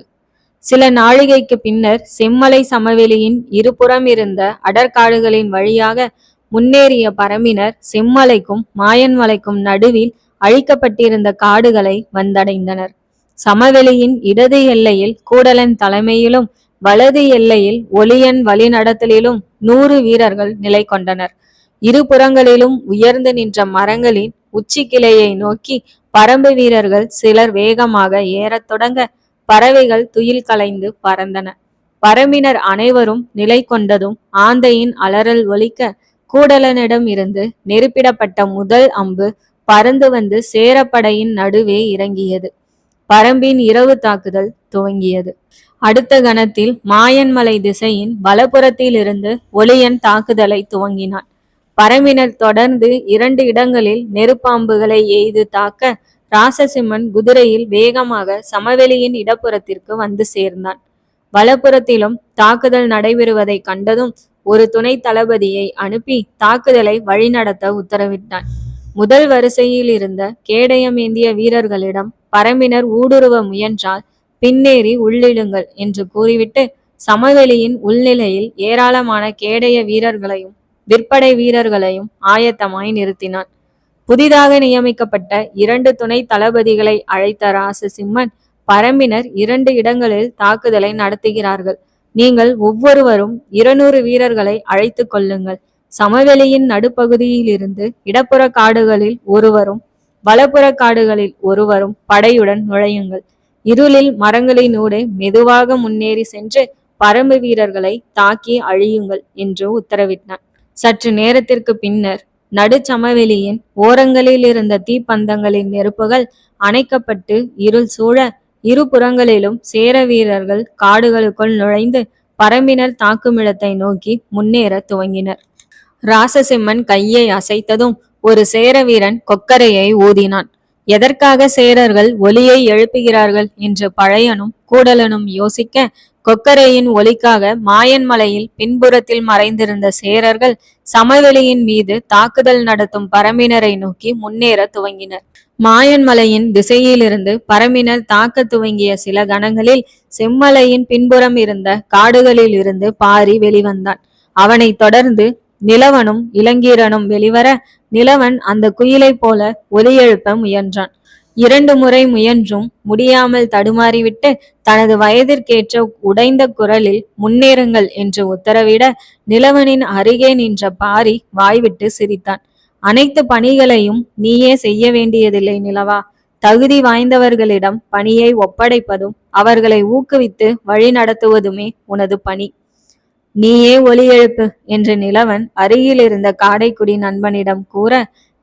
சில நாழிகைக்கு பின்னர் செம்மலை சமவெளியின் இருபுறம் இருந்த அடற்காடுகளின் வழியாக முன்னேறிய பரம்பினர் செம்மலைக்கும் மாயன்மலைக்கும் நடுவில் அழிக்கப்பட்டிருந்த காடுகளை வந்தடைந்தனர். சமவெளியின் இடது எல்லையில் கூடலன் தலைமையிலும் வலது எல்லையில் ஒளியன் வழிநடத்தலிலும் 100 வீரர்கள் நிலை கொண்டனர். இரு புறங்களிலும் உயர்ந்து நின்ற மரங்களின் உச்சி கிளையை நோக்கி பரம்பு வீரர்கள் சிலர் வேகமாக ஏறத் தொடங்க பறவைகள் துயில் கலைந்து பறந்தன. பரம்பினர் அனைவரும் நிலை கொண்டதும் ஆந்தையின் அலறல் ஒலிக்க கூடலனிடம் இருந்து நெருப்பிடப்பட்ட முதல் அம்பு பறந்து வந்து சேரப்படையின் நடுவே இறங்கியது. பரம்பின் இரவு தாக்குதல் துவங்கியது. அடுத்த கணத்தில் மாயன்மலை திசையின் வலப்புறத்தில் இருந்து ஒளியன் தாக்குதலை துவங்கினான். பரம்பினர் தொடர்ந்து 2 இடங்களில் நெருப்பாம்புகளை எய்து தாக்க ராசசிம்மன் குதிரையில் வேகமாக சமவெளியின் இடப்புறத்திற்கு வந்து சேர்ந்தான். வலப்புறத்திலும் தாக்குதல் நடைபெறுவதை கண்டதும் ஒரு துணை தளபதியை அனுப்பி தாக்குதலை வழிநடத்த உத்தரவிட்டான். முதல் வரிசையில் இருந்த கேடயம் ஏந்திய வீரர்களிடம் பரம்பினர் ஊடுருவ முயன்றால் பின்னேறி உள்ளிடுங்கள் என்று கூறிவிட்டு சமவெளியின் உள்நிலையில் ஏராளமான கேடய வீரர்களையும் விற்படை வீரர்களையும் ஆயத்தமாய் நிறுத்தினான். புதிதாக நியமிக்கப்பட்ட 2 துணை தளபதிகளை அழைத்த ராசசிம்மன், பரம்பினர் 2 இடங்களில் தாக்குதலை நடத்துகிறார்கள். நீங்கள் ஒவ்வொருவரும் 200 வீரர்களை அழைத்து கொள்ளுங்கள். சமவெளியின் நடுப்பகுதியில் இருந்து இடப்புற காடுகளில் ஒருவரும் வலப்புற காடுகளில் ஒருவரும் படையுடன் நுழையுங்கள். இருளில் மரங்களினூடே மெதுவாக முன்னேறி சென்று பரம்பு வீரர்களை தாக்கி அழியுங்கள் என்று உத்தரவிட்டான். சற்று நேரத்திற்கு பின்னர் நடுச்சமவெளியின் ஓரங்களில் இருந்த தீப்பந்தங்களின் நெருப்புகள் அணைக்கப்பட்டு இருள் சூழ இரு புறங்களிலும் சேர வீரர்கள் காடுகளுக்குள் நுழைந்து பரம்பினர் தாக்குமிடத்தை நோக்கி முன்னேற துவங்கினர். ராசசிம்மன் கையை அசைத்ததும் ஒரு சேர வீரன் கொக்கரையை ஊதினான். எதற்காக சேரர்கள் ஒலியை எழுப்புகிறார்கள் என்று பழையனும் கூடலனும் யோசிக்க கொக்கரையின் ஒலிக்காக மாயன்மலையில் பின்புறத்தில் மறைந்திருந்த சேரர்கள் சமவெளியின் மீது தாக்குதல் நடத்தும் பரம்பினரை நோக்கி முன்னேற துவங்கினர். மாயன்மலையின் திசையிலிருந்து பரம்பினர் தாக்க துவங்கிய சில கணங்களில் செம்மலையின் பின்புறம் இருந்த காடுகளில் இருந்து பாரி வெளிவந்தான். அவனை தொடர்ந்து நிலவனும் இளங்கீரனும் வெளிவர நிலவன் அந்த குயிலை போல ஒலி எழுப்ப முயன்றான். 2 முறை முயன்றும் முடியாமல் தடுமாறிவிட்டு தனது வயதிற்கேற்ற உடைந்த குரலில் முன்னேறுங்கள் என்று உத்தரவிட நிலவனின் அருகே நின்ற பாரி வாய்விட்டு சிரித்தான். அனைத்து பணிகளையும் நீயே செய்ய வேண்டியதில்லை நிலவா. தகுதி வாய்ந்தவர்களிடம் பணியை ஒப்படைப்பதும் அவர்களை ஊக்குவித்து வழி நடத்துவதுமே உனது பணி. நீயே ஒலி எழுப்பு என்று நிலவன் அருகில் இருந்த காடைக்குடி நண்பனிடம் கூற,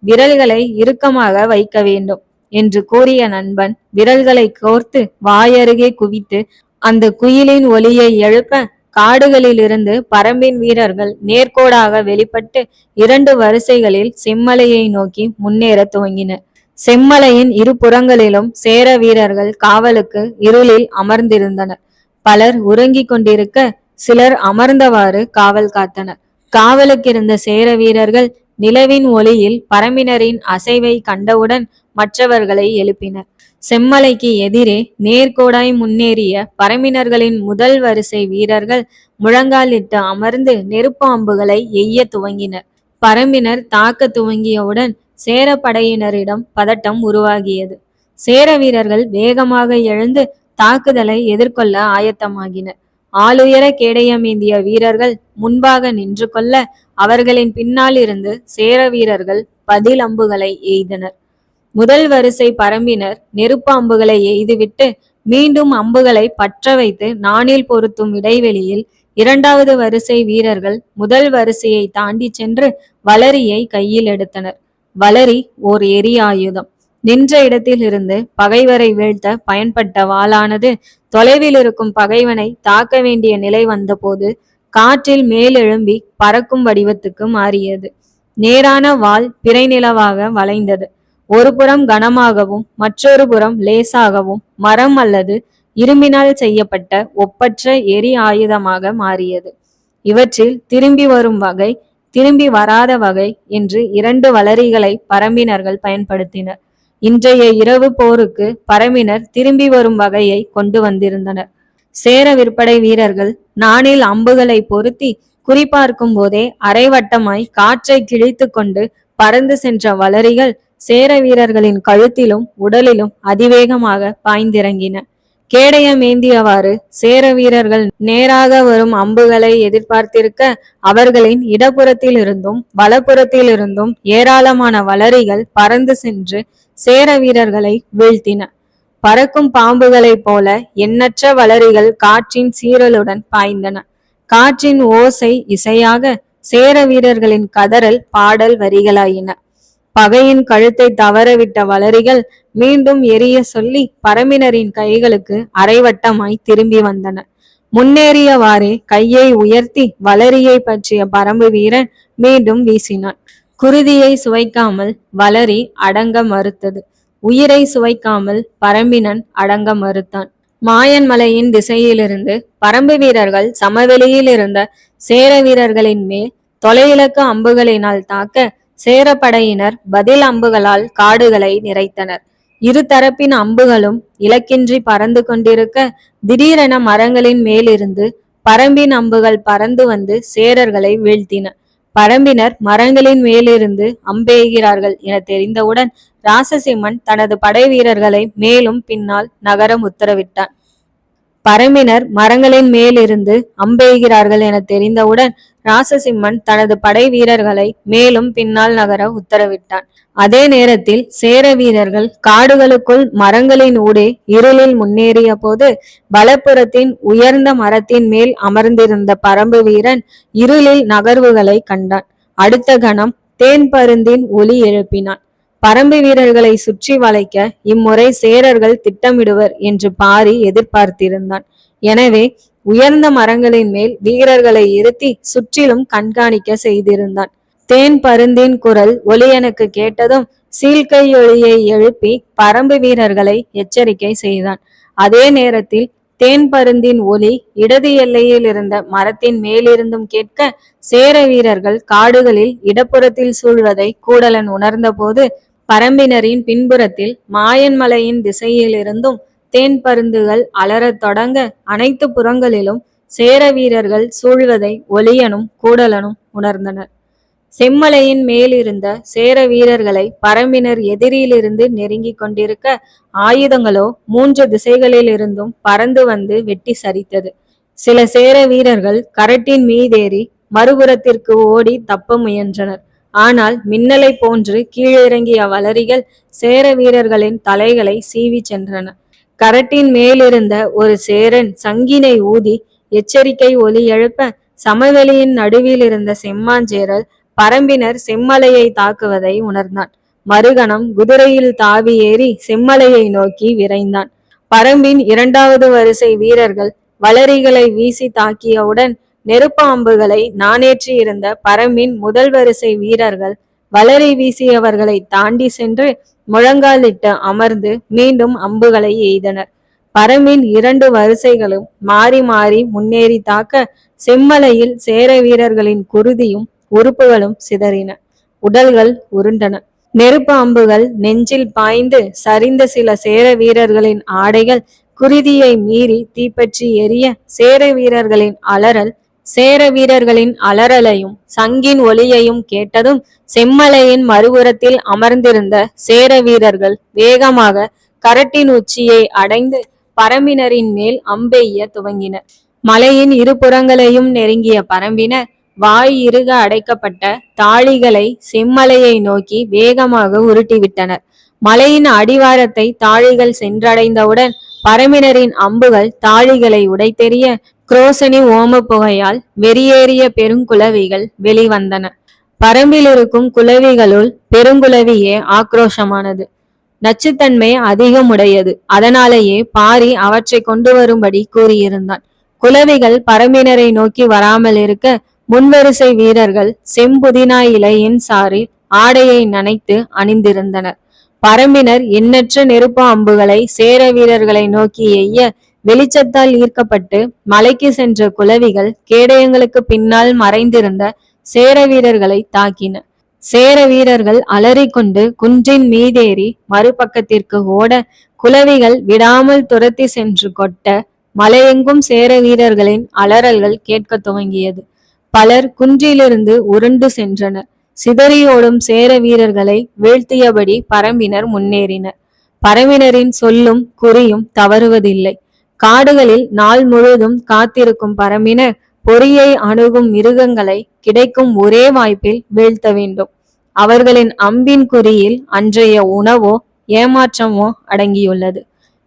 விரல்களை இறுக்கமாக வைக்க வேண்டும் என்று கூறிய நண்பன் விரல்களை கோர்த்து வாயருகே குவித்து அந்த குயிலின் ஒலியை எழுப்ப காடுகளிலிருந்து பரம்பின் வீரர்கள் நேர்கோடாக வெளிப்பட்டு 2 வரிசைகளில் செம்மலையை நோக்கி முன்னேற துவங்கினர். செம்மலையின் இரு புறங்களிலும் சேர வீரர்கள் காவலுக்கு இருளில் அமர்ந்திருந்தனர். பலர் உறங்கிக் கொண்டிருக்க சிலர் அமர்ந்தவாறு காவல் காத்தனர். காவலுக்கிருந்த சேர வீரர்கள் நிலவின் ஒளியில் பரம்பினரின் அசைவை கண்டவுடன் மற்றவர்களை எழுப்பினர். செம்மலைக்கு எதிரே நேர்கோடாய் முன்னேறிய பரம்பினர்களின் முதல் வரிசை வீரர்கள் முழங்காலிட்டு அமர்ந்து நெருப்பு அம்புகளை எய்ய துவங்கினர். பரம்பினர் தாக்க துவங்கியவுடன் சேர படையினரிடம் பதட்டம் உருவாகியது. சேர வீரர்கள் வேகமாக எழுந்து தாக்குதலை எதிர்கொள்ள ஆயத்தமாகினர். ஆளுயர கேடயமேந்திய வீரர்கள் முன்பாக நின்று கொள்ள அவர்களின் பின்னால் இருந்து சேர வீரர்கள் பதில் அம்புகளை எய்தனர். முதல் வரிசை பரம்பினர் நெருப்பு அம்புகளை எய்துவிட்டு மீண்டும் அம்புகளை பற்ற வைத்து நாணில் பொருத்தும் இடைவெளியில் 2வது வரிசை வீரர்கள் முதல் வரிசையை தாண்டி சென்று வளரியை கையில் எடுத்தனர். வளரி ஓர் எரி ஆயுதம். நின்ற இடத்தில் இருந்து பகைவரை வீழ்த்த பயன்பட்ட வாளானது தொலைவில் இருக்கும் பகைவனை தாக்க வேண்டிய நிலை வந்தபோது காற்றில் மேலெழும்பி பறக்கும் வடிவத்துக்கு மாறியது. நேரான வாள் பிறை நிலவாக வளைந்தது. ஒரு புறம் கனமாகவும் மற்றொரு புறம் லேசாகவும் மரம் அல்லது இரும்பினால் செய்யப்பட்ட ஒப்பற்ற எரி ஆயுதமாக மாறியது. இவற்றில் திரும்பி வரும் வகை, திரும்பி வராத வகை என்று 2 வளரிகளை பரம்பினர்கள் பயன்படுத்தினர். இன்றைய இரவு போருக்கு பரம்பினர் திரும்பி வரும் வகையை கொண்டு வந்திருந்தனர். சேர விற்படை வீரர்கள் நாணில் அம்புகளை பொருத்தி குறிப்பார்க்கும் போதே அரைவட்டமாய் காற்றை கிழித்து கொண்டு பறந்து சென்ற வளரிகள் சேர வீரர்களின் கழுத்திலும் உடலிலும் அதிவேகமாக பாய்ந்திறங்கின. கேடயமேந்தியவாறு சேர வீரர்கள் நேராக வரும் அம்புகளை எதிர்பார்த்திருக்க அவர்களின் இடப்புறத்தில் இருந்தும் வலப்புறத்திலிருந்தும் ஏராளமான வளரிகள் பறந்து சென்று சேர வீரர்களை வீழ்த்தின. பறக்கும் பாம்புகளைப் போல எண்ணற்ற வளரிகள் காற்றின் சீறலுடன் பாய்ந்தன. காற்றின் ஓசை இசையாக சேர வீரர்களின் கதறல் பாடல் வரிகளாயின. பகையின் கழுத்தை தவறவிட்ட வளரிகள் மீண்டும் எரிய சொல்லி பரம்பினரின் கைகளுக்கு அரைவட்டமாய் திரும்பி வந்தன. முன்னேறியவாறே கையை உயர்த்தி வளரியை பற்றிய பரம்பு வீரன் மீண்டும் வீசினான். குருதியை சுவைக்காமல் வளரி அடங்க மறுத்தது. உயிரை சுவைக்காமல் பரம்பினன் அடங்க மறுத்தான். மாயன் மலையின் திசையிலிருந்து பரம்பு வீரர்கள் சமவெளியில் இருந்த சேர வீரர்களின் மேல் தொலையிலக்கு அம்புகளினால் தாக்க சேரப்படையினர் பதில் அம்புகளால் காடுகளை நிறைத்தனர். இரு தரப்பின் அம்புகளும் இலக்கின்றி பறந்து கொண்டிருக்க திடீரென மரங்களின் மேலிருந்து பரம்பின் அம்புகள் பறந்து வந்து சேரர்களை வீழ்த்தின. பரம்பினர் மரங்களின் மேலிருந்து அம்பெய்கிறார்கள் என தெரிந்தவுடன் ராசசிம்மன் தனது படை வீரர்களை மேலும் பின்னால் நகரம் உத்தரவிட்டான். பரம்பினர் மரங்களின் மேலிருந்து அம்பெய்கிறார்கள் என தெரிந்தவுடன் ராசசிம்மன் தனது படை வீரர்களை மேலும் பின்னால் நகர உத்தரவிட்டான். அதே நேரத்தில் சேர வீரர்கள் காடுகளுக்குள் மரங்களின் ஊடே இருளில் முன்னேறிய போது வலப்புறத்தின் உயர்ந்த மரத்தின் மேல் அமர்ந்திருந்த பரம்பு வீரன் இருளில் நகர்வுகளை கண்டான். அடுத்த கணம் தேன் பருந்தின் ஒலி எழுப்பினான். பரம்பு வீரர்களை சுற்றி வளைக்க இம்முறை சேரர்கள் திட்டமிடுவர் என்று பாரி எதிர்பார்த்திருந்தான். எனவே உயர்ந்த மரங்களின் மேல் வீரர்களை இருத்தி சுற்றிலும் கண்காணிக்க செய்திருந்தான். தேன் பருந்தின் குரல் ஒலி எனக்கு கேட்டதும் சீழ்கை ஒளியை எழுப்பி பரம்பு வீரர்களை எச்சரிக்கை செய்தான். அதே நேரத்தில் தேன் பருந்தின் ஒலி இடது எல்லையில் இருந்த மரத்தின் மேலிருந்தும் கேட்க சேர வீரர்கள் காடுகளில் இடப்புறத்தில் சூழ்வதை கூடலன் உணர்ந்தபோது பரம்பினரின் பின்புறத்தில் மாயன் மலையின் திசையிலிருந்தும் தேன் பருந்துகள் அலறத் தொடங்க அனைத்து புறங்களிலும் சேர வீரர்கள் சூழ்வதை ஒளியனும் கூடலனும் உணர்ந்தனர். செம்மலையின் மேலிருந்த சேர வீரர்களை பரம்பினர் எதிரிலிருந்து நெருங்கி கொண்டிருக்க ஆயுதங்களோ 3 திசைகளில் இருந்தும் பறந்து வந்து வெட்டி சரித்தது. சில சேர வீரர்கள் கரட்டின் மீதேறி மறுபுறத்திற்கு ஓடி தப்ப முயன்றனர். ஆனால் மின்னலை போன்று கீழிறங்கிய வளரிகள் சேர வீரர்களின் தலைகளை சீவி சென்றன. கரட்டின் மேலிருந்த ஒரு சேரன் சங்கினை ஊதி எச்சரிக்கை ஒலி எழுப்ப சமவெளியின் நடுவில் இருந்த செம்மாஞ்சேரல் பரம்பினர் செம்மலையை தாக்குவதை உணர்ந்தான். மறுகணம் குதிரையில் தாவி ஏறி செம்மலையை நோக்கி விரைந்தான். பரம்பின் இரண்டாவது வரிசை வீரர்கள் வளரிகளை வீசி தாக்கியவுடன் நெருப்பு அம்புகளை நாணேற்றி இருந்த பரம்பின் முதல் வரிசை வீரர்கள் வளரி வீசியவர்களை தாண்டி சென்று முழங்காலிட்டு அமர்ந்து மீண்டும் அம்புகளை எய்தனர். பரம்பின் இரண்டு வரிசைகளும் மாறி மாறி முன்னேறி தாக்க செம்மலையில் சேர வீரர்களின் குருதியும் உறுப்புகளும் சிதறின. உடல்கள் உருண்டன. நெருப்பு அம்புகள் நெஞ்சில் பாய்ந்து சரிந்த சில சேர வீரர்களின் ஆடைகள் குருதியை மீறி தீப்பற்றி எரிய சேர வீரர்களின் அலறலையும் சங்கின் ஒலியையும் கேட்டதும் செம்மலையின் மறுபுறத்தில் அமர்ந்திருந்த சேர வீரர்கள் வேகமாக கரட்டின் உச்சியை அடைந்து பரம்பினரின் மேல் அம்பெய்ய துவங்கினர். மலையின் இரு புறங்களையும் நெருங்கிய பரம்பினர் வாய் இறுக அடைக்கப்பட்ட தாழிகளை செம்மலையை நோக்கி வேகமாக உருட்டிவிட்டனர். மலையின் அடிவாரத்தை தாழிகள் சென்றடைந்தவுடன் பரம்பினரின் அம்புகள் தாழிகளை உடைத்தெறிய குரோசனி ஓம புகையால் வெறியேறிய பெருங்குளவிகள் வெளிவந்தன. பரம்பில் இருக்கும் குளவிகளுள் பெருங்குளவியே ஆக்ரோஷமானது. நச்சுத்தன்மை அதிகமுடையது. அதனாலேயே பாரி அவற்றை கொண்டு வரும்படி கூறியிருந்தான். குளவிகள் பரம்பினரை நோக்கி வராமல் இருக்க முன்வரிசை வீரர்கள் செம்புதினா இலையின் சாரில் ஆடையை நனைத்து அணிந்திருந்தனர். பரம்பினர் எண்ணற்ற நெருப்பு அம்புகளை சேர வீரர்களை நோக்கி எய்ய வெளிச்சத்தால் ஈர்க்கப்பட்டு மலைக்கு சென்ற குளவிகள் கேடயங்களுக்கு பின்னால் மறைந்திருந்த சேர வீரர்களை தாக்கின. சேர வீரர்கள் அலறிக்கொண்டு குன்றின் மீதேறி மறுபக்கத்திற்கு ஓட குளவிகள் விடாமல் துரத்தி சென்று கொட்ட மலையெங்கும் சேர வீரர்களின் அலறல்கள் கேட்க துவங்கியது. பலர் குன்றிலிருந்து உருண்டு சென்றனர். சிதறியோடும் சேர வீரர்களை வீழ்த்தியபடி பரம்பினர் முன்னேறினர். பரம்பினரின் சொல்லும் குறியும் தவறுவதில்லை. காடுகளில் நாள் முழுதும் காத்திருக்கும் பரம்பினர் பொறியை அணுகும் மிருகங்களை கிடைக்கும் ஒரே வாய்ப்பில் வீழ்த்த வேண்டும். அவர்களின் அம்பின் குறியில் அன்றைய உணவோ ஏமாற்றமோ அடங்கியுள்ளது.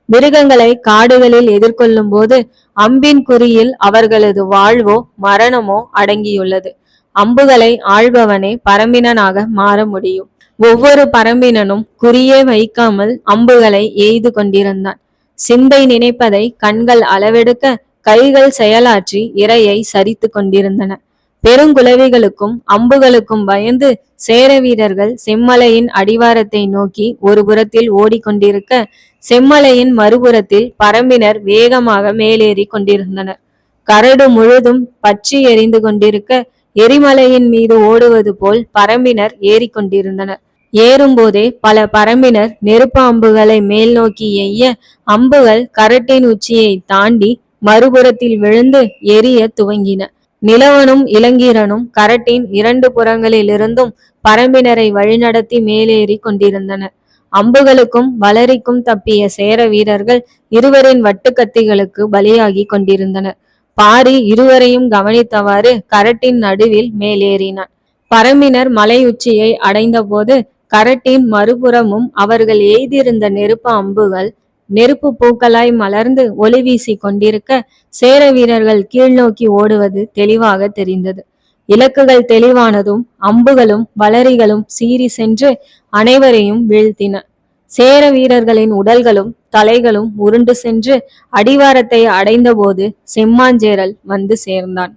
மிருகங்களை காடுகளில் எதிர்கொள்ளும் போது அம்பின் குறியில் அவர்களது வாழ்வோ மரணமோ அடங்கியுள்ளது. அம்புகளை ஆள்பவனே பரம்பினனாக மாற முடியும். ஒவ்வொரு பரம்பினனும் குறியே வைக்காமல் அம்புகளை எய்து கொண்டிருந்தான். சிந்தை நினைப்பதை கண்கள் அளவெடுக்க கைகள் செயலாற்றி இரையை சரித்து கொண்டிருந்தன. பெருங்குளவிகளுக்கும் அம்புகளுக்கும் பயந்து சேர வீரர்கள் செம்மலையின் அடிவாரத்தை நோக்கி ஒரு புறத்தில் ஓடிக்கொண்டிருக்க செம்மலையின் மறுபுறத்தில் பரம்பினர் வேகமாக மேலேறி கொண்டிருந்தனர். கரடு முழுதும் பற்றி எரிந்து கொண்டிருக்க எரிமலையின் மீது ஓடுவது போல் பரம்பினர் ஏறிக்கொண்டிருந்தனர். ஏறும்போதே பல பரம்பினர் நெருப்பு அம்புகளை மேல் நோக்கி எய்ய அம்புகள் கரட்டின் உச்சியை தாண்டி மறுபுறத்தில் விழுந்து எரிய துவங்கின. நிலவனும் இளங்கீரனும் கரட்டின் இரண்டு புறங்களிலிருந்தும் பரம்பினரை வழிநடத்தி மேலேறி கொண்டிருந்தனர். அம்புகளுக்கும் வளரிக்கும் தப்பிய சேர வீரர்கள் இருவரின் வட்டுக்கத்திகளுக்கு பலியாகி கொண்டிருந்தனர். பாரி இருவரையும் கவனித்தவாறு கரட்டின் நடுவில் மேலேறினான். பரம்பினர் மலை உச்சியை அடைந்த போது கரட்டின் மறுபுறமும் அவர்கள் எய்திருந்த நெருப்பு அம்புகள் நெருப்பு பூக்களாய் மலர்ந்து ஒளி வீசி கொண்டிருக்க சேர வீரர்கள் கீழ்நோக்கி ஓடுவது தெளிவாக தெரிந்தது. இலக்குகள் தெளிவானதும் அம்புகளும் வளரிகளும் சீறி சென்று அனைவரையும் வீழ்த்தின. சேர வீரர்களின் உடல்களும் தலைகளும் உருண்டு சென்று அடிவாரத்தை அடைந்தபோது செம்மாஞ்சேரல் வந்து சேர்ந்தான்.